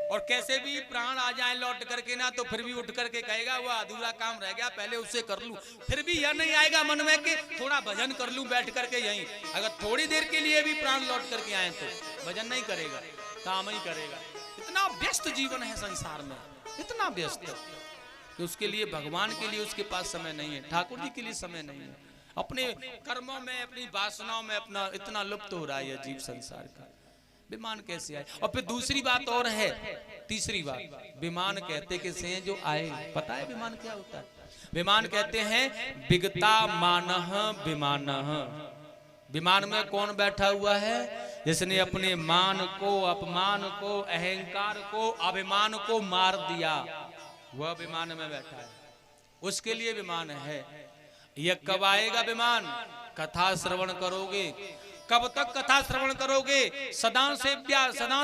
B: और कैसे भी प्राण आ जाए लौट करके ना, तो फिर भी उठ करके कहेगा वह अधूरा काम रह गया, पहले उसे कर लूं। फिर भी यह नहीं आएगा मन में कि थोड़ा भजन कर लूं बैठ करके यहीं। अगर थोड़ी देर के लिए भी प्राण लौट करके आए तो भजन नहीं करेगा, काम ही करेगा। इतना व्यस्त जीवन है संसार में, इतना व्यस्त कि उसके लिए, भगवान के लिए उसके पास समय नहीं है, ठाकुर जी के लिए समय नहीं है। अपने कर्मों में, अपनी वासनाओं में अपना इतना लुप्त हो रहा है जीव संसार का। विमान कैसे आए? और फिर दूसरी बात और है, तीसरी बात, विमान कहते किसे हैं? जो आए। पता है विमान क्या होता है? विमान कहते हैं विगता मानह विमानः। विमान में कौन बैठा हुआ है? जिसने अपने मान को, अपमान को, अहंकार को, अभिमान को मार दिया, वह विमान में बैठा है, उसके लिए विमान है। यह कब आएगा विमान? कथा श्रवण करोगे। कब तक कथा श्रवण करोगे? सदा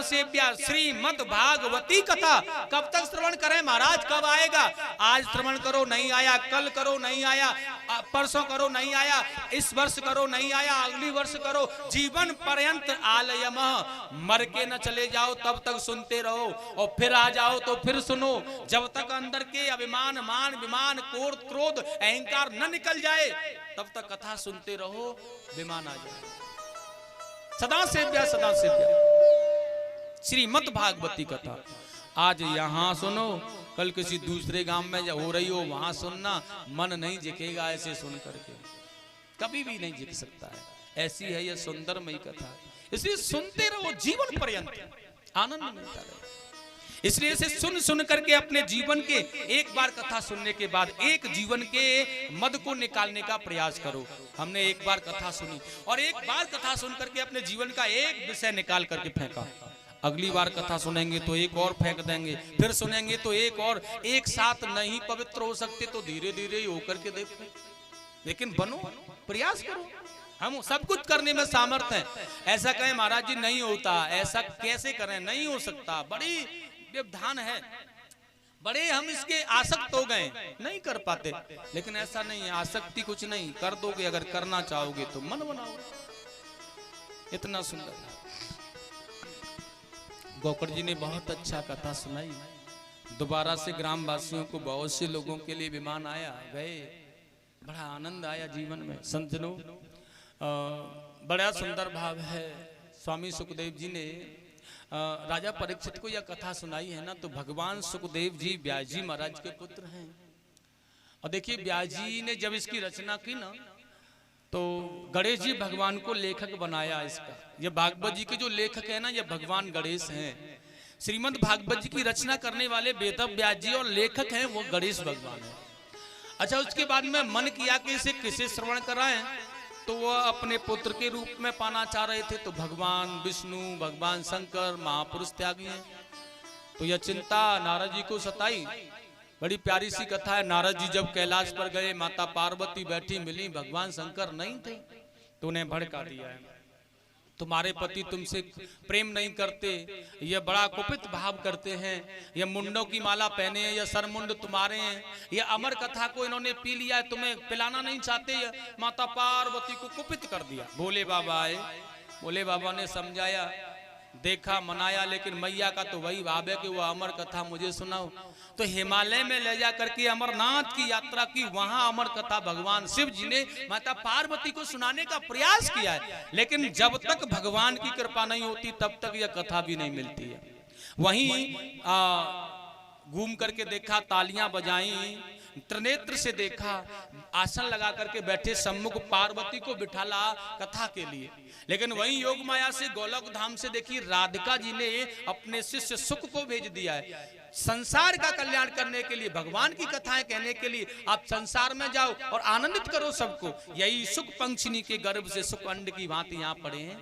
B: सेव्या श्रीमद् भागवती कथा। कब तक श्रवण करें महाराज? कब आएगा? आज श्रवण करो नहीं आया, कल करो नहीं आया, परसों करो नहीं आया, इस वर्ष करो नहीं आया, अगली वर्ष करो, जीवन पर्यंत आलयमः। मर के न चले जाओ तब तक सुनते रहो, और फिर आ जाओ तो फिर सुनो। जब तक अंदर के अभिमान, मान, विमान, क्रोध, अहंकार न निकल जाए तब तक कथा सुनते रहो, विमान आ जाए। सदा सेव्या श्रीमद् भागवती कथा। आज यहाँ सुनो, कल किसी दूसरे गांव में हो रही हो वहां सुनना, मन नहीं झिकेगा ऐसे सुन करके, कभी भी नहीं झिक सकता है। ऐसी है यह सुंदरमयी कथा, इसलिए सुनते रहो, जीवन पर्यंत आनंद मिलता रहे। इसलिए इसे सुन सुन करके अपने जीवन के, एक बार कथा सुनने के बाद एक जीवन के मद को निकालने का प्रयास करो। हमने एक बार कथा सुनी और एक बार कथा सुन करके अपने जीवन का एक विषय निकाल करके फेंका, अगली बार कथा सुनेंगे तो एक और फेंक देंगे, फिर सुनेंगे तो एक और। एक साथ नहीं पवित्र हो सकते तो धीरे धीरे ही होकर के देखो, लेकिन बनो, प्रयास करो। हम सब कुछ करने में सामर्थ्य है। ऐसा कहें महाराज जी नहीं होता, ऐसा कैसे करें? नहीं हो सकता, बड़ी व्यवधान है, बड़े हम इसके आसक्त हो गए, नहीं कर पाते। लेकिन ऐसा नहीं है, आसक्ति कुछ नहीं, कर दोगे। अगर करना चाहोगे तो मन बनाओ। इतना सुंदर गोकर्ण जी ने बहुत अच्छा कथा सुनाई। दोबारा से ग्रामवासियों को, बहुत से लोगों के लिए विमान आया, गए, बड़ा आनंद आया जीवन में। समझ बड़ा सुंदर भाव है। स्वामी सुखदेव जी ने राजा परीक्षित को यह कथा सुनाई है ना, तो भगवान सुखदेव जी व्यास जी महाराज के पुत्र हैं। और देखिए व्यास जी ने जब इसकी रचना की ना, तो गणेश जी भगवान को लेखक बनाया इसका। ये भागवत जी के जो लेखक है ना, ये भगवान गणेश हैं। श्रीमद् भागवत जी की रचना करने वाले वेद व्यास जी और लेखक हैं वो गणेश भगवान है। अच्छा, उसके बाद में मन किया कि इसे किसे श्रवण कराएं, तो वह अपने पुत्र के रूप में पाना चाह रहे थे। तो भगवान विष्णु, भगवान शंकर महापुरुष त्यागी हैं, तो यह चिंता नारद जी को सताई। बड़ी प्यारी सी कथा है। नारद जी जब कैलाश पर गए, माता पार्वती बैठी मिली, भगवान शंकर नहीं थे, तो उन्हें भड़का दिया है, तुम्हारे पति तुमसे प्रेम नहीं करते, ये बड़ा कुपित भाव करते हैं, ये मुंडों की माला पहने हैं, ये सरमुंड तुम्हारे हैं, ये अमर कथा को इन्होंने पी लिया है, तुम्हें पिलाना नहीं चाहते। ये माता पार्वती को कुपित कर दिया। भोले बाबा आए, भोले बाबा ने समझाया, देखा, मनाया, लेकिन मैया का तो वही भाव है कि वो अमर कथा मुझे सुनाओ। तो हिमालय में ले जा करके अमरनाथ की यात्रा की, वहां अमर कथा भगवान शिव जी ने माता पार्वती को सुनाने का प्रयास किया है, लेकिन जब तक भगवान की कृपा नहीं होती तब तक यह कथा भी नहीं मिलती है। वहीं घूम करके देखा, तालियां बजाई, त्रिनेत्र से देखा, आसन लगा करके बैठे सम्मुख पार्वती को बिठाला कथा के लिए। लेकिन वहीं योग माया से, गोलोक धाम से देखी राधिका जी ने अपने शिष्य सुख को भेज दिया है संसार का कल्याण करने के लिए, भगवान की कथाएं कहने के लिए। आप संसार में जाओ और आनंदित करो सबको। यही सुख पंक्षिनी के गर्भ से सुख अंड की भांति यहाँ पड़े हैं,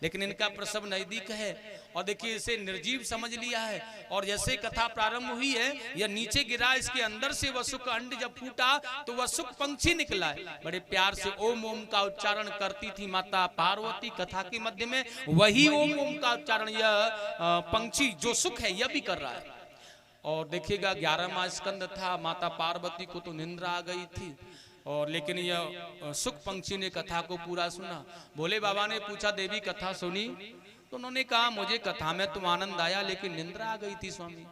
B: लेकिन इनका प्रसव नजदीक है। और देखिए इसे निर्जीव समझ लिया है, और जैसे कथा प्रारंभ हुई है, यह नीचे गिरा, इसके अंदर से वह सुख अंड जब फूटा तो वह सुख पंक्षी निकला है। बड़े प्यार से ओम ओम का उच्चारण करती थी माता पार्वती कथा के मध्य में, वही ओम ओम का उच्चारण यह पंक्षी जो सुख है यह भी कर रहा है। और देखिएगा 11वां स्कंद था। माता पार्वती को तो निंद्रा आ गई थी, और लेकिन यह सुख पंक्षी ने कथा को पूरा सुना। भोले बाबा ने पूछा देवी कथा सुनी? तो उन्होंने कहा मुझे कथा में तो आनंद आया, लेकिन निंद्रा आ गई थी स्वामी।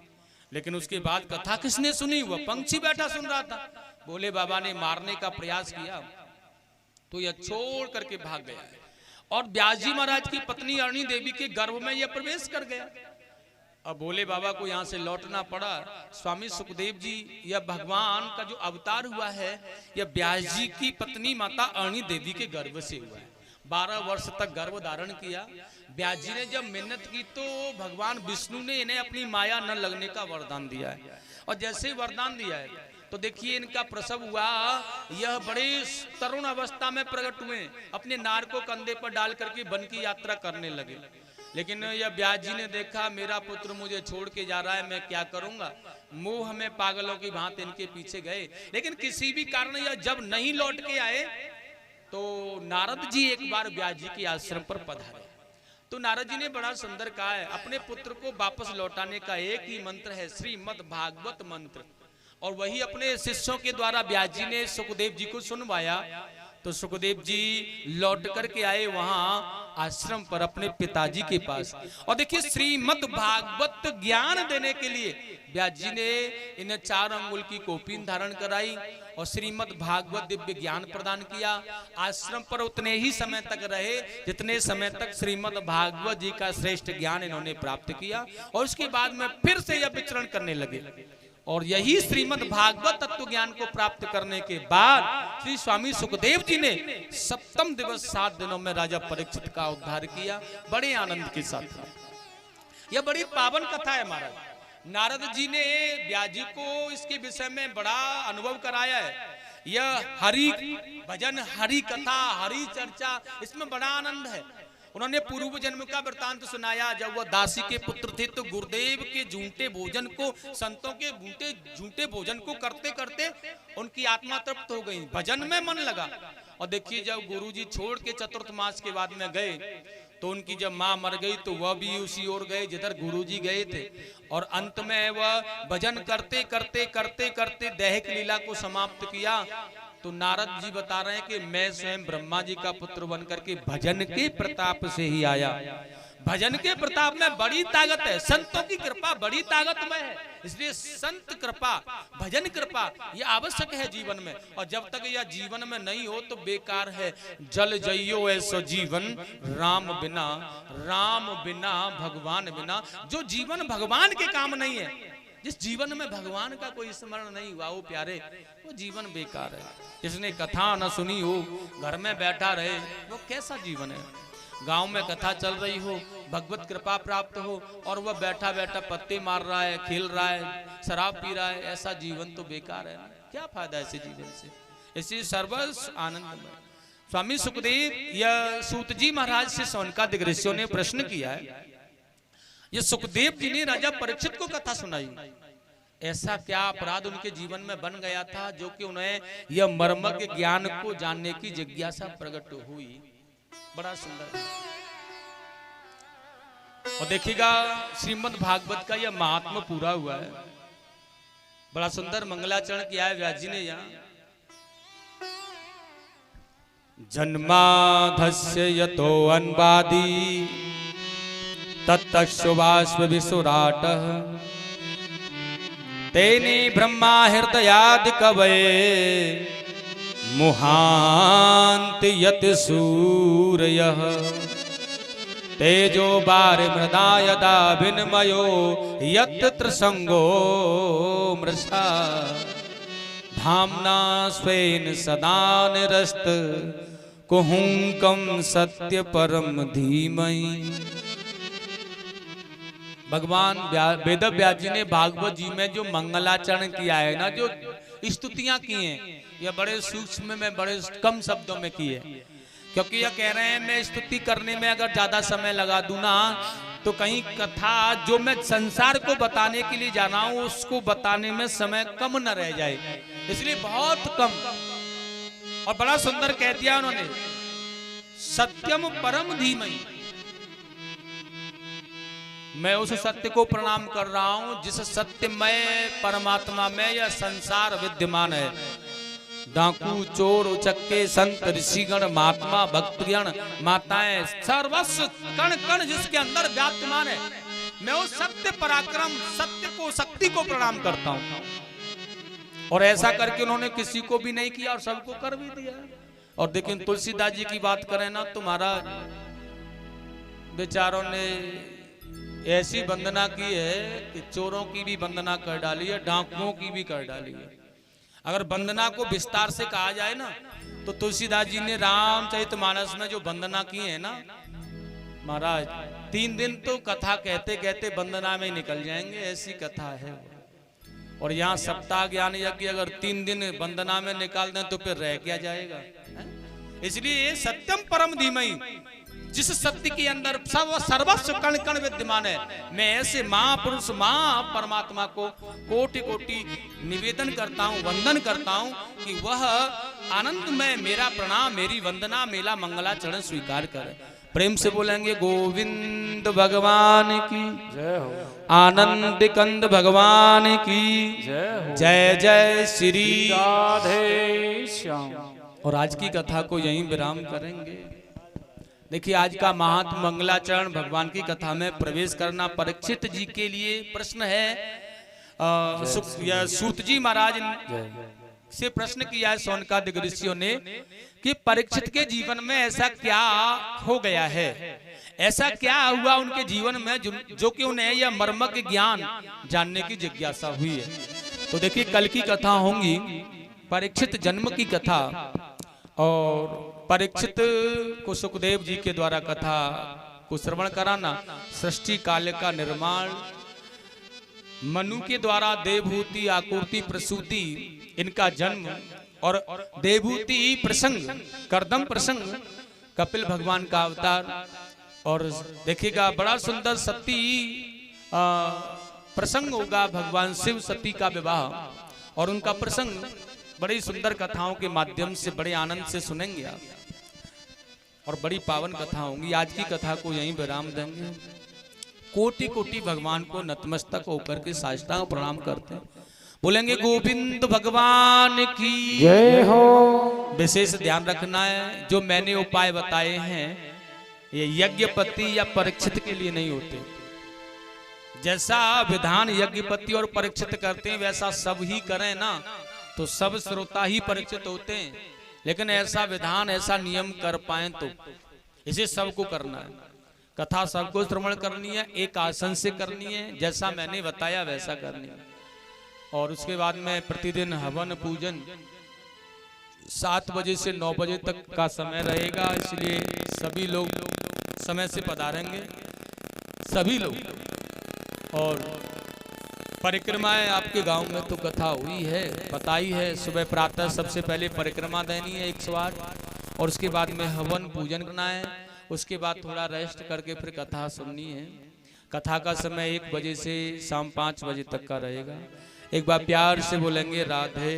B: लेकिन उसके बाद कथा किसने सुनी? वह पंक्षी बैठा सुन रहा था। भोले बाबा ने मारने का प्रयास किया तो यह छोड़ करके भाग गया, और व्यास जी महाराज की पत्नी अरणी देवी के गर्भ में यह प्रवेश कर गया। अब भोले बाबा को यहाँ से लौटना पड़ा। स्वामी सुखदेव जी, यह भगवान का जो अवतार हुआ है, यह व्यास जी की पत्नी माता अरणी देवी के गर्भ से हुआ है। 12 वर्ष तक गर्भ धारण किया। व्यास जी ने जब मिन्नत की तो भगवान विष्णु ने इन्हें अपनी माया न लगने का वरदान दिया है, और जैसे ही वरदान दिया है तो देखिए इनका प्रसव हुआ। यह बड़े तरुण अवस्था में प्रकट हुए, अपने नार को कंधे पर डाल करके वन की यात्रा करने लगे। लेकिन यह व्यास जी ने देखा मेरा पुत्र मुझे छोड़ के जा रहा है, मैं क्या करूंगा। मोह में पागलों की भांति इनके पीछे गए, लेकिन किसी भी कारण यह जब नहीं लौट के आए तो नारद जी एक बार व्यास जी के आश्रम पर पधारे। तो नारद जी ने बड़ा सुंदर कहा है, अपने पुत्र को वापस लौटाने का एक ही मंत्र है, श्रीमद् भागवत मंत्र, और वही अपने शिष्यों के द्वारा व्यास जी ने सुखदेव जी को सुनवाया। तो सुखदेव जी लौट करके आए वहां आश्रम पर अपने पिताजी के पास, और देखिए श्रीमद् भागवत ज्ञान देने के लिए व्यास जी ने इन्हें 4 अंगुल की कौपीन धारण कराई और श्रीमद् भागवत दिव्य ज्ञान प्रदान किया। आश्रम पर उतने ही समय तक रहे जितने समय तक श्रीमद् भागवत जी का श्रेष्ठ ज्ञान इन्होंने प्राप्त किया, और उसके बाद में फिर से यह विचरण करने लगे। और यही श्रीमद् भागवत तत्व ज्ञान को प्राप्त करने के बाद श्री स्वामी सुखदेव जी ने 7वें दिवस 7 दिनों में राजा परीक्षित का उद्धार किया, बड़े आनंद के साथ। यह बड़ी पावन कथा है महाराज। नारद जी ने व्यास जी को इसके विषय में बड़ा अनुभव कराया है। यह हरि भजन, हरि कथा, हरि चर्चा, इसमें बड़ा आनंद है। उन्होंने पूर्व जन्म का वृतांत सुनाया। जब वह दासी के पुत्र थे तो गुरुदेव के झूठे भोजन को, संतों के झूठे भोजन को करते करते उनकी आत्मा तृप्त हो गई, भजन में मन लगा। और देखिए जब गुरुजी छोड़ के चतुर्थ मास के बाद में गए तो उनकी जब माँ मर गई तो वह भी उसी ओर गए जिधर गुरुजी गए थे, और अंत में वह भजन करते करते करते करते दैहिक लीला को समाप्त किया। तो नारद जी बता रहे हैं कि मैं स्वयं ब्रह्मा जी का पुत्र बनकर के भजन के प्रताप से ही आया। भजन के प्रताप में बड़ी ताकत है, संतों की कृपा बड़ी ताकतमय है, इसलिए संत कृपा, भजन कृपा ये आवश्यक है जीवन में। और जब तक यह जीवन में नहीं हो तो बेकार है। जल जइयो ऐसो जीवन राम बिना, राम बिना भगवान बिना। जो जीवन भगवान के काम नहीं है, जिस जीवन में भगवान का कोई स्मरण नहीं हुआ हो प्यारे, वो जीवन बेकार है। जिसने कथा न सुनी हो, घर में बैठा रहे, वो कैसा जीवन है। गांव में कथा चल रही हो, भगवत कृपा प्राप्त हो, और वह बैठा बैठा पत्ते मार रहा है, खेल रहा है, शराब पी रहा है, ऐसा जीवन तो बेकार है। क्या फायदा ऐसे जीवन से। इसी सर्वस्व आनंदमय। स्वामी सुखदेव या सूत जी महाराज से सौनकादिक ऋषियों ने प्रश्न किया है। ये सुखदेव जी ने राजा परीक्षित को कथा सुनाई, ऐसा क्या अपराध उनके जीवन में बन गया था जो कि उन्हें यह मर्मज्ञ ज्ञान को जानने की जिज्ञासा प्रकट हुई। बड़ा सुंदर। और देखिएगा श्रीमद् भागवत का यह महात्मा पूरा हुआ है। बड़ा सुंदर मंगलाचरण किया है व्यास जी ने यहाँ।
A: जन्माधस्य यतो अन्वादी तत्तशुभास्व विसुराटः तेने ब्रह्मा हृदयादि कवये मुहान्ति यत् सूरयः तेजो बारे मृदा यदा विनिमयो यत्र संगो मृषा धाम्ना स्वेन सदा निरस्त कुहुंकम सत्य परम धीमहि।
B: भगवान वेद व्यास जी ने भागवत जी में जो मंगलाचरण किया है ना, जो स्तुतियां की हैं, यह बड़े सूक्ष्म में बड़े कम शब्दों में की है। क्योंकि यह कह रहे हैं मैं स्तुति करने में अगर ज्यादा समय लगा दूं ना तो कहीं कथा जो मैं संसार को बताने के लिए जा रहा हूं उसको बताने में समय कम न रह जाए, इसलिए बहुत कम। और बड़ा सुंदर कह दिया उन्होंने, सत्यम परम धीमहि। मैं उस सत्य को प्रणाम कर रहा हूं जिस सत्यमय परमात्मा में यह संसार विद्यमान है। डाकू, चोर, उचक्के, संत, ऋषिगण, महात्मा, भक्तगण, माताएं, सर्वस्व कण कण जिसके अंदर विद्यमान है, मैं उस सत्य पराक्रम, सत्य को, शक्ति को प्रणाम करता हूं। और ऐसा करके उन्होंने किसी को भी नहीं किया और सबको कर भी दिया। और लेकिन तुलसीदास जी की बात करें ना, तुम्हारा बेचारों ने ऐसी वंदना की है कि चोरों की भी वंदना कर डाली है, डाकुओं की भी कर डाली है। अगर वंदना को विस्तार से कहा जाए ना, तो तुलसीदास जी ने रामचरितमानस में जो वंदना की है ना महाराज, 3 दिन तो कथा कहते कहते वंदना में निकल जाएंगे, ऐसी कथा है। और यहाँ सप्ताह ज्ञान यज्ञ अगर 3 दिन वंदना में निकाल दें तो फिर रह क्या जाएगा। इसलिए सत्यम परम धीमहि, जिस सत्य के अंदर सर्वस्व कण कण विद्यमान है, मैं ऐसे महापुरुष परमात्मा को कोटि कोटि निवेदन करता हूँ, वंदन करता हूँ कि वह आनंद में मेरा प्रणाम, मेरी वंदना, मेरा मंगलाचरण स्वीकार करे। प्रेम से बोलेंगे गोविंद भगवान की जय हो, आनंद कंद भगवान की जय हो, जय जय श्री राधे श्याम। और आज की कथा को यहीं विराम करेंगे। देखिए, आज का महात्म मंगलाचरण भगवान की कथा में प्रवेश करना परीक्षित जी के लिए प्रश्न है। सूत जी महाराज से प्रश्न किया है शौनकादिक ऋषियों ने कि परीक्षित के जीवन में ऐसा क्या हो गया है, ऐसा क्या हुआ उनके जीवन में जो कि उन्हें यह मर्मज्ञ ज्ञान जानने की जिज्ञासा हुई है। तो देखिए, कल की कथा होंगी परीक्षित जन्म की कथा, और परीक्षित को सुखदेव जी के द्वारा कथा को श्रवण कराना, सृष्टि काल का निर्माण, मनु के द्वारा देवभूति, आकृति, प्रसूति, इनका जन्म, और देवभूति प्रसंग, कर्दम प्रसंग, कपिल भगवान का अवतार। और देखिएगा बड़ा सुंदर सती प्रसंग होगा, भगवान शिव सती का विवाह, और उनका प्रसंग बड़ी सुंदर कथाओं के माध्यम से बड़े आनंद से सुनेंगे आप, और बड़ी पावन कथा होंगी। आज की कथा को यहीं विराम देंगे। कोटि कोटि भगवान को नतमस्तक होकर के साष्टांग प्रणाम करते हैं, बोलेंगे गोविंद भगवान की जय हो। विशेष ध्यान रखना है, जो मैंने उपाय बताए हैं ये यज्ञपति या परीक्षित के लिए नहीं होते। जैसा विधान यज्ञपति और परीक्षित करते हैं वैसा सब ही करें ना, तो सब श्रोता ही परीक्षित होते हैं। लेकिन ऐसा विधान, ऐसा नियम कर पाए तो इसे सबको करना है। कथा सबको श्रवण करनी है, एक आसन से करनी है, जैसा मैंने बताया वैसा करनी है। और उसके बाद में प्रतिदिन हवन पूजन 7 बजे से 9 बजे तक का समय रहेगा, इसलिए सभी लोग समय से पधारेंगे, सभी लोग। और परिक्रमाएं आपके गांव में तो कथा हुई है, बताई है। सुबह प्रातः सबसे पहले परिक्रमा देनी है 108, और उसके बाद में हवन पूजन करना है। उसके बाद थोड़ा रेस्ट करके फिर कथा सुननी है। कथा का समय 1 बजे से शाम 5 बजे तक का रहेगा। एक बार प्यार से बोलेंगे राधे,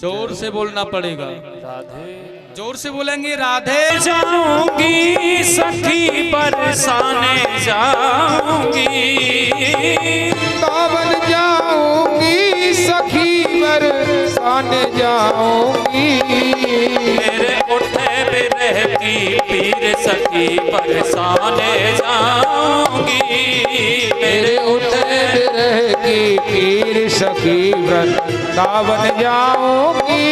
B: जोर से बोलना पड़ेगा, राधे, जोर से बोलेंगे राधे।
C: जाऊंगी सखी बरसाने जाऊंगी,
D: कावन जाऊंगी सखी बरसाने जाऊंगी,
C: मेरे उठे बिरह की पीर सखी बरसाने जाऊंगी,
D: मेरे उठे बिरह की पीर सखी वृंदावन जाऊंगी।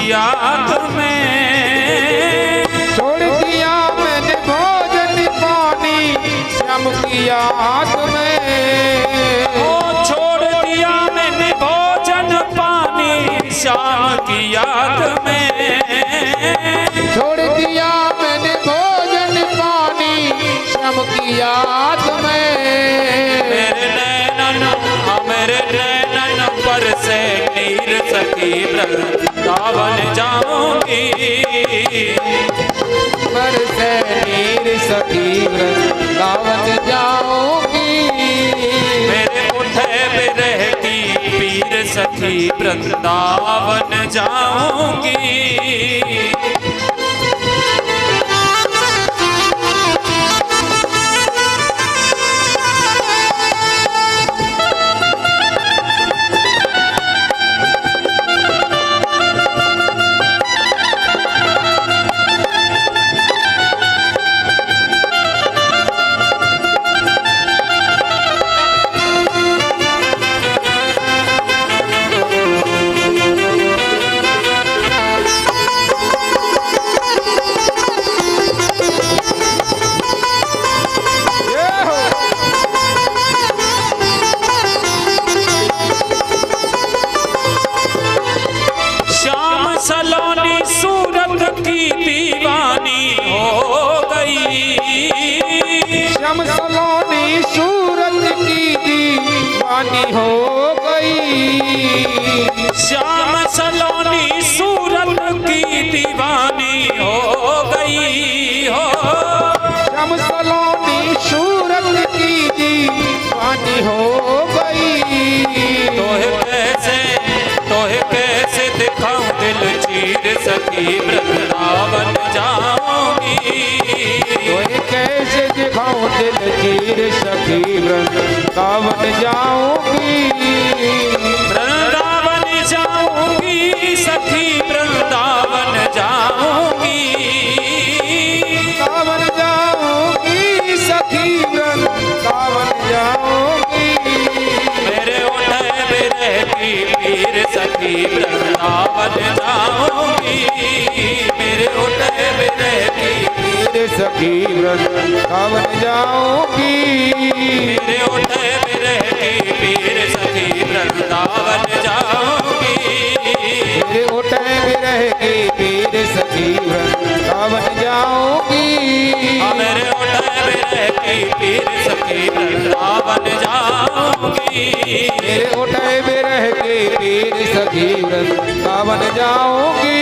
C: याद में
D: छोड़ दिया मैंने भोजन श्याम की याद में।
C: ओ छोड़ दिया मैंने भोजन पानी श्याम की याद में।
D: छोड़ दिया मैंने भोजन पानी श्याम की याद में।
C: मेरे नैनन पर से नीर सखी वृंदावन जाऊंगी।
D: पर से नीर सखी वृंदावन जाऊंगी।
C: मेरे उठे बिरह की पीर सखी वृंदावन जाऊंगी।
D: श्याम सलोनी सूरत की दीवानी हो गई।
C: श्याम सलोनी सूरत की दीवानी हो गई हो।
D: श्याम सलोनी सूरत की दीवानी हो गई।
C: तोहे कैसे दिखाऊं दिल चीर सखी वृंदावन जाऊंगी।
D: तोहे कैसे दिखाऊं दिल चीर सखी वृंदावन जाऊंगी।
C: वृंदावन जाऊंगी सखी वृंदावन जाऊंगी।
D: वृंदावन जाऊंगी सखी वृंदावन जाऊंगी।
C: मेरे उठे बिरह की पीर सखी वृंदावन जाऊंगी। मेरे उठे बिरह की
D: पीर सखी वृंदावन जाऊंगी।
C: मेरे उठे बिरह की पीर सखी वृंदावन जाऊंगी।
D: मेरे उठे बिरह की पीर सखी वृंदावन जाऊंगी।
C: मेरे उठे बिरह की पीर सखी वृंदावन जाऊंगी।
D: मेरे उठे बिरह की पीर सखी वृंदावन जाऊंगी।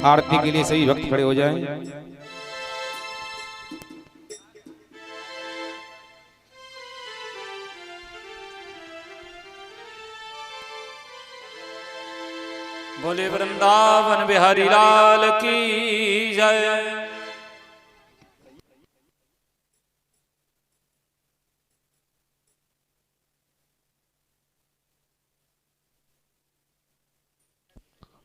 D: आरती के लिए सभी भक्त खड़े हो जाएं।
C: बोले वृंदावन बिहारी लाल की जय।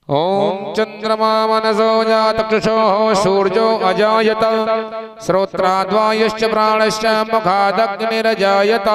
D: ओम चंद्रमा मनसो जातक्षुषो सूर्यो अजायत श्रोत्राद्वायुश्च प्राणश्च मुखादग्निरजायत।